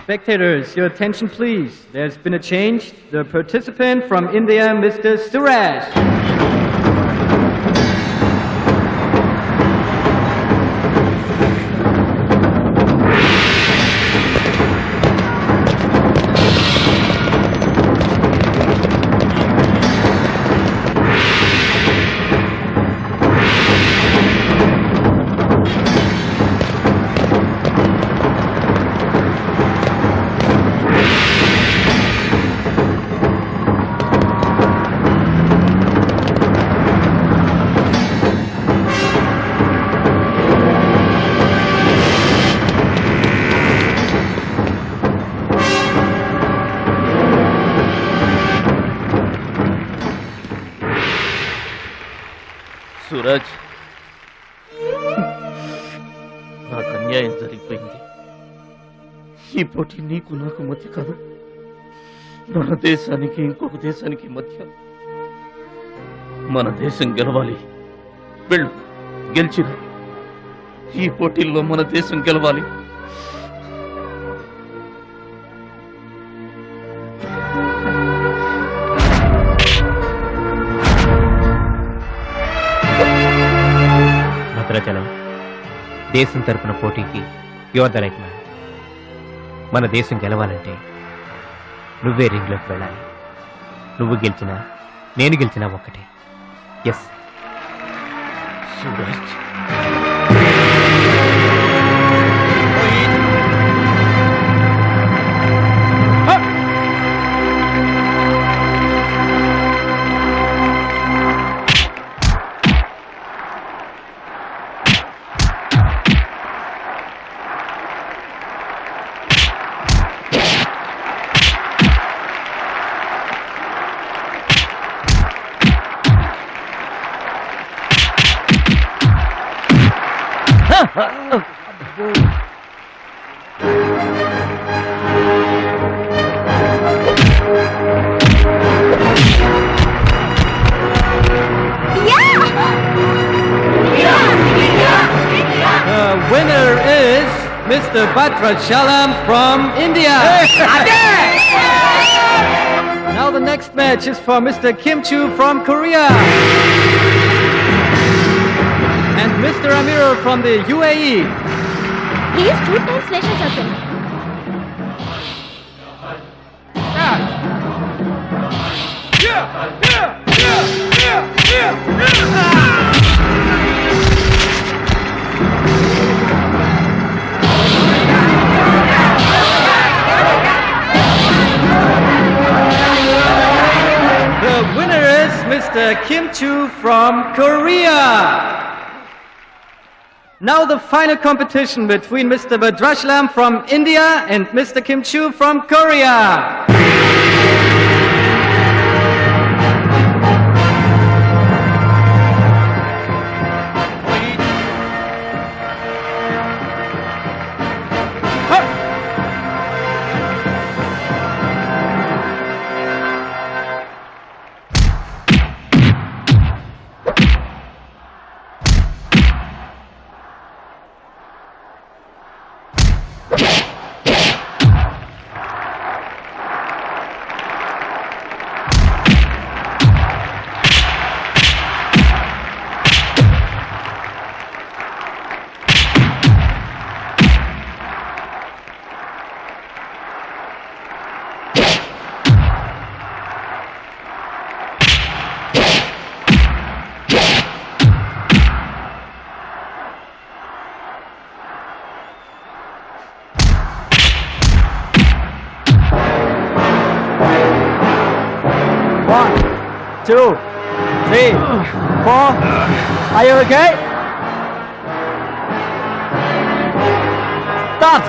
Spectators, your attention please. There's been a change. The participant from India, Mr. Suraj. Suraj, నాకు అన్యాయం జరిగిపోయింది. ఈ పోటీ నీకు నాకు మధ్య కాదు, మన దేశానికి ఇంకొక దేశానికి మధ్య. మన దేశం గెలవాలి. వెళ్ళు, గెలిచిరా. ఈ పోటీల్లో మన దేశం గెలవాలి. భద్రాచలం, దేశం తరపున పోటీకి యువర్ ద రైట్ మ్యాన్. మన దేశం గెలవాలంటే నువ్వే రింగ్లోకి వెళ్ళాలి. నువ్వు గెలిచినా నేను గెలిచినా ఒక్కటే. Yes Suraj. The winner is Mr. Bhadrachalam from India. Now the next match is for Mr. Kim Chu from Korea. And Mr. Amir from the UAE. He is 2 times national champion. The winner is Mr. Kim Chu from Korea. Now the final competition between Mr. Bhadrachalam from India and Mr. Kim Chu from Korea. Two, three, four. Are you okay? Start.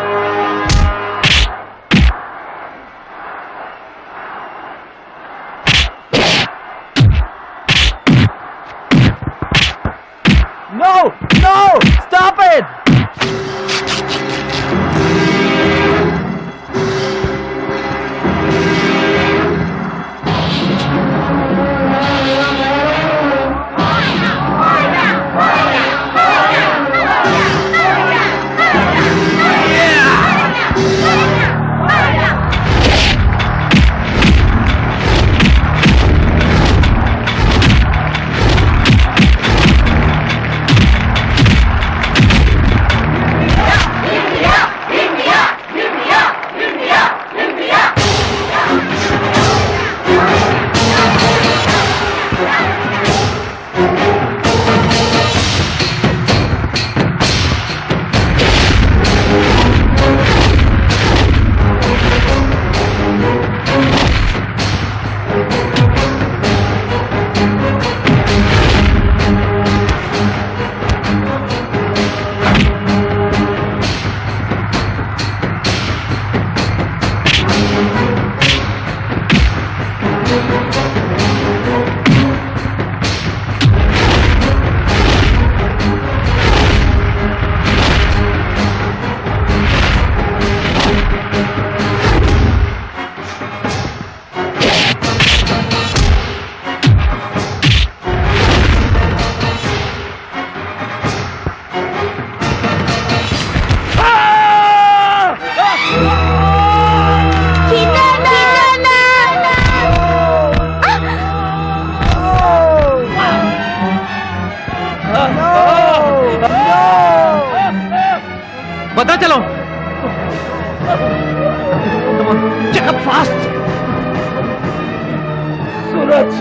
Suraj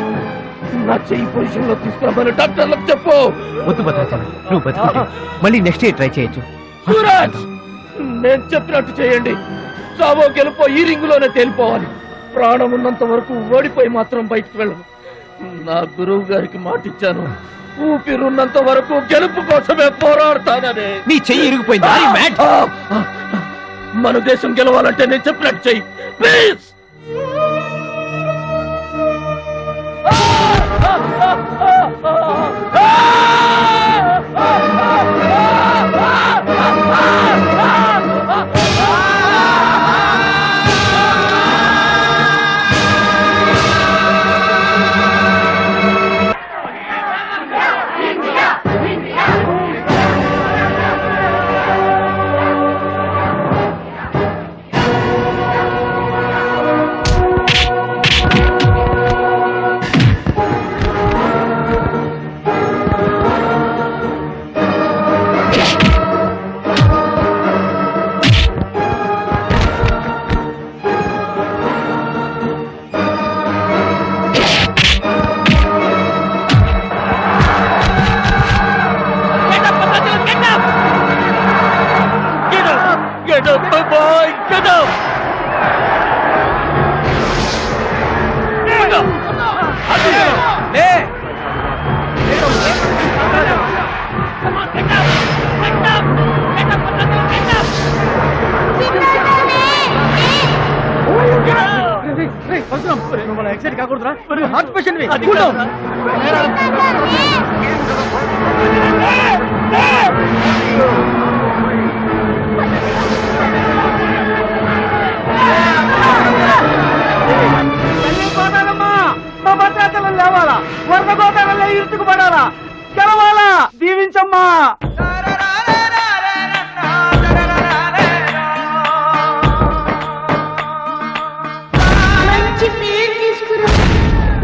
నా చెయ్యి position లో తీసుకురామని డాక్టర్లకు చెప్పు. వద్దు భద్రాచలం, నువ్వు బతుకుంటే మళ్ళీ next year try చేయొచ్చు. సూరజ్ నేను చెప్పినట్టు చేయండి. చావో గెలుపో ఈ రింగులోనే తేలిపోవాలి. ప్రాణం ఉన్నంత వరకు ఓడిపోయి మాత్రం బయటకు వెళ్ళను. నా గురువు గారికి మాటిచ్చాను, ఊపిరున్నంత వరకు గెలుపు కోసమే పోరాడతానని. నీ చెయ్యి ఇరిగిపోయింది. మన దేశం గెలవాలంటే నేను చెప్పినట్టు చెయ్యి please. Get up, my boy! Get up! Get up! Hey! Excite కాకూడదురా, హార్ట్ పేషెంట్ మా భద్రాచలం లేవాలా, వరద గోదావరిలో ఇరుచుకు పడాలా, గెలవాలా, దీవించమ్మా.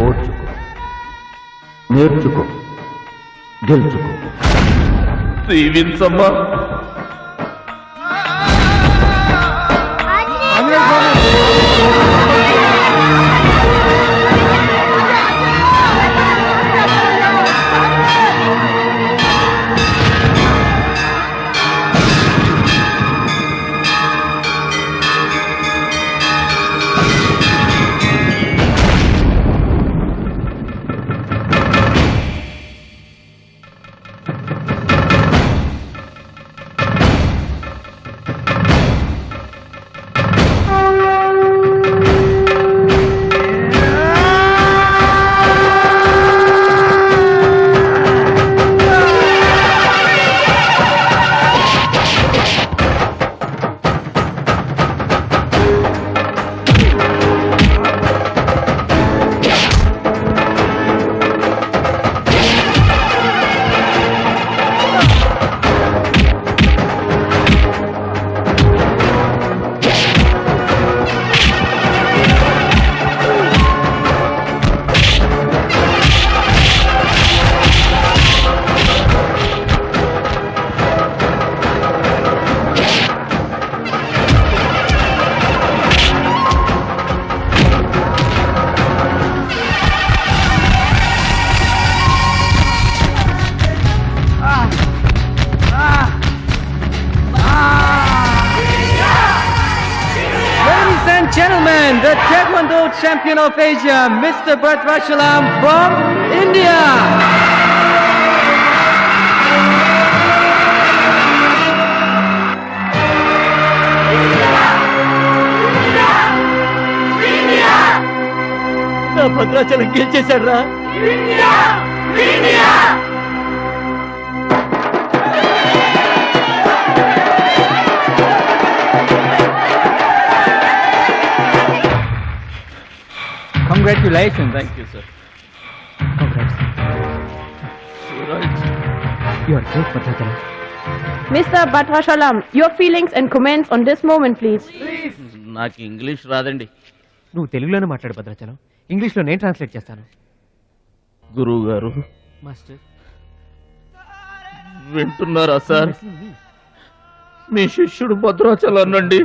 ఓర్చుకో, నేర్చుకో, గెలుచుకో. దీవించమ్మా. Gentlemen, the Taekwondo champion of Asia, Mr. Bhadrachalam from India. నా భద్రాచలం గెలిచేశాడు రా. Congratulations. Thank you, sir. Congrats. Suraj. You are great, Bhadrachalam. Mr. Bhadrachalam, your feelings and comments on this moment, please. నాకు English రాదండి. నువ్వు తెలుగులోనే మాట్లాడు భద్రాచలం, ఇంగ్లీష్లో నేను translate చేస్తాను. గురువు గారు మాస్టర్ వింటున్నారా సార్? మీ శిష్యుడు భద్రాచలం నుండి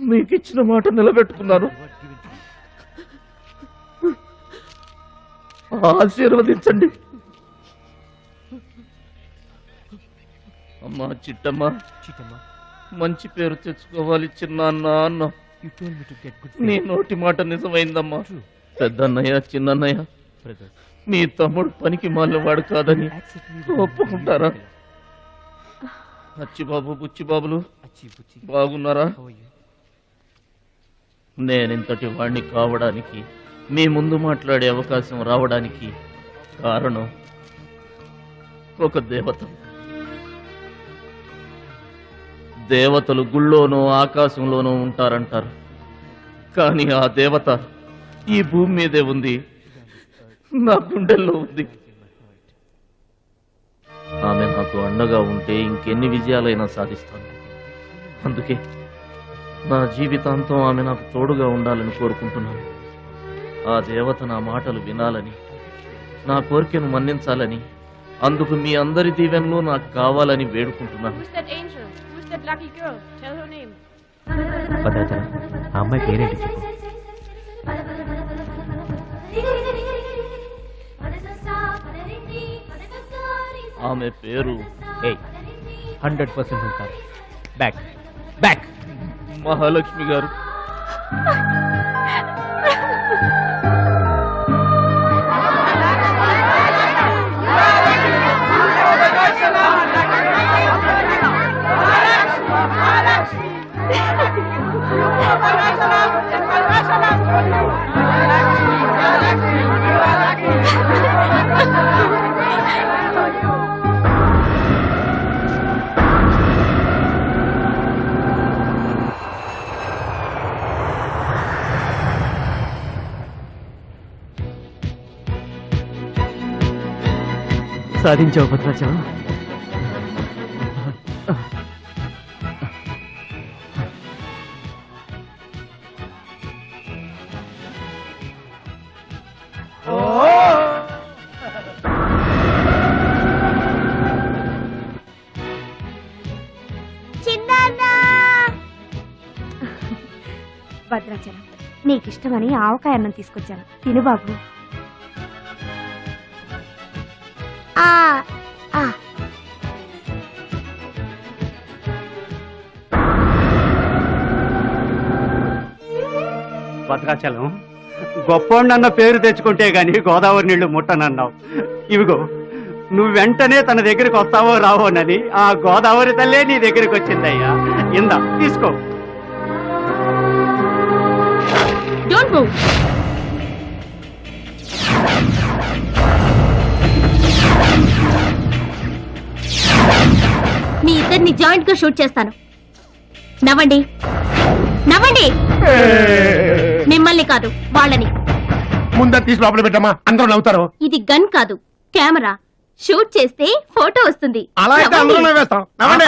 మీకు ఇచ్చిన మాట నిలబెట్టుకున్నాను. ఆశీర్వదించండి. అమ్మా చిట్టమ్మా, మంచి పేరు తెచ్చుకోవాలి చిన్నాన్న అన్న. నీ నోటి మాట నిజమైందమ్మా. పెద్దన్నయ్య, చిన్నన్నయ్య, మీ తమ్ముడు పనికి మాలినవాడు కాదని ఒప్పుకుంటారా? అచ్చిబాబు, బుచ్చిబాబులు బాగున్నారా? నేనింతటి వాణ్ణి కావడానికి, మీ ముందు మాట్లాడే అవకాశం రావడానికి కారణం ఒక దేవత. దేవతలు గుళ్ళోనూ ఆకాశంలోనూ ఉంటారంటారు, కానీ ఆ దేవత ఈ భూమి మీదే ఉంది, నా గుండెల్లో ఉంది. ఆమె నాకు అండగా ఉంటే ఇంకెన్ని విజయాలైనా సాధిస్తాను. అందుకే నా జీవితాంతం ఆమె నాకు తోడుగా ఉండాలని కోరుకుంటున్నాను. ఆ దేవత నా మాటలు వినాలని, నా కోరికను మన్నించాలని, అందుకు మీ అందరి దీవెనలు నాకు కావాలని వేడుకుంటున్నాను. Who's that angel? Who's that lucky girl? Tell her name. Bhadrachalam, ఆ అమ్మాయి పేరేంటి చెప్పు. ఆమె పేరు 100% కాదు. బ్యాక్ బ్యాక్ మహాలక్ష్మి గారు. సాధించావు భద్రాచలం. భద్రాచలం, నీకిష్టమని ఆవకాయ అన్నం తీసుకొచ్చాను, తిను బాబు. భద్రాచలం, గొప్పోండన్న పేరు తెచ్చుకుంటే గాని గోదావరి నీళ్లు ముట్టనన్నావు. ఇవిగో, నువ్వు వెంటనే తన దగ్గరికి వస్తావో రావోనని ఆ గోదావరి తల్లే నీ దగ్గరికి వచ్చిందయ్యా. ఇందా తీసుకో. Don't move. మీ ఇద్దరిని జాయింట్ గా షూట్ చేస్తాను. నవ్వండి, నవ్వండి. మిమ్మల్ని కాదు, వాళ్ళని. ముందు తీసి లోపల పెట్టమ్మా, అందరూ నవ్వుతారు. ఇది గన్ కాదు, కెమెరా. షూట్ చేస్తే ఫోటో వస్తుంది. అలా అయితే అందరూ నవ్వేస్తాం. నవ్వండి.